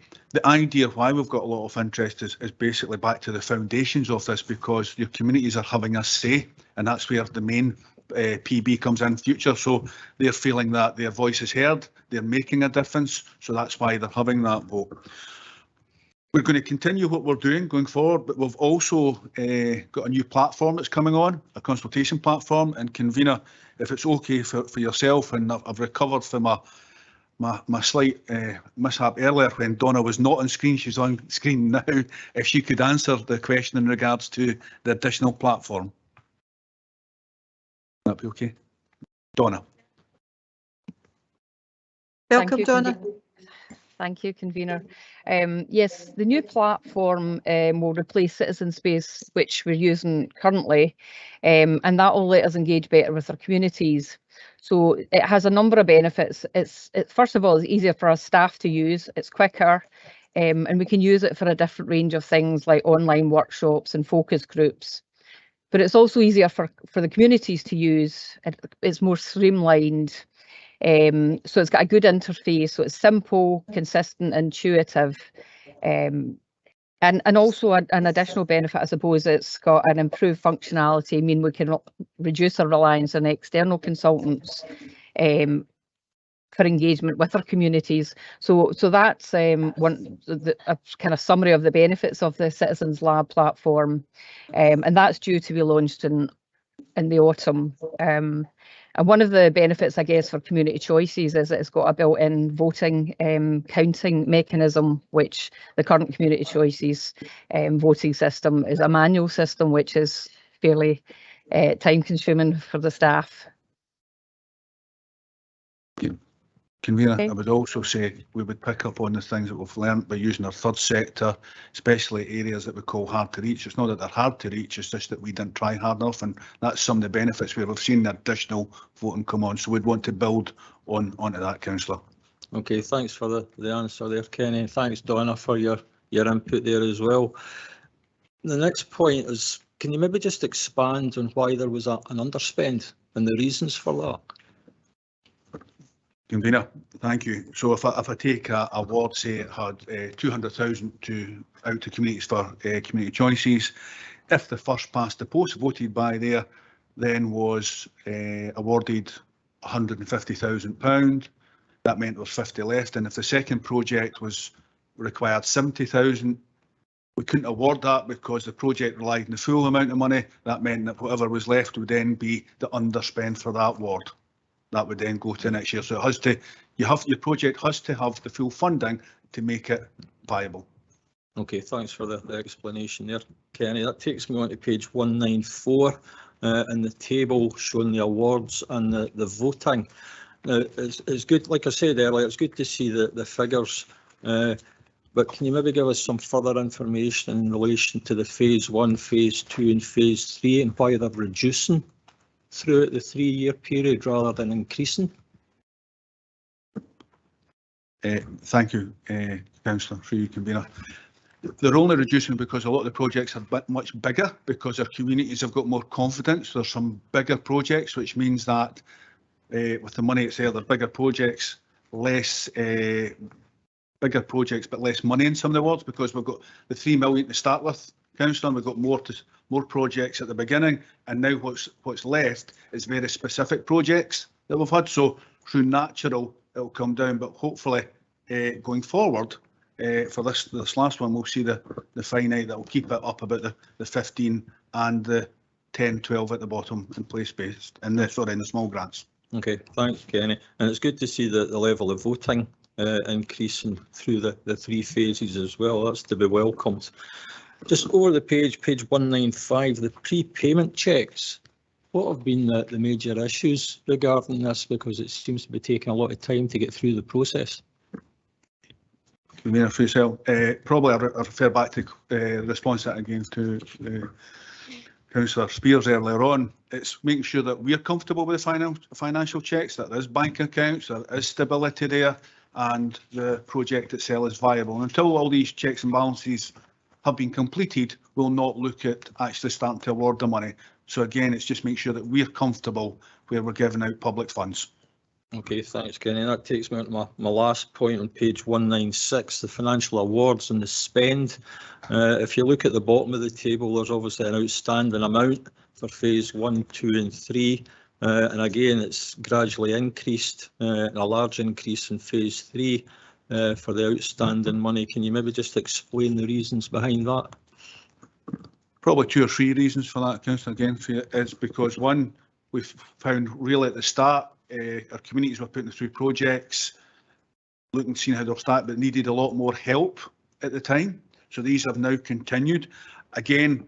idea why we've got a lot of interest is basically back to the foundations of this, because your communities are having a say, and that's where the main PB comes in future. So they're feeling that their voice is heard, they're making a difference, so that's why they're having that vote. We're going to continue what we're doing going forward, but we've also got a new platform that's coming on, a consultation platform. And Convener, if it's okay for yourself, and I've recovered from my slight mishap earlier when Donna was not on screen, she's on screen now, if she could answer the question in regards to the additional platform. That'd be okay. Donna. Welcome, Donna. Thank you, Convener. Yes, the new platform will replace Citizen Space, which we're using currently, and that will let us engage better with our communities. So it has a number of benefits. It's first of all, it's easier for our staff to use, it's quicker, and we can use it for a different range of things like online workshops and focus groups. But it's also easier for the communities to use. It's more streamlined. So it's got a good interface, so it's simple, consistent, intuitive, and also an additional benefit, I suppose, it's got an improved functionality. I mean, we can reduce our reliance on external consultants for engagement with our communities. So that's a kind of summary of the benefits of the Citizens Lab platform, and that's due to be launched in the autumn. And one of the benefits, I guess, for Community Choices is that it's got a built-in voting counting mechanism, which the current Community Choices voting system is a manual system, which is fairly time-consuming for the staff. Convener, I would also say we would pick up on the things that we've learned by using our third sector, especially areas that we call hard to reach. It's not that they're hard to reach, it's just that we didn't try hard enough, and that's some of the benefits where we've seen the additional voting come on. So we'd want to build onto that, Councillor. Okay, thanks for the answer there, Kenny. Thanks, Donna, for your input there as well. The next point is, can you maybe just expand on why there was an underspend and the reasons for that? Convener, thank you. So if I take a ward, say it had 200,000 out to communities for Community Choices, if the first past the post voted by there then was awarded £150,000, that meant there was 50 left. And if the second project was required 70,000, we couldn't award that because the project relied on the full amount of money. That meant that whatever was left would then be the underspend for that ward. That would then go to next year. So it has to, your project has to have the full funding to make it viable. Okay, thanks for the explanation there, Kenny. That takes me on to page 194 and the table showing the awards and the voting. Now, it's good, like I said earlier, it's good to see the figures, but can you maybe give us some further information in relation to the phase 1, phase 2 and phase 3 and why they're reducing throughout the 3-year period rather than increasing? Thank you, Councillor, through you, Convener. They're only reducing because a lot of the projects are much bigger, because our communities have got more confidence. There's some bigger projects, which means that with the money it's there, they're bigger projects, less bigger projects, but less money in some of the wards, because we've got the 3 million to start with, Councillor, and we've got more projects at the beginning, and now what's left is very specific projects that we've had. So through natural it'll come down, but hopefully going forward for this last one, we'll see the finite that will keep it up about the 15 and the 10, 12 at the bottom in place-based, and in the small grants. Okay, thanks, Kenny. And it's good to see the level of voting increasing through the 3 phases as well. That's to be welcomed. Just over the page 195, the prepayment checks. What have been the major issues regarding this? Because it seems to be taking a lot of time to get through the process. Convener, for yourself, probably I refer back to the response that I gave to Councillor Spears earlier on. It's making sure that we're comfortable with the financial checks, that there's bank accounts, there is stability there, and the project itself is viable. And until all these checks and balances have been completed, we'll not look at actually starting to award the money. So again, it's just make sure that we're comfortable where we're giving out public funds. Okay, thanks, Kenny. That takes me on to my last point on page 196, the financial awards and the spend. If you look at the bottom of the table, there's obviously an outstanding amount for phase 1, 2 and 3. And again, it's gradually increased, and a large increase in phase 3 for the outstanding money. Can you maybe just explain the reasons behind that? Probably 2 or 3 reasons for that, Councillor, again, is because one, we've found really at the start, our communities were putting through projects, looking, seeing how they're starting, but needed a lot more help at the time. So these have now continued. Again,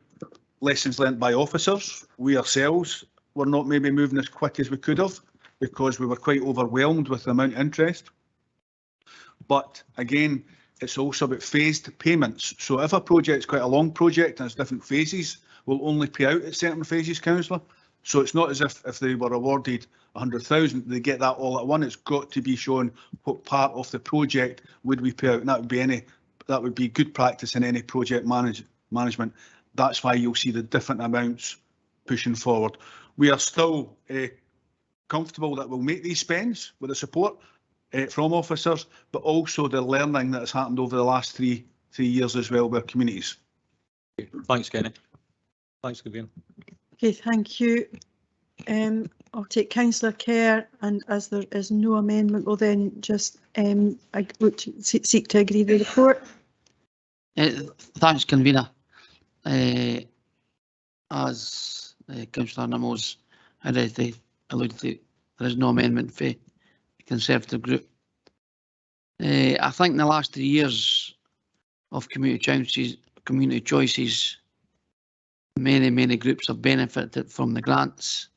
lessons learnt by officers. We ourselves were not maybe moving as quick as we could have because we were quite overwhelmed with the amount of interest. But again, it's also about phased payments. So if a project is quite a long project and it's different phases, we'll only pay out at certain phases, Councillor. So it's not as if they were awarded 100,000, they get that all at once. It's got to be shown what part of the project would we pay out, and that would be good practice in any project management. That's why you'll see the different amounts pushing forward. We are still comfortable that we'll make these spends with the support from officers, but also the learning that has happened over the last three years as well with our communities. Thanks, Kenny. Thanks, Convener. Okay, thank you. I'll take Councillor Kerr, and as there is no amendment, we'll then just seek to agree the report. Thanks, Convener. As Councillor Nimmo's already alluded to, there is no amendment for the Conservative group. I think in the last 3 years of community choices, many groups have benefited from the grants.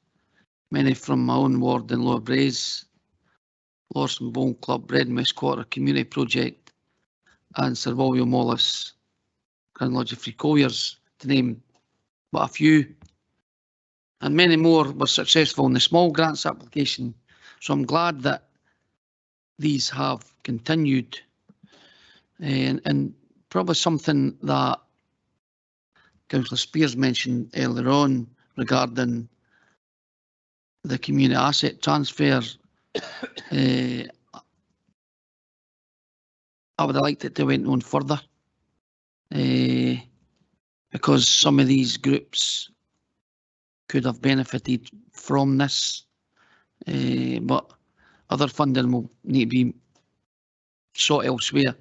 Many from my own ward in Lower Braes, Lawson Bowling Club, Bread and West Quarter Community Project, and Sir William Wallace, Chronology Free Colliers, to name but a few. And many more were successful in the small grants application. So I'm glad that these have continued. And probably something that Councillor Spears mentioned earlier on regarding the community asset transfer, I would have liked it to went on further because some of these groups could have benefited from this, but other funding will need to be sought elsewhere.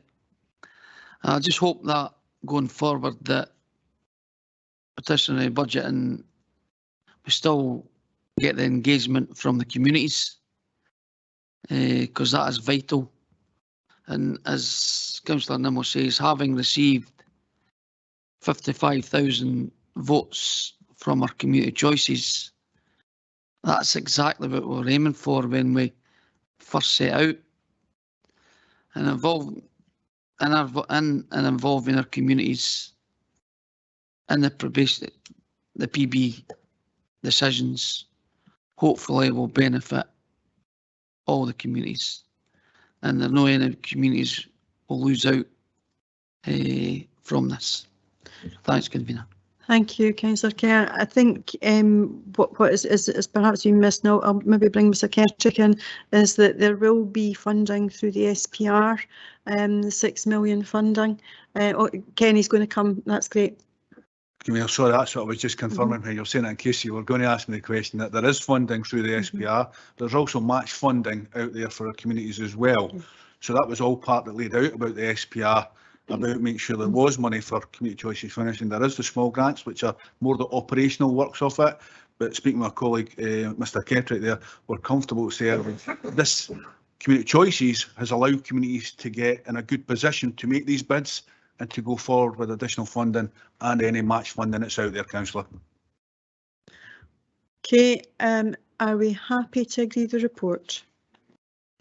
I just hope that going forward that petitionary budget and we still get the engagement from the communities because that is vital. And as Councillor Nimmo says, having received 55,000 votes from our community choices, that's exactly what we were aiming for when we first set out. And involving our communities in the PB decisions, hopefully will benefit all the communities, and there are no any communities will lose out from this. Thanks, Convener. Thank you, Councillor Kerr. I think what is perhaps you missed now, I'll maybe bring Mr Kirchick in, is that there will be funding through the SPR, the 6 million funding. Kenny's going to come, that's great. Sorry, that's what I was just confirming when you're saying it in case you were going to ask me the question, that there is funding through the SPR. There's also match funding out there for our communities as well. So that was all part that laid out about the SPR, about making sure there was money for community choices finishing. There is the small grants, which are more the operational works of it. But speaking with my colleague, Mr Kirchick there, we're comfortable saying this community choices has allowed communities to get in a good position to make these bids and to go forward with additional funding and any match funding that's out there, Councillor. Okay, are we happy to agree the report?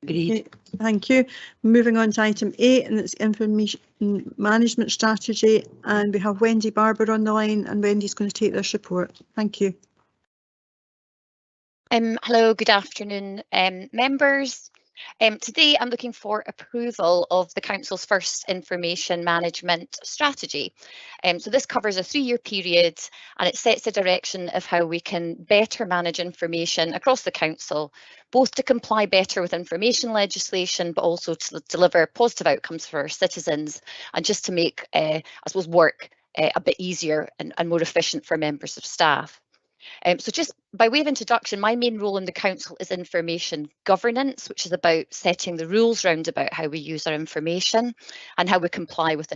Agreed. Okay, thank you. Moving on to item 8, and it's information management strategy, and we have Wendy Barber on the line, and Wendy's going to take this report. Thank you. Hello, good afternoon, members. Today, I'm looking for approval of the Council's first information management strategy. So this covers a 3-year period, and it sets the direction of how we can better manage information across the Council, both to comply better with information legislation, but also to deliver positive outcomes for our citizens, and just to make, I suppose, work a bit easier and more efficient for members of staff. So just by way of introduction, my main role in the Council is information governance, which is about setting the rules round about how we use our information and how we comply with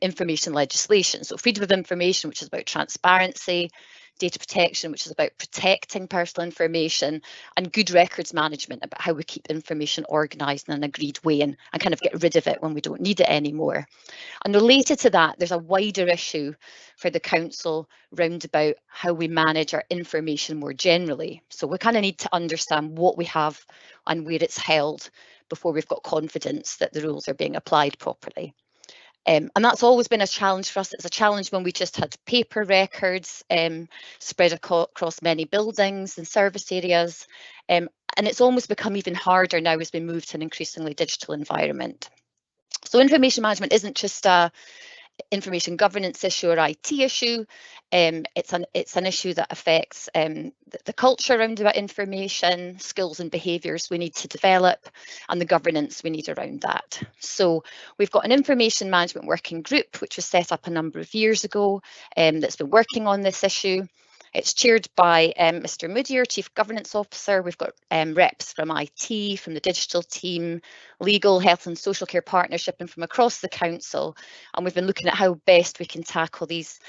information legislation. So freedom of information, which is about transparency, data protection, which is about protecting personal information, and good records management, about how we keep information organised in an agreed way and kind of get rid of it when we don't need it anymore. And related to that, there's a wider issue for the Council round about how we manage our information more generally. So we kind of need to understand what we have and where it's held before we've got confidence that the rules are being applied properly. And that's always been a challenge for us. It's a challenge when we just had paper records spread across many buildings and service areas. And it's almost become even harder now as we move to an increasingly digital environment. So information management isn't just a information governance issue or IT issue. It's an issue that affects the culture around about information, skills and behaviours we need to develop, and the governance we need around that. So we've got an information management working group which was set up a number of years ago that's been working on this issue. It's chaired by Mr. Moody, our Chief Governance Officer. We've got reps from IT, from the digital team, legal, health and social care partnership, and from across the Council. And we've been looking at how best we can tackle these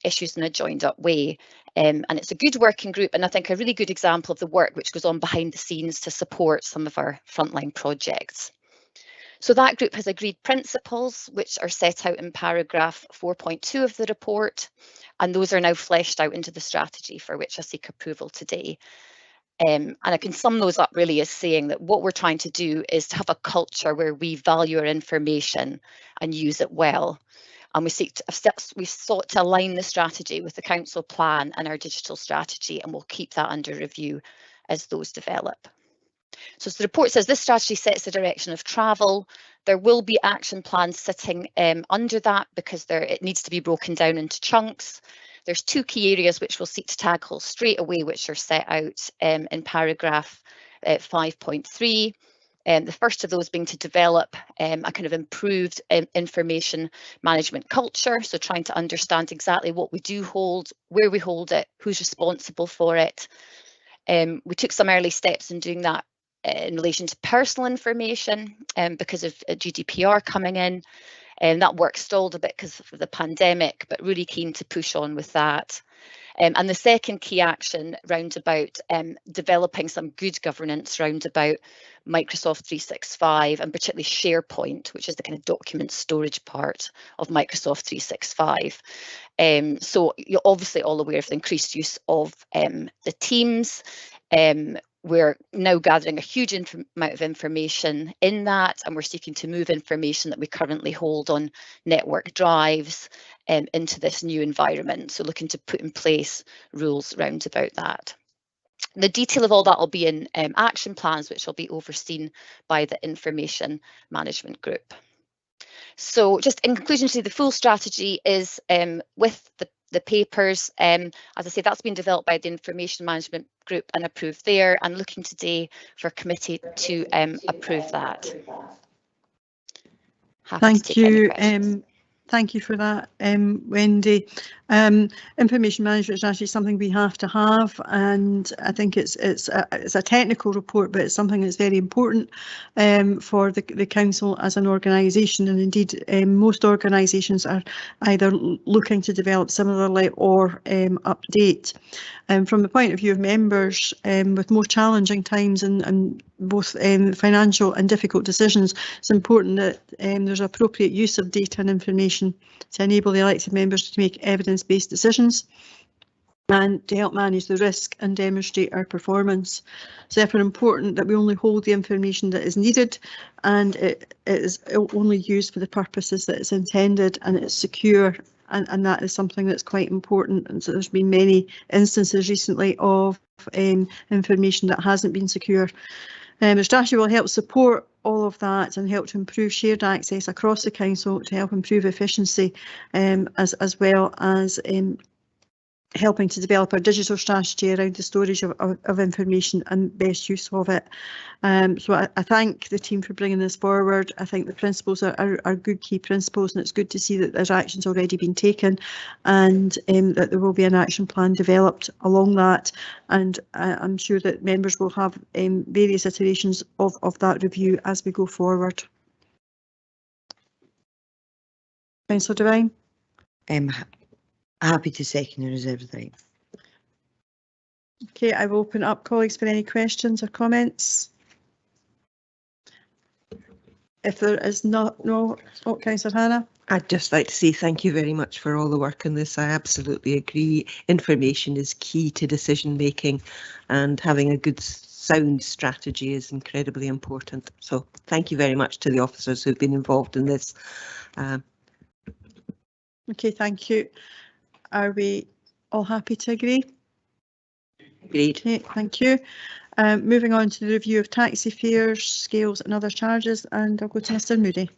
issues in a joined up way. And it's a good working group, and I think a really good example of the work which goes on behind the scenes to support some of our frontline projects. So that group has agreed principles which are set out in paragraph 4.2 of the report, and those are now fleshed out into the strategy for which I seek approval today. And I can sum those up really as saying that what we're trying to do is to have a culture where we value our information and use it well. And we've sought to align the strategy with the Council plan and our digital strategy, and we'll keep that under review as those develop. So as the report says, this strategy sets the direction of travel. There will be action plans sitting under that because it needs to be broken down into chunks. There's 2 key areas which we'll seek to tackle straight away, which are set out in paragraph 5.3. The first of those being to develop a kind of improved information management culture. So trying to understand exactly what we do hold, where we hold it, who's responsible for it. We took some early steps in doing that in relation to personal information because of GDPR coming in, and that work stalled a bit because of the pandemic, but really keen to push on with that. And the second key action round about developing some good governance round about Microsoft 365 and particularly SharePoint, which is the kind of document storage part of Microsoft 365. So you're obviously all aware of the increased use of the Teams. We're now gathering a huge amount of information in that, and we're seeking to move information that we currently hold on network drives into this new environment. So looking to put in place rules round about that. The detail of all that will be in action plans, which will be overseen by the Information Management Group. So just in conclusion, the full strategy is with the papers. As I say, that's been developed by the Information Management Group and approved there, and looking today for committee to approve that. Thank you. Thank you for that, Wendy. Information management is actually something we have to have, and I think it's a technical report, but it's something that's very important for the Council as an organisation, and indeed most organisations are either looking to develop similarly or update. From the point of view of members, with more challenging times and both financial and difficult decisions, it's important that there's appropriate use of data and information to enable the elected members to make evidence-based decisions and to help manage the risk and demonstrate our performance. It's therefore important that we only hold the information that is needed, and it is only used for the purposes that it's intended, and it's secure, and that is something that's quite important. And so there's been many instances recently of information that hasn't been secure. The strategy will help support all of that and help to improve shared access across the council to help improve efficiency, as well as helping to develop a digital strategy around the storage of information and best use of it. So I thank the team for bringing this forward. I think the principles are good key principles, and it's good to see that there's actions already been taken, and that there will be an action plan developed along that. And I'm sure that members will have various iterations of that review as we go forward. Councillor Devine. Happy to second the reserve right. Okay, I will open up colleagues for any questions or comments. If there is no, Councillor Hannah. I'd just like to say thank you very much for all the work on this. I absolutely agree. Information is key to decision making, and having a good sound strategy is incredibly important. So thank you very much to the officers who've been involved in this. Okay, thank you. Are we all happy to agree? Agreed. Okay, thank you. Moving on to the review of taxi fares, scales and other charges, and I'll go to Mr Moody.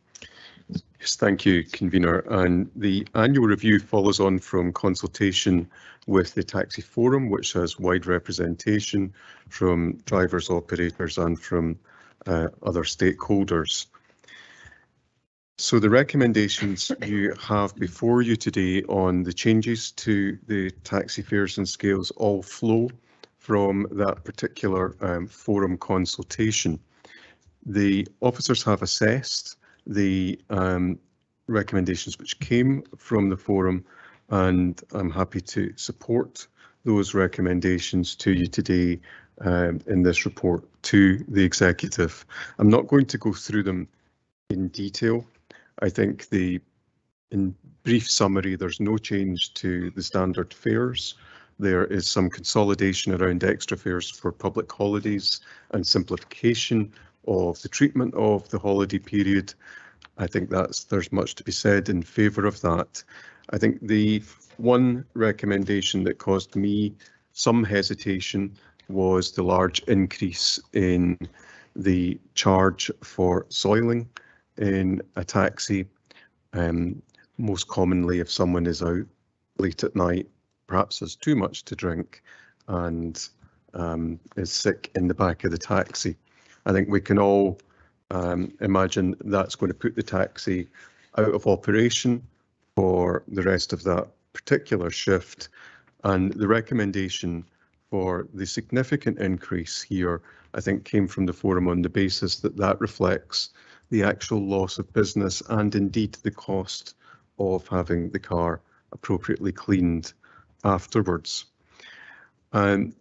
Yes, thank you, Convener. And the annual review follows on from consultation with the Taxi Forum, which has wide representation from drivers, operators and from other stakeholders. So the recommendations you have before you today on the changes to the taxi fares and scales all flow from that particular forum consultation. The officers have assessed the recommendations which came from the forum, and I'm happy to support those recommendations to you today in this report to the executive. I'm not going to go through them in detail. I think in brief summary, there's no change to the standard fares. There is some consolidation around extra fares for public holidays and simplification of the treatment of the holiday period. I think there's much to be said in favour of that. I think the one recommendation that caused me some hesitation was the large increase in the charge for soiling in a taxi. Most commonly, if someone is out late at night, perhaps has too much to drink and is sick in the back of the taxi. I think we can all imagine that's going to put the taxi out of operation for the rest of that particular shift. And the recommendation for the significant increase here, I think, came from the forum on the basis that that reflects the actual loss of business and indeed the cost of having the car appropriately cleaned afterwards.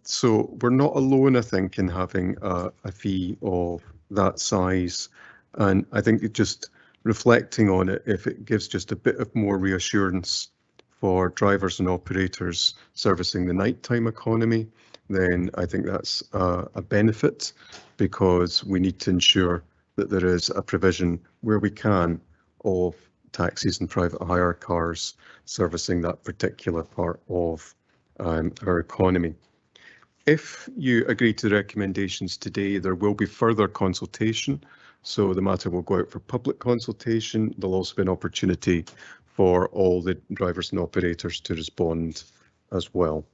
So we're not alone, I think, in having a fee of that size. And I think just reflecting on it, if it gives just a bit of more reassurance for drivers and operators servicing the nighttime economy, then I think that's a benefit, because we need to ensure that there is a provision where we can of taxis and private hire cars servicing that particular part of our economy. If you agree to the recommendations today, there will be further consultation. So the matter will go out for public consultation. There'll also be an opportunity for all the drivers and operators to respond as well.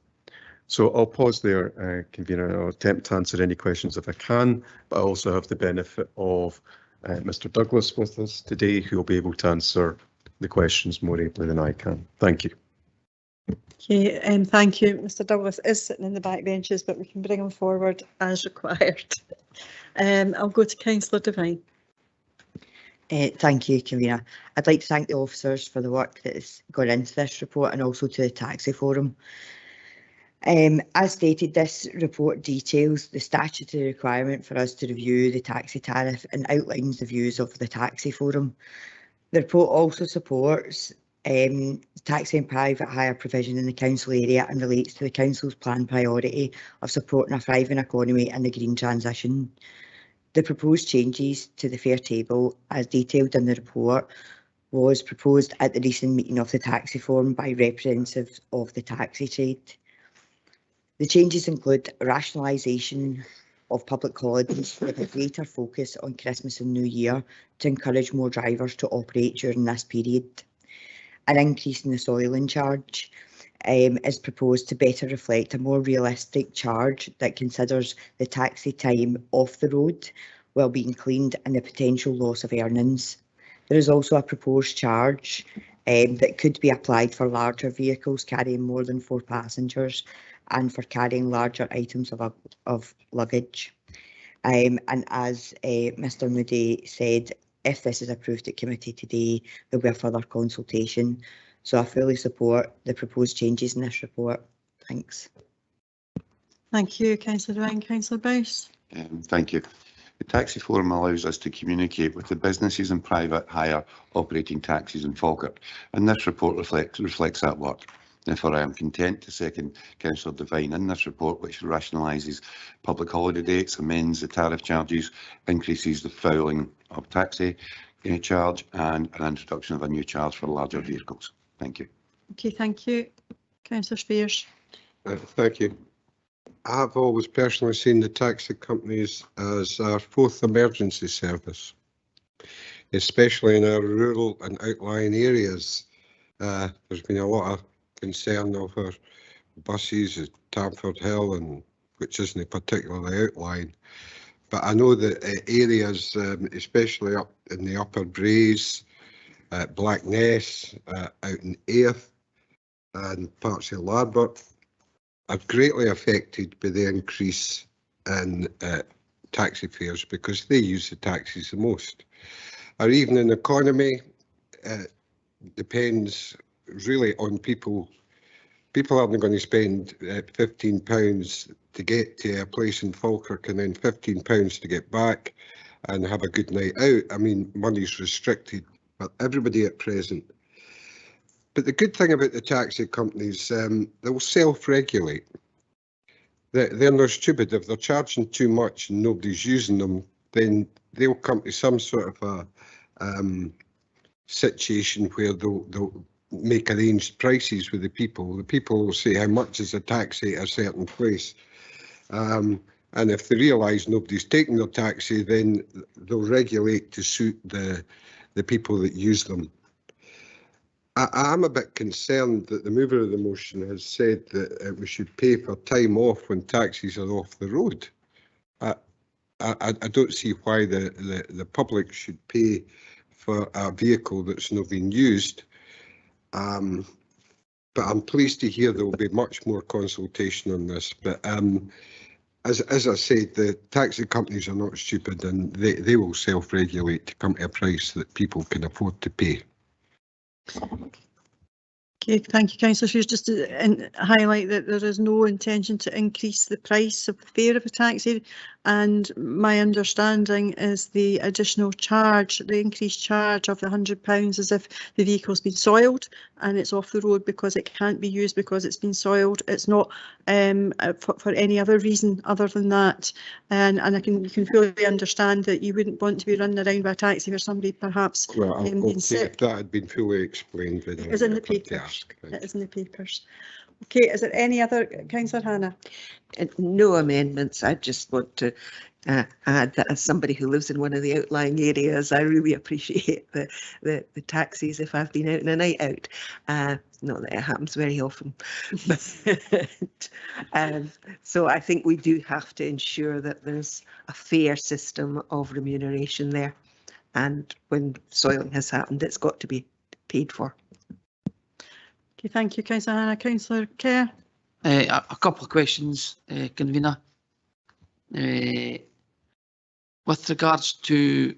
So I'll pause there, Convener, and I'll attempt to answer any questions if I can, but I also have the benefit of Mr Douglas with us today, who will be able to answer the questions more ably than I can. Thank you. Okay, thank you. Mr Douglas is sitting in the back benches, but we can bring him forward as required. I'll go to Councillor Devine. Thank you, Convener. I'd like to thank the officers for the work that has gone into this report, and also to the Taxi Forum. As stated, this report details the statutory requirement for us to review the taxi tariff and outlines the views of the Taxi Forum. The report also supports taxi and private hire provision in the council area and relates to the council's planned priority of supporting a thriving economy and the green transition. The proposed changes to the fare table, as detailed in the report, was proposed at the recent meeting of the Taxi Forum by representatives of the taxi trade. The changes include rationalisation of public holidays with a greater focus on Christmas and New Year to encourage more drivers to operate during this period. An increase in the soiling charge is proposed to better reflect a more realistic charge that considers the taxi time off the road while being cleaned and the potential loss of earnings. There is also a proposed charge that could be applied for larger vehicles carrying more than 4 passengers and for carrying larger items of luggage. And as Mr Moody said, if this is approved at committee today, there will be a further consultation. So I fully support the proposed changes in this report. Thanks. Thank you, Councillor Ryan. Councillor Boyce. Thank you. The Taxi Forum allows us to communicate with the businesses and private hire operating taxis in Falkirk, and this report reflects that work. Therefore, I am content to second Councillor Devine in this report, which rationalises public holiday dates, amends the tariff charges, increases the fouling of taxi charge, and an introduction of a new charge for larger vehicles. Thank you. Okay, thank you. Councillor Spears. Thank you. I've always personally seen the taxi companies as our fourth emergency service, especially in our rural and outlying areas. There's been a lot of concern over buses at Tamford Hill, and which isn't particularly outlying. But I know that areas, especially up in the Upper Braes, Blackness, out in Airth and parts of Larbert, are greatly affected by the increase in taxi fares because they use the taxis the most. Or even in economy, depends really on people. People aren't going to spend £15 to get to a place in Falkirk and then £15 to get back and have a good night out. I mean, money's restricted for everybody at present. But the good thing about the taxi companies, they'll self-regulate. They're not stupid. If they're charging too much and nobody's using them, then they'll come to some sort of a situation where they'll make arranged prices with the people. The people will say how much is a taxi at a certain place. And if they realise nobody's taking their taxi, then they'll regulate to suit the people that use them. I'm a bit concerned that the mover of the motion has said that we should pay for time off when taxis are off the road. I don't see why the public should pay for a vehicle that's not being used. But I'm pleased to hear there will be much more consultation on this. But as I said, the taxi companies are not stupid, and they will self-regulate to come to a price that people can afford to pay. Okay, thank you, Councillor Shears. Just to highlight that there is no intention to increase the price of the fare of a taxi, and my understanding is the additional charge, the increased charge of the £100 is if the vehicle's been soiled and it's off the road because it can't be used because it's been soiled. It's not for any other reason other than that. And you can fully understand that you wouldn't want to be running around by a taxi where somebody perhaps been sick. If that had been fully explained, then it is in the papers. It is in the papers. Okay, is there any other, Councillor Hannah? No amendments. I just want to add that as somebody who lives in one of the outlying areas, I really appreciate the taxis if I've been out on a night out. Not that it happens very often. So I think we do have to ensure that there's a fair system of remuneration there. And when soiling has happened, it's got to be paid for. Okay, thank you, Councillor Hannah. Councillor Kerr. A couple of questions, Convener. With regards to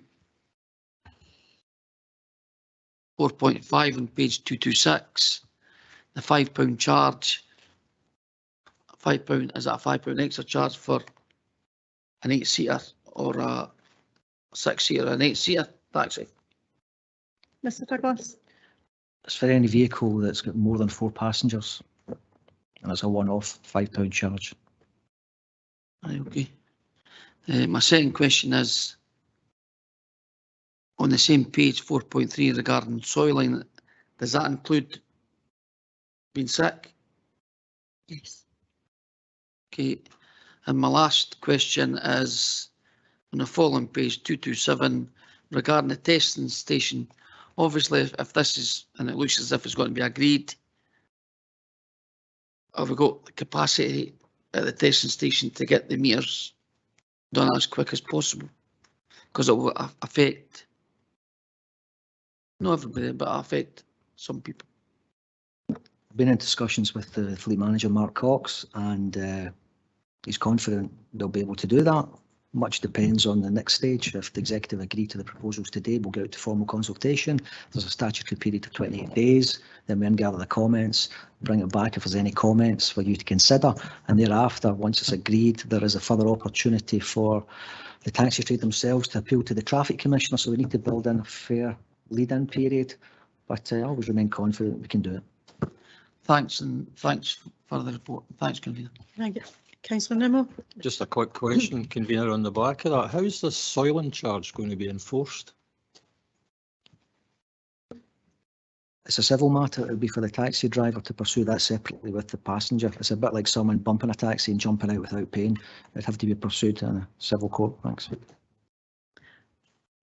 4.5 on page 226, the £5 charge, £5, is that a £5 extra charge for an 8-seater or a 6-seater, an 8-seater taxi? Mr Douglas. It's for any vehicle that's got more than 4 passengers, and it's a one-off £5 charge. Okay. My second question is, on the same page 4.3 regarding soiling, does that include being sick? Yes. Okay. And my last question is on the following page 227 regarding the testing station. Obviously, if this is, and it looks as if it's going to be agreed, have we got the capacity at the testing station to get the meters done as quick as possible? Because it will affect, not everybody, but affect some people. I've been in discussions with the fleet manager, Mark Cox, and he's confident they'll be able to do that. Much depends on the next stage. If the executive agree to the proposals today, we'll go out to formal consultation. There's a statutory period of 28 days. Then we can gather the comments, bring it back if there's any comments for you to consider. And thereafter, once it's agreed, there is a further opportunity for the taxi trade themselves to appeal to the traffic commissioner. So we need to build in a fair lead-in period. But I always remain confident we can do it. Thanks, and thanks for the report. Thanks, Convener. Thank you. Councillor Nimmo. Just a quick question, Convener, on the back of that. How is the soiling charge going to be enforced? It's a civil matter. It would be for the taxi driver to pursue that separately with the passenger. It's a bit like someone bumping a taxi and jumping out without paying. It'd have to be pursued in a civil court. Thanks.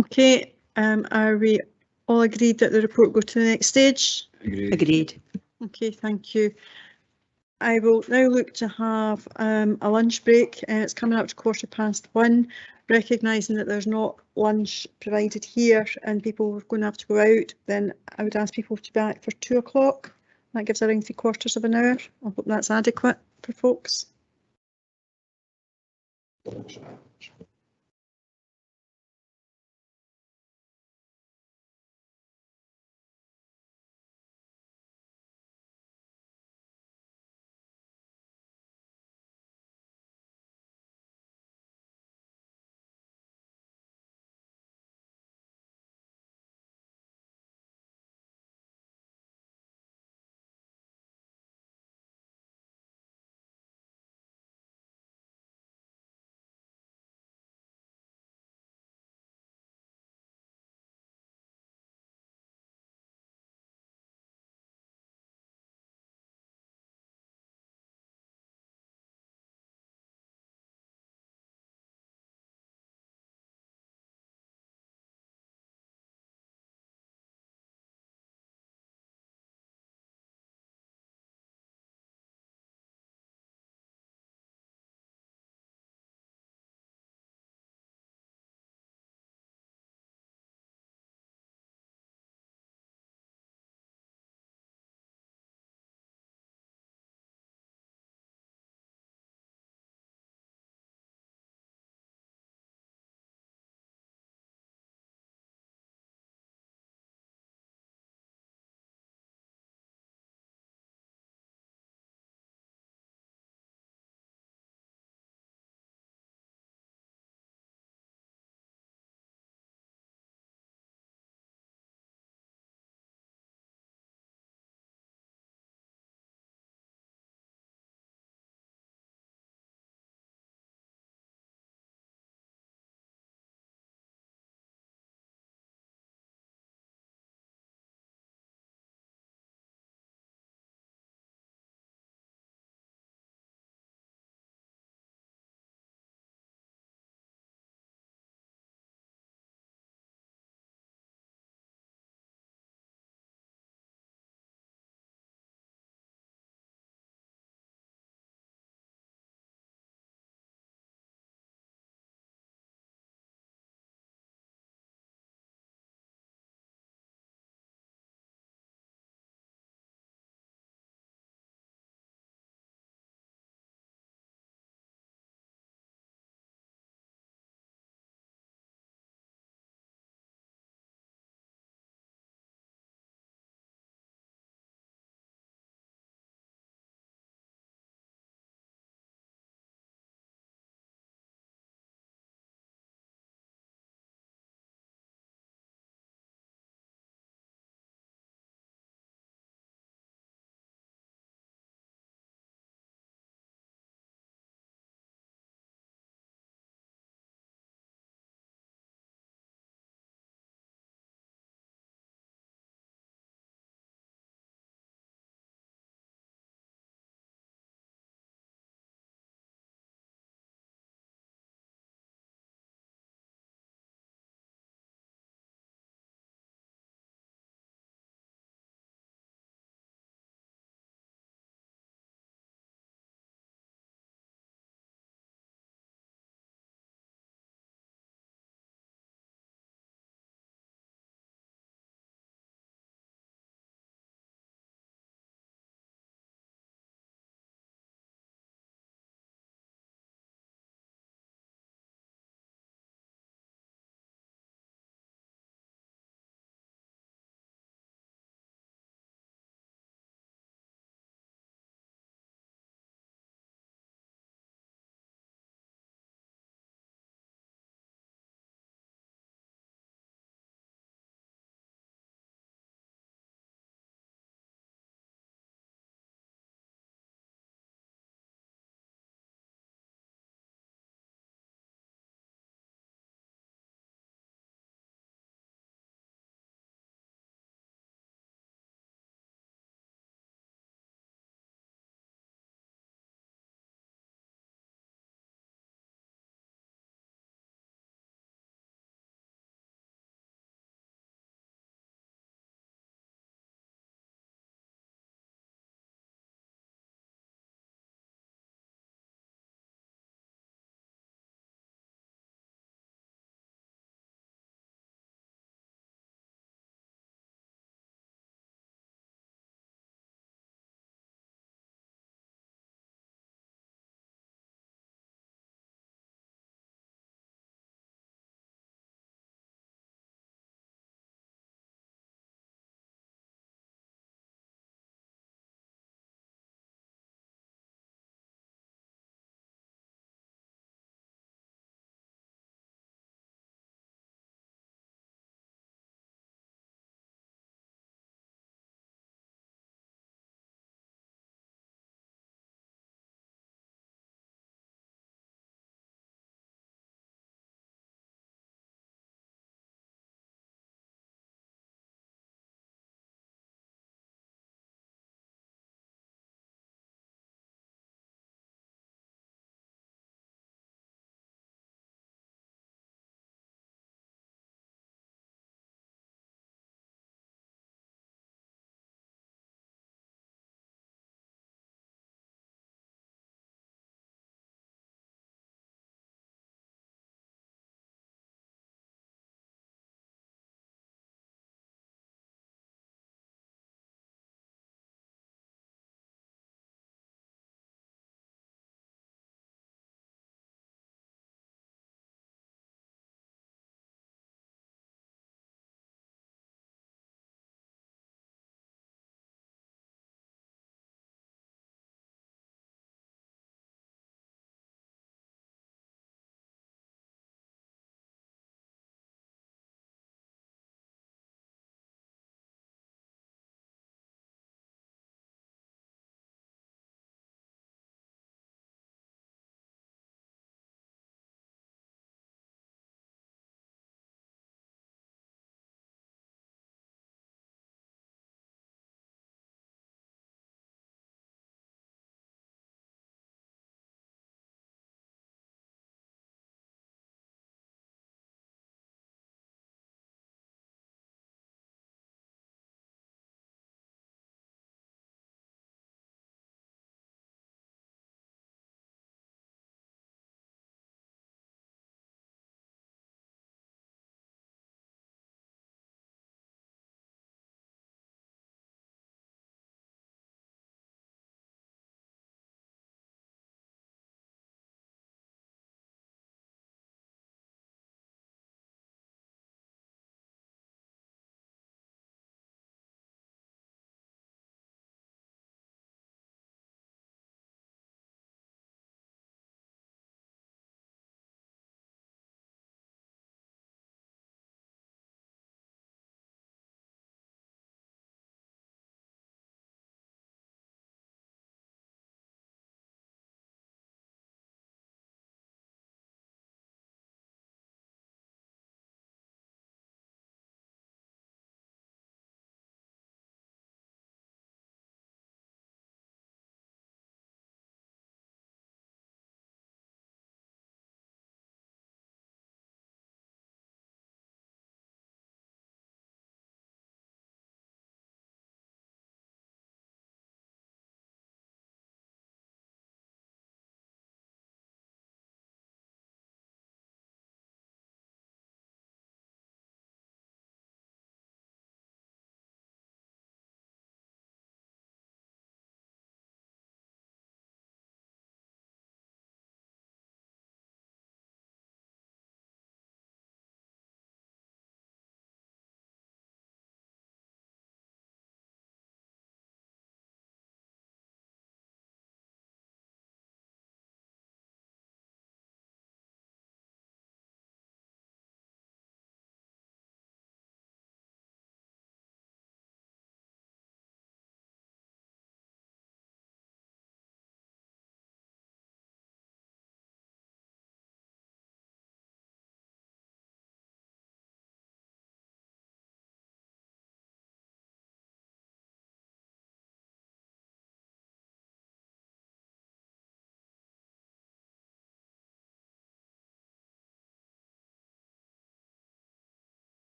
Okay, are we all agreed that the report go to the next stage? Agreed. Okay, thank you. I will now look to have a lunch break. It's coming up to 1:15, recognising that there's not lunch provided here and people are going to have to go out. Then I would ask people to be back for 2 o'clock. That gives around 3/4 of an hour. I hope that's adequate for folks.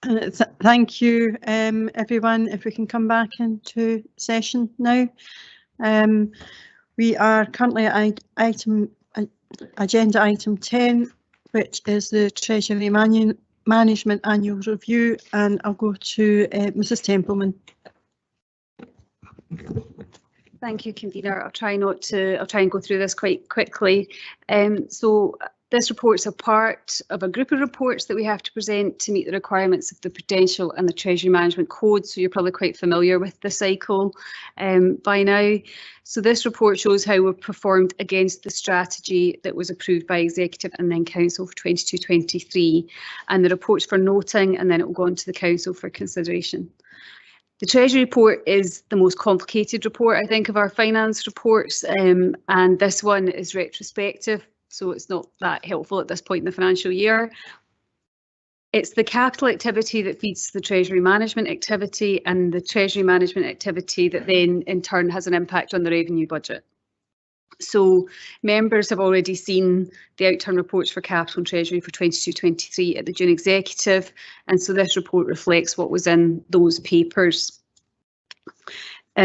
Thank you, everyone. If we can come back into session now. We are currently at agenda item 10, which is the Treasury Management Annual Review, and I'll go to Mrs Templeman. Thank you, convener. I'll try and go through this quite quickly. So this report's a part of a group of reports that we have to present to meet the requirements of the Prudential and the Treasury Management Code. So you're probably quite familiar with the cycle by now. So this report shows how we've performed against the strategy that was approved by Executive and then Council for 22-23. And the report's for noting, and then it will go on to the Council for consideration. The Treasury report is the most complicated report, I think, of our finance reports, and this one is retrospective, so it's not that helpful at this point in the financial year. It's the capital activity that feeds the Treasury management activity, and the Treasury management activity that then in turn has an impact on the revenue budget. So members have already seen the outturn reports for Capital and Treasury for 22-23 at the June Executive, and so this report reflects what was in those papers.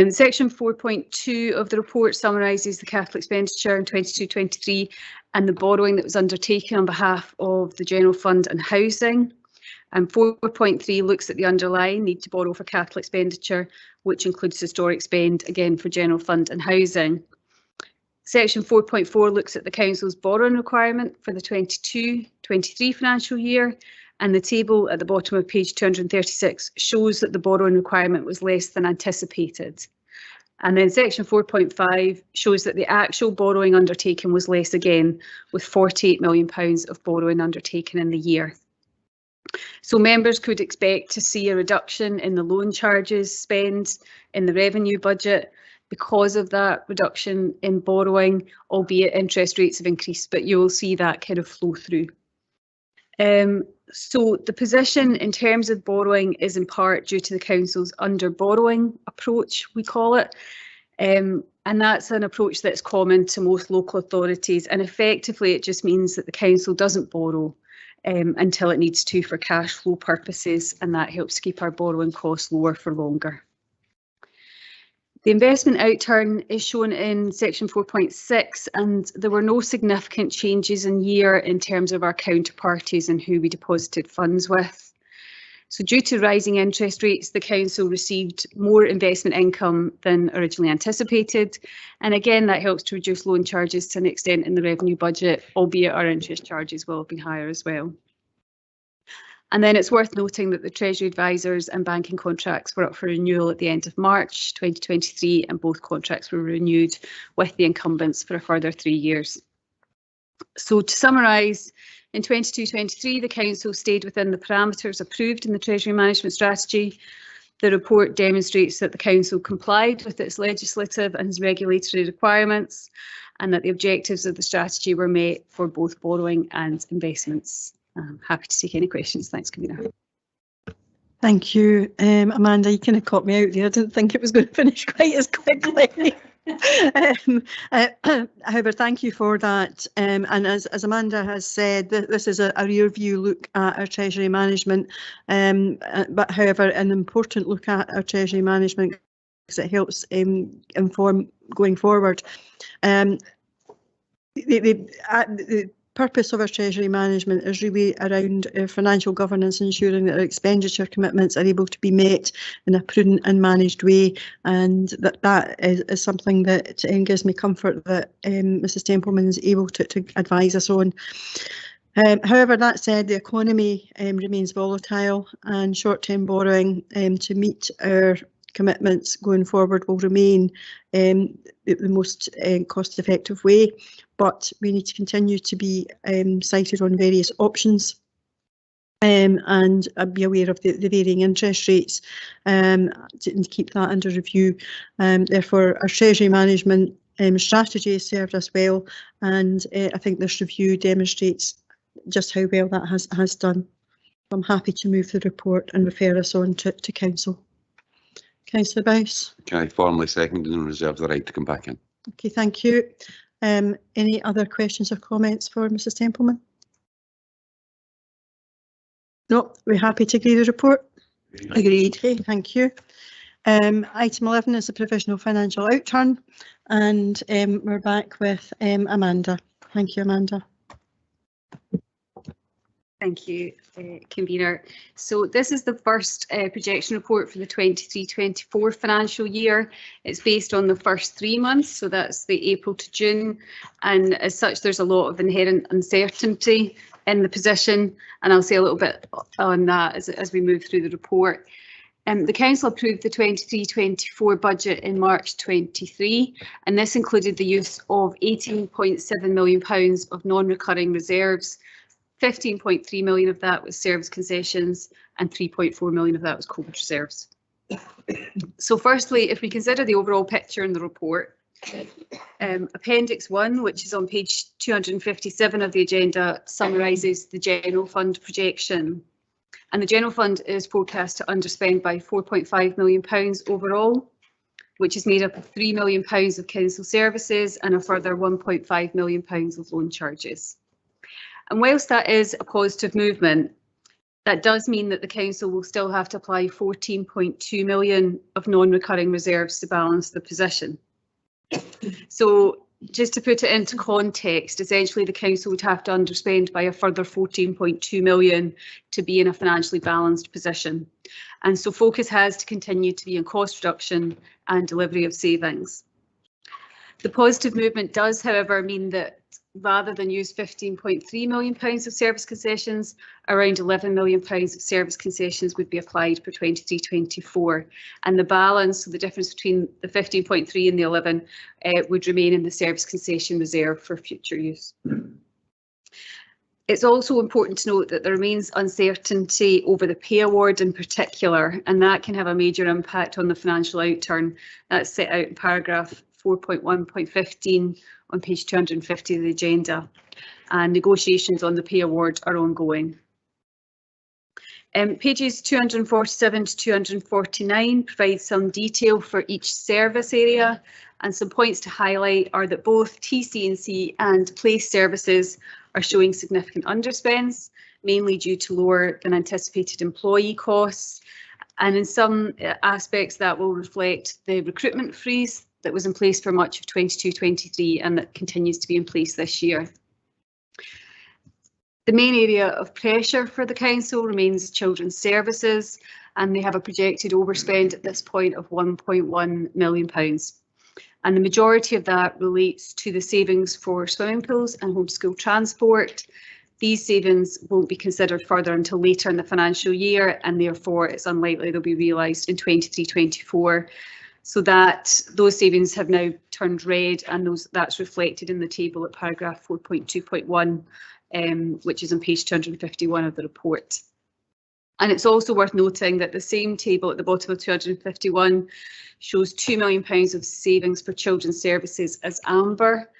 Section 4.2 of the report summarises the capital expenditure in 22-23 and the borrowing that was undertaken on behalf of the General Fund and Housing. And 4.3 looks at the underlying need to borrow for capital expenditure, which includes historic spend, again, for General Fund and Housing. Section 4.4 looks at the Council's borrowing requirement for the 22-23 financial year, and the table at the bottom of page 236 shows that the borrowing requirement was less than anticipated. And then section 4.5 shows that the actual borrowing undertaken was less again, with £48 million of borrowing undertaken in the year. So members could expect to see a reduction in the loan charges spend in the revenue budget because of that reduction in borrowing, albeit interest rates have increased, but you will see that kind of flow through. So the position in terms of borrowing is in part due to the Council's under borrowing approach, we call it. And that's an approach that's common to most local authorities, and effectively it just means that the Council doesn't borrow until it needs to for cash flow purposes, and that helps keep our borrowing costs lower for longer. The investment outturn is shown in section 4.6, and there were no significant changes in year in terms of our counterparties and who we deposited funds with. So due to rising interest rates, the Council received more investment income than originally anticipated. And again, that helps to reduce loan charges to an extent in the revenue budget, albeit our interest charges will have been higher as well. And then it's worth noting that the Treasury advisors and banking contracts were up for renewal at the end of March 2023, and both contracts were renewed with the incumbents for a further 3 years. So to summarise, in 22-23, the Council stayed within the parameters approved in the Treasury Management Strategy. The report demonstrates that the Council complied with its legislative and regulatory requirements, and that the objectives of the strategy were met for both borrowing and investments. I'm happy to take any questions. Thanks, Convener. Thank you, Amanda. You kind of caught me out there. I didn't think it was going to finish quite as quickly. However, thank you for that. And as Amanda has said, this is a rear view look at our Treasury management, but however, an important look at our Treasury management because it helps inform going forward. The purpose of our Treasury management is really around financial governance, ensuring that our expenditure commitments are able to be met in a prudent and managed way, and that is something that gives me comfort that Mrs Templeman is able to advise us on. However, that said, the economy remains volatile, and short-term borrowing to meet our commitments going forward will remain the most cost-effective way, but we need to continue to be cited on various options and be aware of the varying interest rates and keep that under review. Therefore, our Treasury management strategy has served us well, and I think this review demonstrates just how well that has done. I'm happy to move the report and refer us on to Council. Councillor Bowes. Can I formally second and reserve the right to come back in? Okay, thank you. Any other questions or comments for Mrs Templeman? No, we're happy to agree the report. Agreed. Okay, thank you. Item 11 is the provisional financial outturn, and we're back with Amanda. Thank you, Amanda. Thank you, Convener. So this is the first projection report for the 23-24 financial year. It's based on the first 3 months, so that's the April to June, and as such there's a lot of inherent uncertainty in the position, and I'll say a little bit on that as we move through the report. The Council approved the 23-24 budget in March 23, and this included the use of £18.7 million of non-recurring reserves. 15.3 million of that was service concessions and 3.4 million of that was COVID reserves. So firstly, if we consider the overall picture in the report, Appendix 1, which is on page 257 of the agenda, summarises the general fund projection. And the general fund is forecast to underspend by £4.5 million overall, which is made up of £3 million of council services and a further £1.5 million of loan charges. And whilst that is a positive movement, that does mean that the council will still have to apply 14.2 million of non-recurring reserves to balance the position. So just to put it into context, essentially the council would have to underspend by a further 14.2 million to be in a financially balanced position. And so focus has to continue to be on cost reduction and delivery of savings. The positive movement does, however, mean that rather than use £15.3 million of service concessions, around £11 million of service concessions would be applied for 23-24, and the balance, so the difference between the 15.3 and the 11, would remain in the service concession reserve for future use. It's also important to note that there remains uncertainty over the pay award in particular, and that can have a major impact on the financial outturn. That's set out in paragraph 4.1.15 on page 250 of the agenda, and negotiations on the pay award are ongoing. Pages 247 to 249 provide some detail for each service area, and some points to highlight are that both TC&C and place services are showing significant underspends, mainly due to lower than anticipated employee costs, and in some aspects that will reflect the recruitment freeze that was in place for much of 22-23 and that continues to be in place this year. The main area of pressure for the council remains children's services, and they have a projected overspend at this point of £1.1 million. And the majority of that relates to the savings for swimming pools and homeschool transport. These savings won't be considered further until later in the financial year, and therefore it's unlikely they'll be realised in 23-24. So that those savings have now turned red, and that's reflected in the table at paragraph 4.2.1, which is on page 251 of the report. And it's also worth noting that the same table at the bottom of 251 shows £2 million of savings for children's services as amber.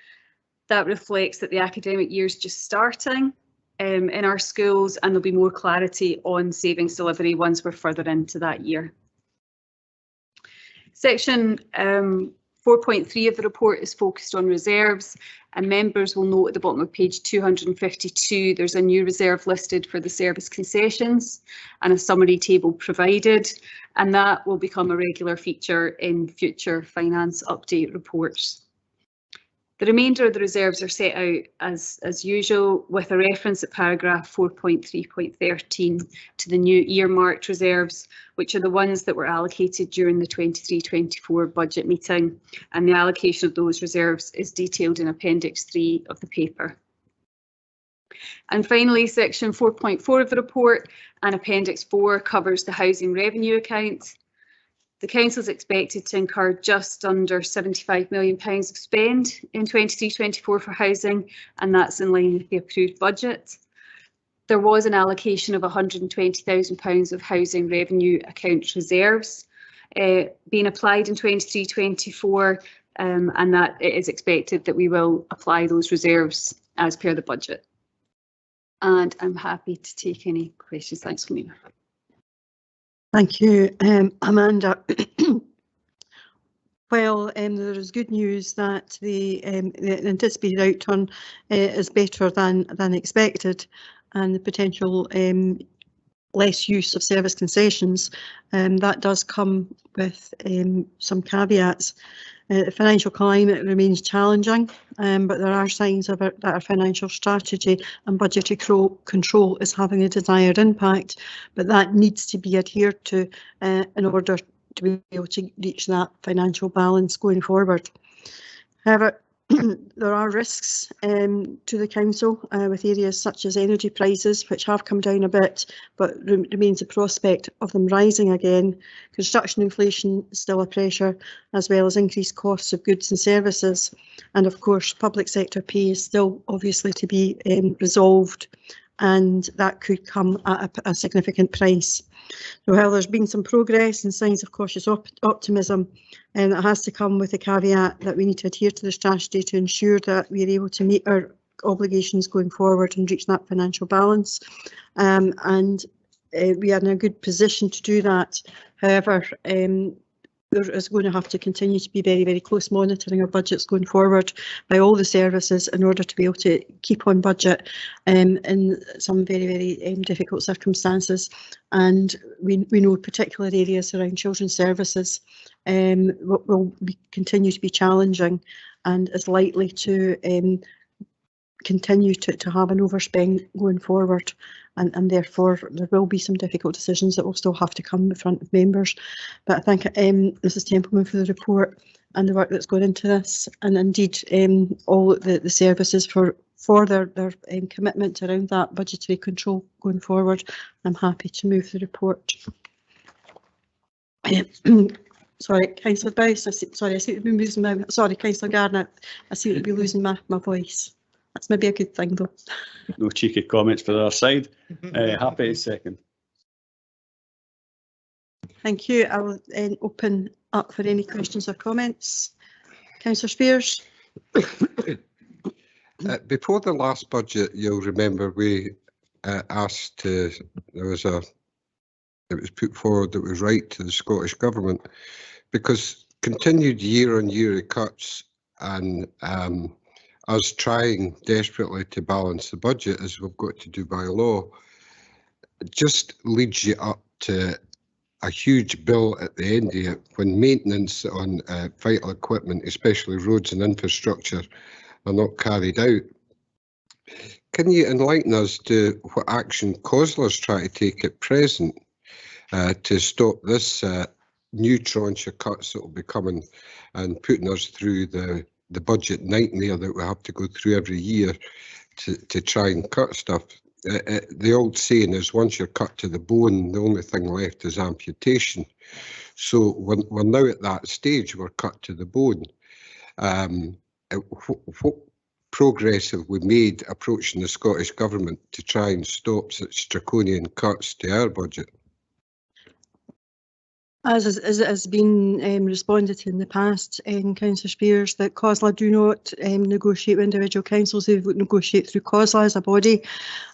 That reflects that the academic year is just starting in our schools, and there'll be more clarity on savings delivery once we're further into that year. Section 4.3 of the report is focused on reserves, and members will note at the bottom of page 252 there's a new reserve listed for the service concessions and a summary table provided, and that will become a regular feature in future finance update reports. The remainder of the reserves are set out as usual, with a reference at paragraph 4.3.13 to the new earmarked reserves, which are the ones that were allocated during the 23-24 budget meeting, and the allocation of those reserves is detailed in Appendix 3 of the paper. And finally, section 4.4 of the report and Appendix 4 covers the housing revenue account. The council is expected to incur just under £75 million of spend in 23-24 for housing, and that's in line with the approved budget. There was an allocation of £120,000 of housing revenue account reserves being applied in 23-24, and that it is expected that we will apply those reserves as per the budget. And I'm happy to take any questions. Thanks, Convener. Thank you, Amanda. Well, there is good news that the anticipated outturn is better than expected, and the potential less use of service concessions. That does come with some caveats. The financial climate remains challenging, but there are signs of that our financial strategy and budgetary control is having a desired impact, but that needs to be adhered to in order to be able to reach that financial balance going forward. However, there are risks to the council with areas such as energy prices, which have come down a bit, but remains a prospect of them rising again. Construction inflation is still a pressure, as well as increased costs of goods and services. And of course, public sector pay is still obviously to be resolved, and that could come at a significant price. So while there's been some progress and signs of cautious optimism, and it has to come with a caveat that we need to adhere to the strategy to ensure that we are able to meet our obligations going forward and reach that financial balance. We are in a good position to do that. However, there is going to have to continue to be very, very close monitoring of budgets going forward by all the services in order to be able to keep on budget in some very, very difficult circumstances. And we know particular areas around children's services will continue to be challenging and is likely to continue to have an overspend going forward, and therefore there will be some difficult decisions that will still have to come in front of members. But I thank Mrs Templeman for the report and the work that's gone into this, and indeed all the services for their commitment around that budgetary control going forward. I'm happy to move the report. Sorry, Councillor Bowes, I see we've been losing my, sorry, Councillor Gardner, I see we'll be losing my voice. That's maybe a good thing though. No cheeky comments for our side. Happy to second. Thank you. I will open up for any questions or comments. Councillor Spears. Before the last budget, you'll remember we asked to, it was put forward that was right to the Scottish Government, because continued year-on-year cuts and us trying desperately to balance the budget, as we've got to do by law, just leads you up to a huge bill at the end of it when maintenance on vital equipment, especially roads and infrastructure, are not carried out. Can you enlighten us to what action COSLA's trying to take at present to stop this new tranche of cuts that will be coming and putting us through the budget nightmare that we have to go through every year to try and cut stuff? The old saying is, once you're cut to the bone, the only thing left is amputation. So we're now at that stage, we're cut to the bone. What progress have we made approaching the Scottish Government to try and stop such draconian cuts to our budget? As has been responded to in the past, Councillor Spears, that COSLA do not negotiate with individual councils, they would negotiate through COSLA as a body,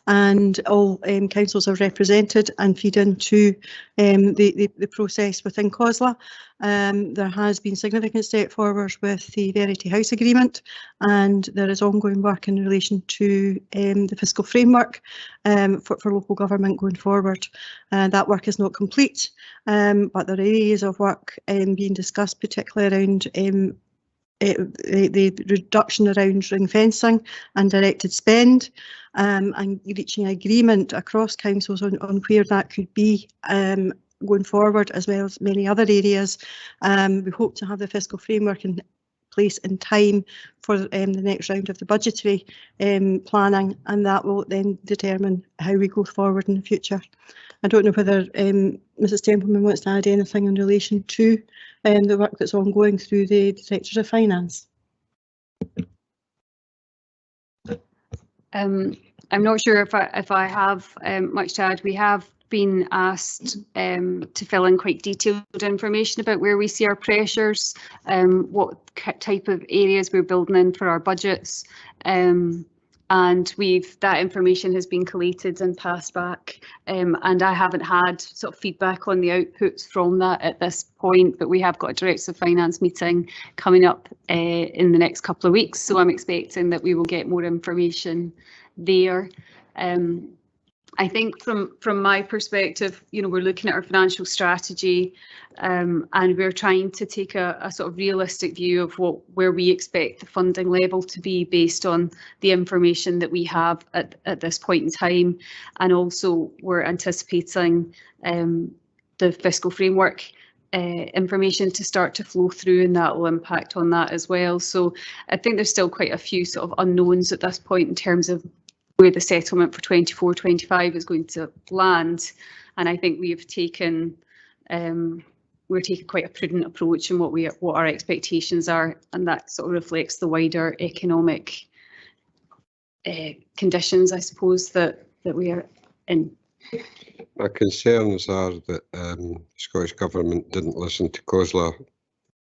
and all councils are represented and feed into the process within COSLA. There has been significant step forward with the Verity House Agreement, and there is ongoing work in relation to the fiscal framework for local government going forward. That work is not complete, but there are areas of work being discussed, particularly around the reduction around ring fencing and directed spend, and reaching agreement across councils on where that could be going forward, as well as many other areas. We hope to have the fiscal framework in place in time for the next round of the budgetary planning, and that will then determine how we go forward in the future. I don't know whether Mrs Templeman wants to add anything in relation to the work that's ongoing through the Directors of Finance. I'm not sure if I have much to add. We have been asked to fill in quite detailed information about where we see our pressures, what type of areas we're building in for our budgets, and that information has been collated and passed back, and I haven't had sort of feedback on the outputs from that at this point, but we have got a Directors of Finance meeting coming up in the next couple of weeks, so I'm expecting that we will get more information there. I think from my perspective, you know, we're looking at our financial strategy, and we're trying to take a sort of realistic view of where we expect the funding level to be based on the information that we have at this point in time. And also we're anticipating the fiscal framework information to start to flow through, and that will impact on that as well. So I think there's still quite a few sort of unknowns at this point in terms of where the settlement for 24-25 is going to land. And I think we've taken we're taking quite a prudent approach in what our expectations are, and that sort of reflects the wider economic conditions, I suppose, that we are in. My concerns are that the Scottish Government didn't listen to COSLA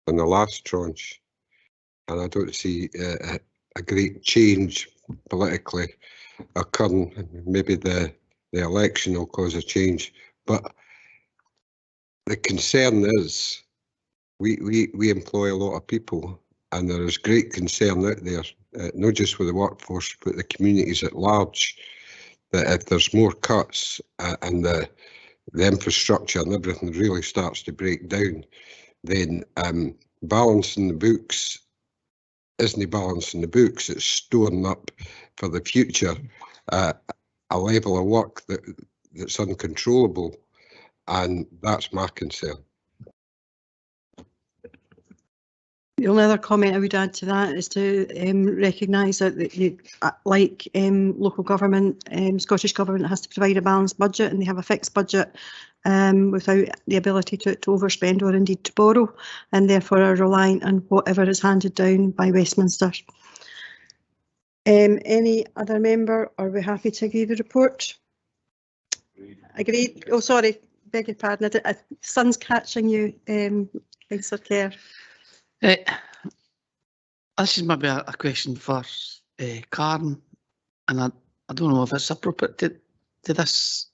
on the last tranche, and I don't see a great change politically occurring. Maybe the election will cause a change, but the concern is we employ a lot of people, and there is great concern out there, not just with the workforce but the communities at large, that if there's more cuts and the infrastructure and everything really starts to break down, then balancing the books isn't balancing the books, it's storing up for the future a level of work that's uncontrollable, and that's my concern. The only other comment I would add to that is to recognise that, like local government, Scottish Government has to provide a balanced budget, and they have a fixed budget without the ability to overspend or indeed to borrow, and therefore are reliant on whatever is handed down by Westminster. Any other member, are we happy to agree the report? Agreed. Oh, sorry, beg your pardon. Sun's catching you, Councillor Kerr. This is maybe a question for Karen, and I don't know if it's appropriate to this,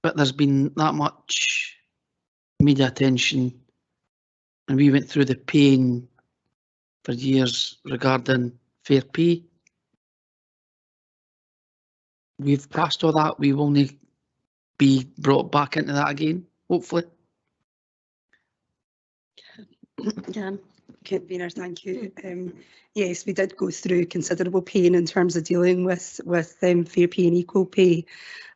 but there's been that much media attention, and we went through the pain for years regarding fair pay. We've passed all that. We will only be brought back into that again, hopefully. Convener, thank you. Yes, we did go through considerable pain in terms of dealing with fair pay and equal pay,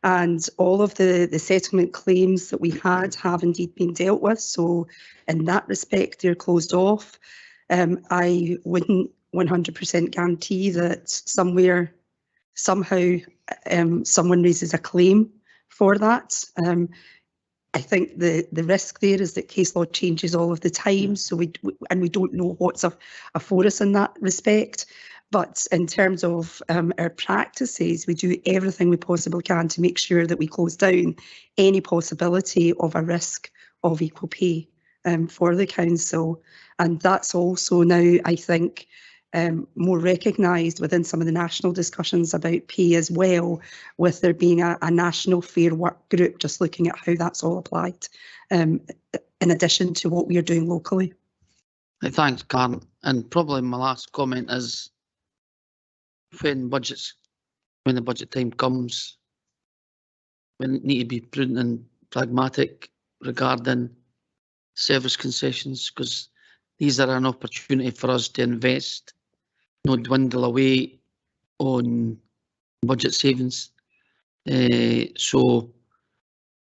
and all of the settlement claims that we had have indeed been dealt with. So in that respect, they're closed off. I wouldn't 100% guarantee that somehow someone raises a claim for that. I think the risk there is that case law changes all of the time, so we don't know what's afore us in that respect. But in terms of our practices, we do everything we possibly can to make sure that we close down any possibility of a risk of equal pay for the council, and that's also now, I think, more recognised within some of the national discussions about pay as well, with there being a national fair work group just looking at how that's all applied, in addition to what we are doing locally. Thanks, Karen. And probably my last comment is, when the budget time comes, we need to be prudent and pragmatic regarding service concessions, because these are an opportunity for us to invest, not dwindle away on budget savings. So,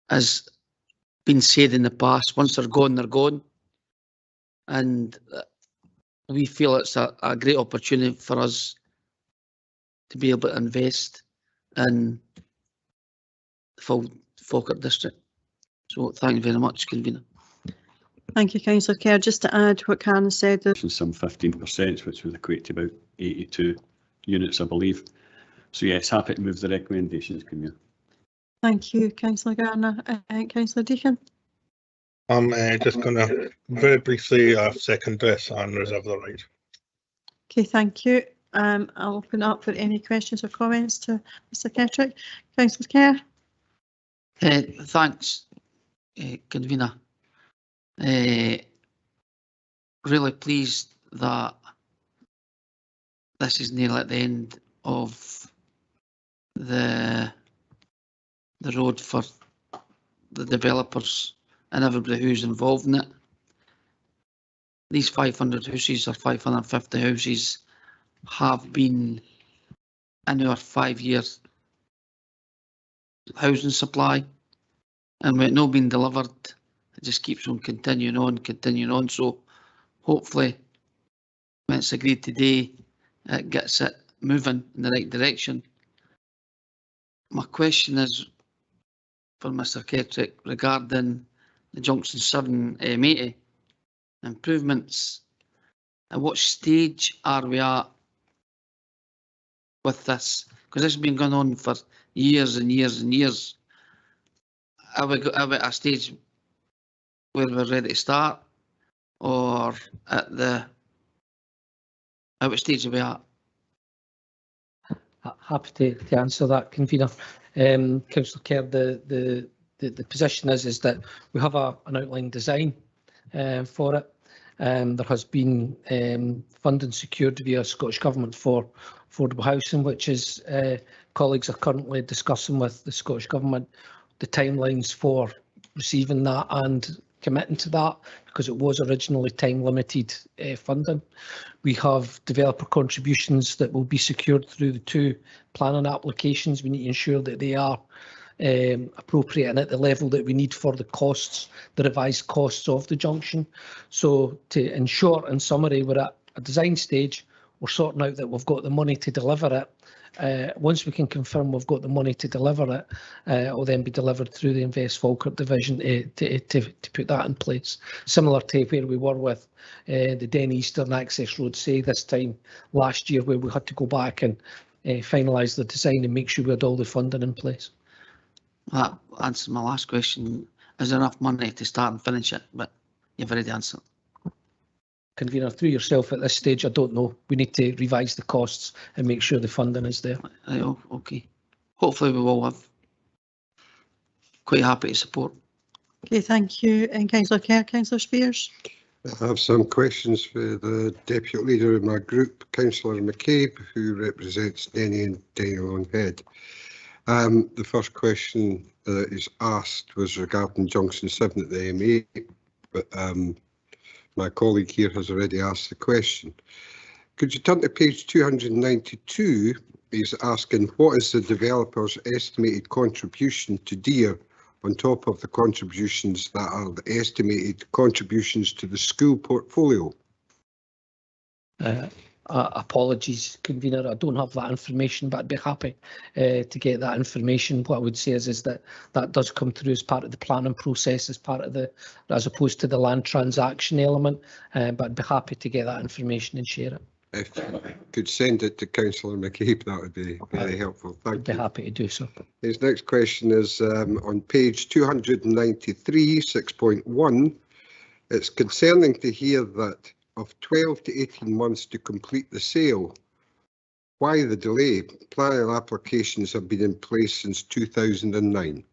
as been said in the past, once they're gone, they're gone. And we feel it's a great opportunity for us to be able to invest in the Falkirk district. So thank you very much, Convener. Thank you, Councillor Kerr. Just to add what Karen said. Some 15%, which would equate to about 82 units, I believe. So yes, happy to move the recommendations, Convener. Thank you, Councillor Garner. Councillor Deacon. I'm just going to very briefly second this and reserve the right. Okay, thank you. I'll open up for any questions or comments to Mr. Kettrick. Councillor Kerr. Thanks, Convener. Really pleased that this is nearly at the end of the the road for the developers and everybody who's involved in it. These 500 houses or 550 houses have been in our 5-year housing supply, and when it's not been delivered, it just keeps on continuing on. So hopefully, when it's agreed today, it gets it moving in the right direction. My question is for Mr. Kettrick regarding the Junction 7 M80 improvements. At what stage are we at with this? Because this has been going on for years and years and years. Are we at a stage where we're ready to start, or at what stage are we at? Happy to answer that, Convener. Councillor Kerr, the position is that we have an outline design for it. There has been funding secured via Scottish Government for affordable housing, which is colleagues are currently discussing with the Scottish Government the timelines for receiving that and committing to that, because it was originally time limited funding. We have developer contributions that will be secured through the 2 planning applications. We need to ensure that they are appropriate and at the level that we need for the costs, the revised costs of the junction. So to ensure, in summary, we're at a design stage. We're sorting out that we've got the money to deliver it. Once we can confirm we've got the money to deliver it, it will then be delivered through the Invest Falkirk division to put that in place. Similar to where we were with the Den Eastern Access Road, say this time last year, where we had to go back and finalise the design and make sure we had all the funding in place. That answers my last question. Is there enough money to start and finish it? But you've already answered. Convener, through yourself at this stage, I don't know. We need to revise the costs and make sure the funding is there. Oh, okay. Hopefully we will have. Quite happy to support. Okay, thank you. And Councillor Kerr, Councillor Spears. I have some questions for the Deputy Leader of my group, Councillor McCabe, who represents Denny and Denny Head. The first question that is asked was regarding Junction 7 at the M8, but my colleague here has already asked the question. Could you turn to page 292? He's asking, what is the developer's estimated contribution to DEAR on top of the contributions that are the estimated contributions to the school portfolio? Apologies, Convener, I don't have that information, but I'd be happy to get that information. What I would say is that that does come through as part of the planning process, as part of as opposed to the land transaction element, but I'd be happy to get that information and share it. If you could send it to Councillor McCabe, that would be very helpful. Thank you. I'd be happy to do so. His next question is on page 293, 6.1. It's concerning to hear that of 12 to 18 months to complete the sale. Why the delay? Planning applications have been in place since 2009.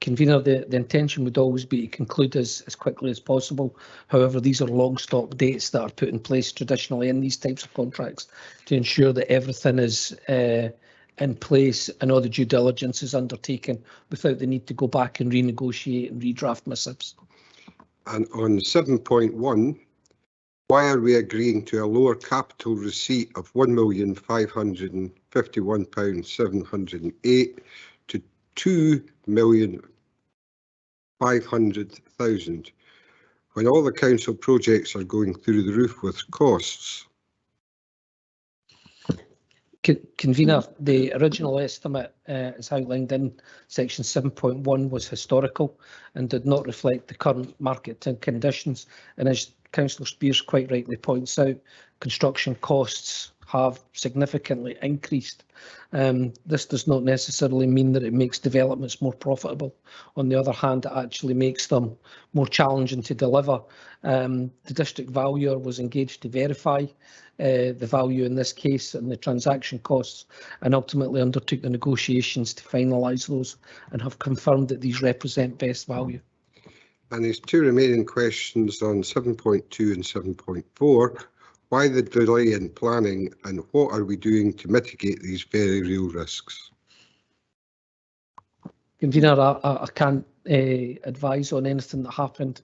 Convener, the intention would always be to conclude as quickly as possible. However, these are long stop dates that are put in place traditionally in these types of contracts to ensure that everything is in place and all the due diligence is undertaken without the need to go back and renegotiate and redraft missives. And on 7.1, why are we agreeing to a lower capital receipt of £1,551,708 to £2,500,000 when all the council projects are going through the roof with costs? Convener, the original estimate as outlined in section 7.1 was historical and did not reflect the current market conditions. And as Councillor Spears quite rightly points out, construction costs have significantly increased. This does not necessarily mean that it makes developments more profitable. On the other hand, it actually makes them more challenging to deliver. The district valuer was engaged to verify the value in this case and the transaction costs, and ultimately undertook the negotiations to finalise those and have confirmed that these represent best value. And his 2 remaining questions on 7.2 and 7.4. Why the delay in planning and what are we doing to mitigate these very real risks? Convener, I can't advise on anything that happened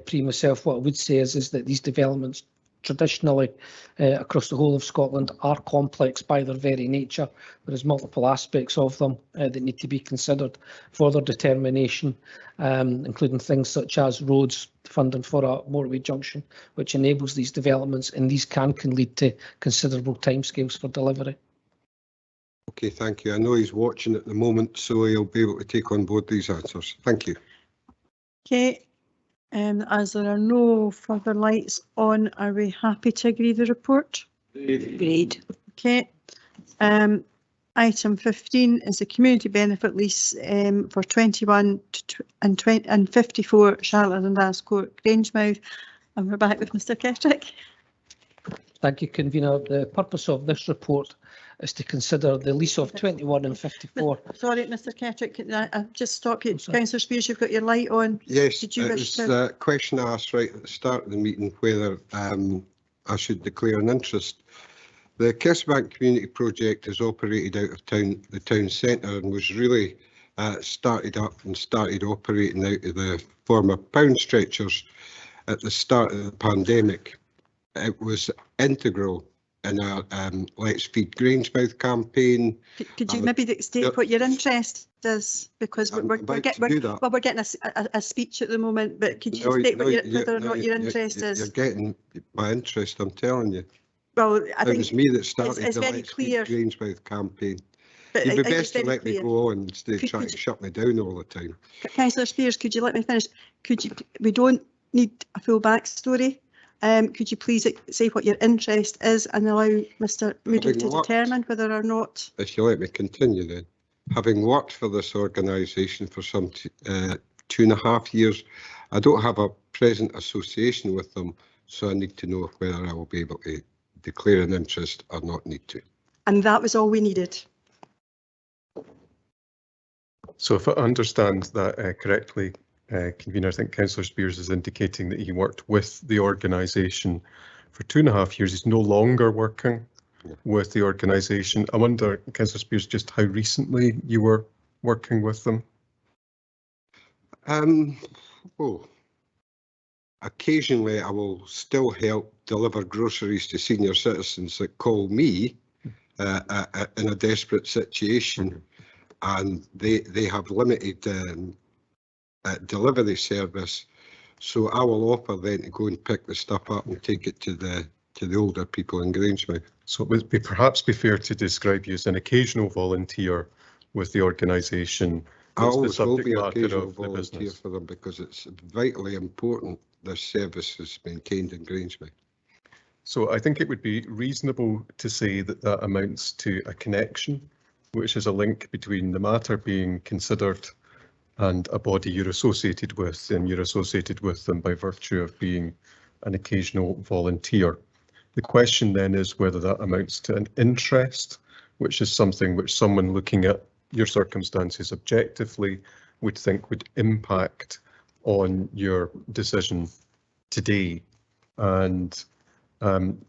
pre myself. What I would say is that these developments traditionally across the whole of Scotland are complex by their very nature. There is multiple aspects of them that need to be considered for their determination, including things such as roads, funding for a motorway junction, which enables these developments, and these can lead to considerable timescales for delivery. Okay, thank you. I know he's watching at the moment, so he'll be able to take on board these answers. Thank you. Okay, as there are no further lights on, are we happy to agree the report? Agreed. Okay. Item 15 is the community benefit lease for 21 and 54 Charlotte and Dundas Court, Grangemouth. And we're back with Mr. Kettrick. Thank you, Convener. The purpose of this report is to consider the lease of 21 and 54. Sorry, Mr. Kettrick, can I just stop you? Councillor Spears, you've got your light on. Yes, Did you it wish was to? a question I asked right at the start of the meeting whether I should declare an interest. The Kirsebank Community Project is operated out of the town centre and was really started up and started operating out of the former pound stretchers at the start of the pandemic. It was integral in our Let's Feed Grangemouth campaign. Could you maybe state what your interest is? Because we're getting a speech at the moment, but could you state whether or not your interest is? You're getting my interest, I'm telling you. Well, I think it was me that started it's the very Let's clear. Feed Grangemouth campaign. But You'd be it's best to very let me clear. go on instead of trying to shut me down all the time. Councillor Spears, could you let me finish? We don't need a full backstory. Could you please say what your interest is and allow Mr. Moody to determine whether or not? If you let me continue then. Having worked for this organisation for some 2.5 years, I don't have a present association with them, so I need to know whether I will be able to declare an interest or not need to. And that was all we needed. So if I understand that correctly, Convener, I think Councillor Spears is indicating that he worked with the organisation for 2.5 years. He's no longer working with the organisation. I wonder, Councillor Spears, just how recently you were working with them? Occasionally I will still help deliver groceries to senior citizens that call me in a desperate situation, and they have limited delivery service, so I will offer then to go and pick the stuff up and take it to the older people in Grangemouth. So it would perhaps be fair to describe you as an occasional volunteer with the organisation. I always will be an occasional volunteer for them because it's vitally important this service is maintained in Grangemouth. So I think it would be reasonable to say that that amounts to a connection, which is a link between the matter being considered and a body you're associated with, and you're associated with them by virtue of being an occasional volunteer. The question then is whether that amounts to an interest, which is something which someone looking at your circumstances objectively would think would impact on your decision today. And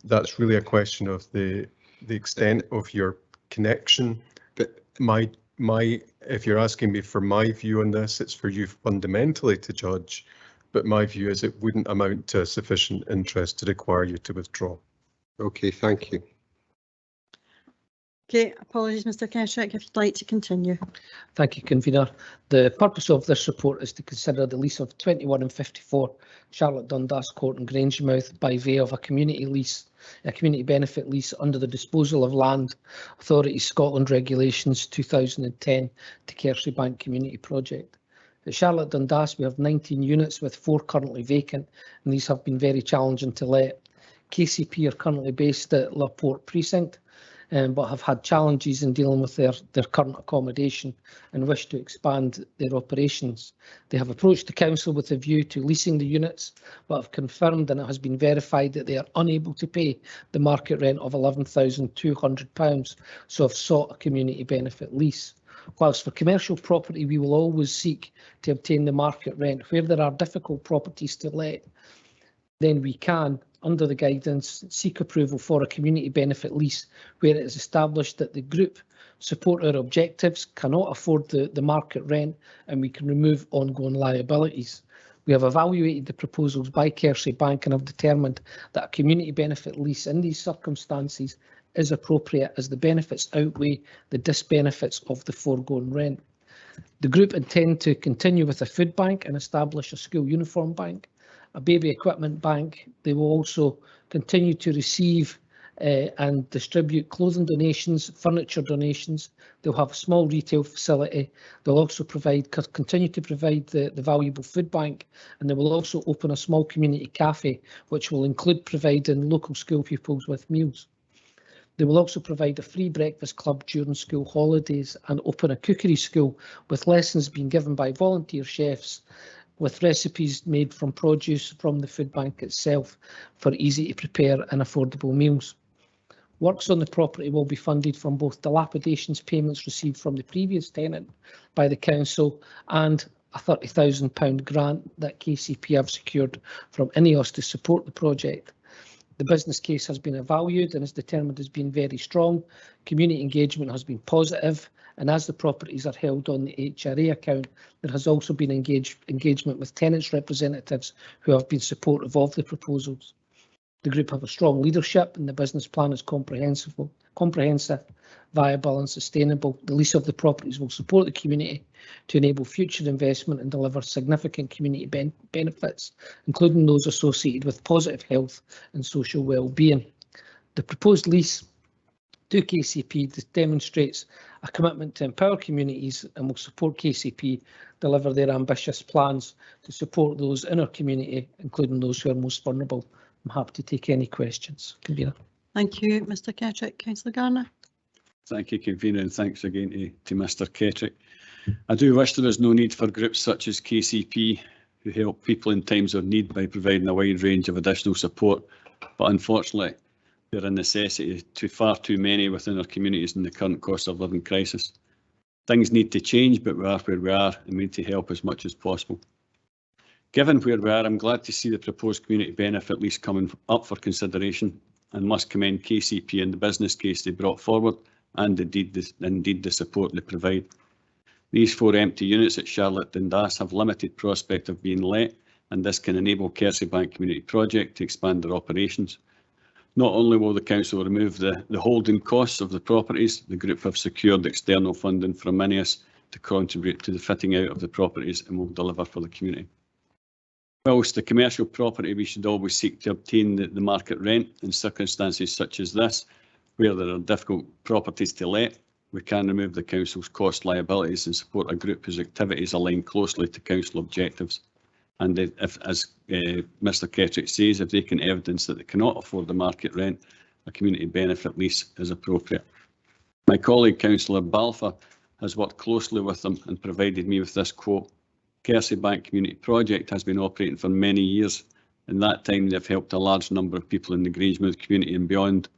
that's really a question of the extent of your connection. But if you're asking me for my view on this, it's for you fundamentally to judge, but my view is it wouldn't amount to sufficient interest to require you to withdraw. Okay, thank you. Okay, apologies, Mr. Kettrick, if you'd like to continue. Thank you, Convener. The purpose of this report is to consider the lease of 21 and 54 Charlotte Dundas Court in Grangemouth by way of a community lease, a community benefit lease under the Disposal of Land Authority Scotland Regulations 2010 to Kirsebank Community Project. At Charlotte Dundas, we have 19 units with 4 currently vacant, and these have been very challenging to let. KCP are currently based at Laporte Precinct, but have had challenges in dealing with their current accommodation and wish to expand their operations. They have approached the council with a view to leasing the units, but have confirmed, and it has been verified, that they are unable to pay the market rent of £11,200, so have sought a community benefit lease. Whilst for commercial property we will always seek to obtain the market rent, where there are difficult properties to let, then we can, under the guidance, seek approval for a community benefit lease where it is established that the group support our objectives, cannot afford the market rent, and we can remove ongoing liabilities. We have evaluated the proposals by Kersey Bank and have determined that a community benefit lease in these circumstances is appropriate as the benefits outweigh the disbenefits of the foregoing rent. The group intend to continue with a food bank and establish a school uniform bank, a baby equipment bank. They will also continue to receive and distribute clothing donations, furniture donations. They'll have a small retail facility. They'll also continue to provide the valuable food bank, and they will also open a small community cafe, which will include providing local school pupils with meals. They will also provide a free breakfast club during school holidays and open a cookery school with lessons being given by volunteer chefs with recipes made from produce from the food bank itself for easy to prepare and affordable meals. Works on the property will be funded from both dilapidations payments received from the previous tenant by the council and a £30,000 grant that KCP have secured from INEOS to support the project. The business case has been evaluated and is determined as being very strong. Community engagement has been positive, and as the properties are held on the HRA account, there has also been engagement with tenants' representatives who have been supportive of the proposals. The group have a strong leadership and the business plan is comprehensive, viable and sustainable. The lease of the properties will support the community to enable future investment and deliver significant community benefits, including those associated with positive health and social well-being. The proposed lease to KCP demonstrates a commitment to empower communities and will support KCP deliver their ambitious plans to support those in our community, including those who are most vulnerable. I'm happy to take any questions. Convener. Thank you, Mr Kettrick. Councillor Garner. Thank you, Convener, and thanks again to Mr Kettrick. I do wish there was no need for groups such as KCP who help people in times of need by providing a wide range of additional support, but unfortunately they're a necessity to far too many within our communities in the current cost of living crisis. Things need to change, but we are where we are and we need to help as much as possible. Given where we are, I'm glad to see the proposed community benefit lease coming up for consideration and must commend KCP and the business case they brought forward and indeed the support they provide. These 4 empty units at Charlotte Dundas have limited prospect of being let, and this can enable Kersey Bank Community Project to expand their operations. Not only will the council remove the holding costs of the properties, the group have secured external funding from INEOS to contribute to the fitting out of the properties and will deliver for the community. Whilst the commercial property, we should always seek to obtain the market rent in circumstances such as this, where there are difficult properties to let. We can remove the council's cost liabilities and support a group whose activities align closely to council objectives. And if, as Mr Kettrick says, if they can evidence that they cannot afford the market rent, a community benefit lease is appropriate. My colleague, Councillor Balfour, has worked closely with them and provided me with this quote. Kersey Bank Community Project has been operating for many years. In that time, they've helped a large number of people in the Grangemouth community and beyond.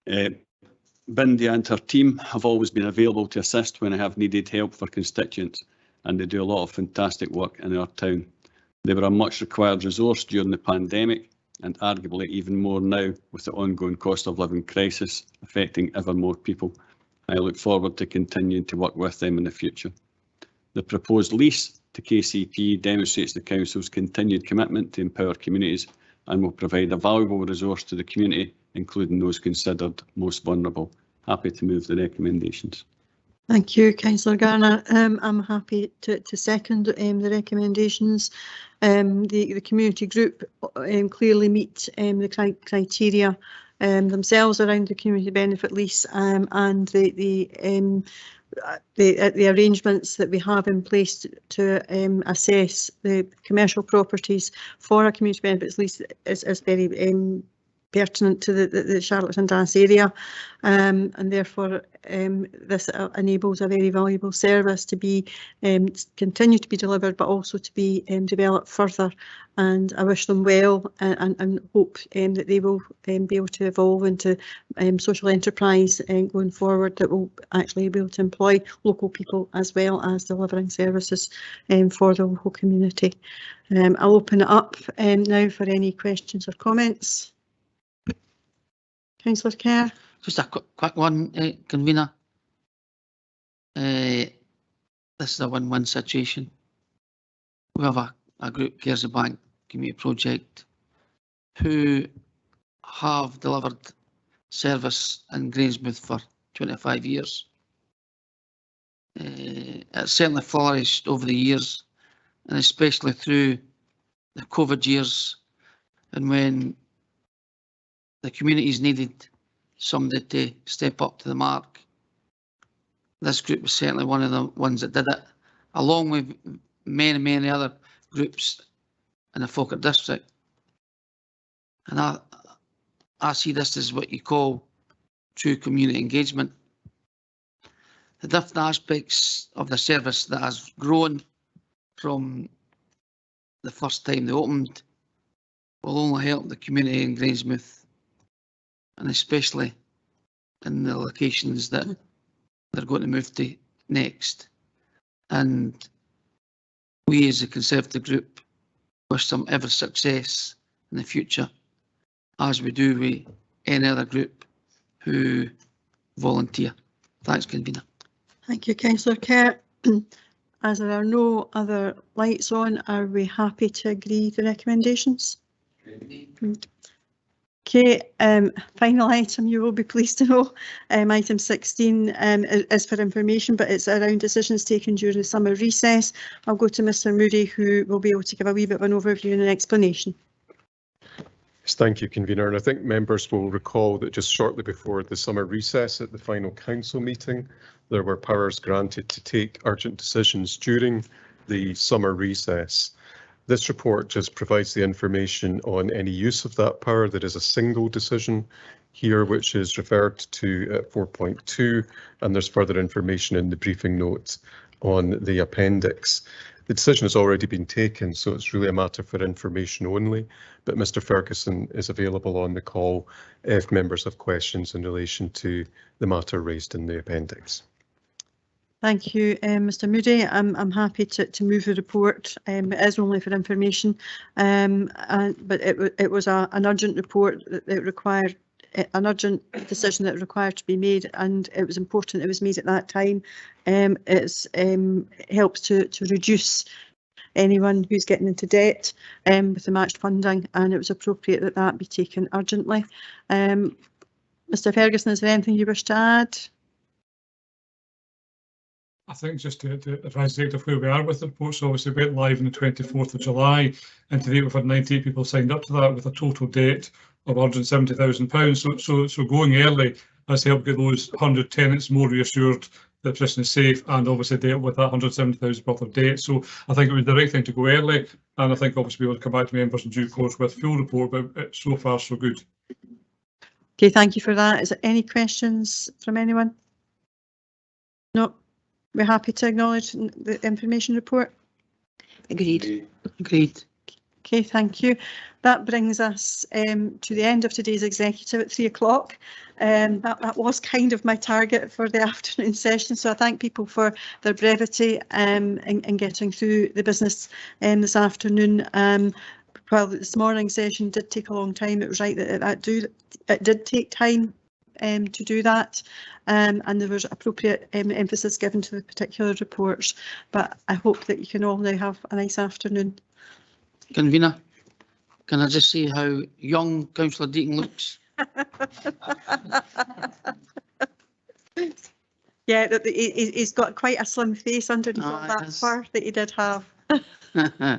Bindi and her team have always been available to assist when I have needed help for constituents, and they do a lot of fantastic work in our town. They were a much required resource during the pandemic, and arguably even more now with the ongoing cost of living crisis affecting ever more people. I look forward to continuing to work with them in the future. The proposed lease to KCP demonstrates the council's continued commitment to empower communities and will provide a valuable resource to the community, including those considered most vulnerable. Happy to move the recommendations. Thank you, Councillor Garner. I'm happy to second the recommendations. The community group clearly meet the criteria themselves around the community benefit lease and the arrangements that we have in place to assess the commercial properties for a community benefits lease is very pertinent to the Charlotte and Dance area, and therefore this enables a very valuable service to be continue to be delivered, but also to be developed further. And I wish them well, and hope that they will be able to evolve into social enterprise going forward that will actually be able to employ local people as well as delivering services for the local community. I'll open it up now for any questions or comments. Councillor Kerr. Just a quick one, convener. This is a win-win situation. We have a group, Kersey Bank Community Project, who have delivered service in Grangemouth for 25 years. It's certainly flourished over the years, and especially through the COVID years, and when the communities needed somebody to step up to the mark. This group was certainly one of the ones that did it, along with many other groups in the Falkirk district. And I see this as what you call true community engagement. The different aspects of the service that has grown from the first time they opened will only help the community in Grangemouth, and especially in the locations that they're going to move to next. And we as a Conservative group wish them every success in the future, as we do with any other group who volunteer. Thanks, convener. Thank you, Councillor Kerr. As there are no other lights on, are we happy to agree the recommendations? Okay, final item you will be pleased to know, item 16 is for information, but it's around decisions taken during the summer recess. I'll go to Mr Moody, who will be able to give a wee bit of an overview and an explanation. Yes, thank you, convener. And I think members will recall that just shortly before the summer recess at the final council meeting, there were powers granted to take urgent decisions during the summer recess. This report just provides the information on any use of that power. There is a single decision here which is referred to at 4.2, and there's further information in the briefing notes on the appendix. The decision has already been taken, so it's really a matter for information only, but Mr Ferguson is available on the call if members have questions in relation to the matter raised in the appendix. Thank you, Mr Moody. I'm happy to move the report. It is only for information, but it was an urgent report that required an urgent decision that required to be made, and it was important it was made at that time. It helps to reduce anyone who's getting into debt with the matched funding, and it was appropriate that that be taken urgently. Mr Ferguson, is there anything you wish to add? I think just to advise the director of where we are with the report. So obviously we went live on the 24th of July, and to date we've had 98 people signed up to that with a total debt of £170,000. So going early has helped get those 100 tenants more reassured that the position is safe, and obviously dealt with that £170,000 worth of debt. So I think it was the right thing to go early, and I think obviously we will come back to members in due course with full report, but so far so good. Okay, thank you for that. Is there any questions from anyone? No. We're happy to acknowledge the information report. Agreed. Agreed. Okay, thank you. That brings us to the end of today's executive at 3 o'clock. That was kind of my target for the afternoon session, so I thank people for their brevity in getting through the business this afternoon. While this morning's session did take a long time, it was right that it did take time to do that, and there was appropriate emphasis given to the particular reports, but I hope that you can all now have a nice afternoon. Convener, can I just see how young Councillor Deaton looks? Yeah, he's got quite a slim face underneath all that fur that he did have.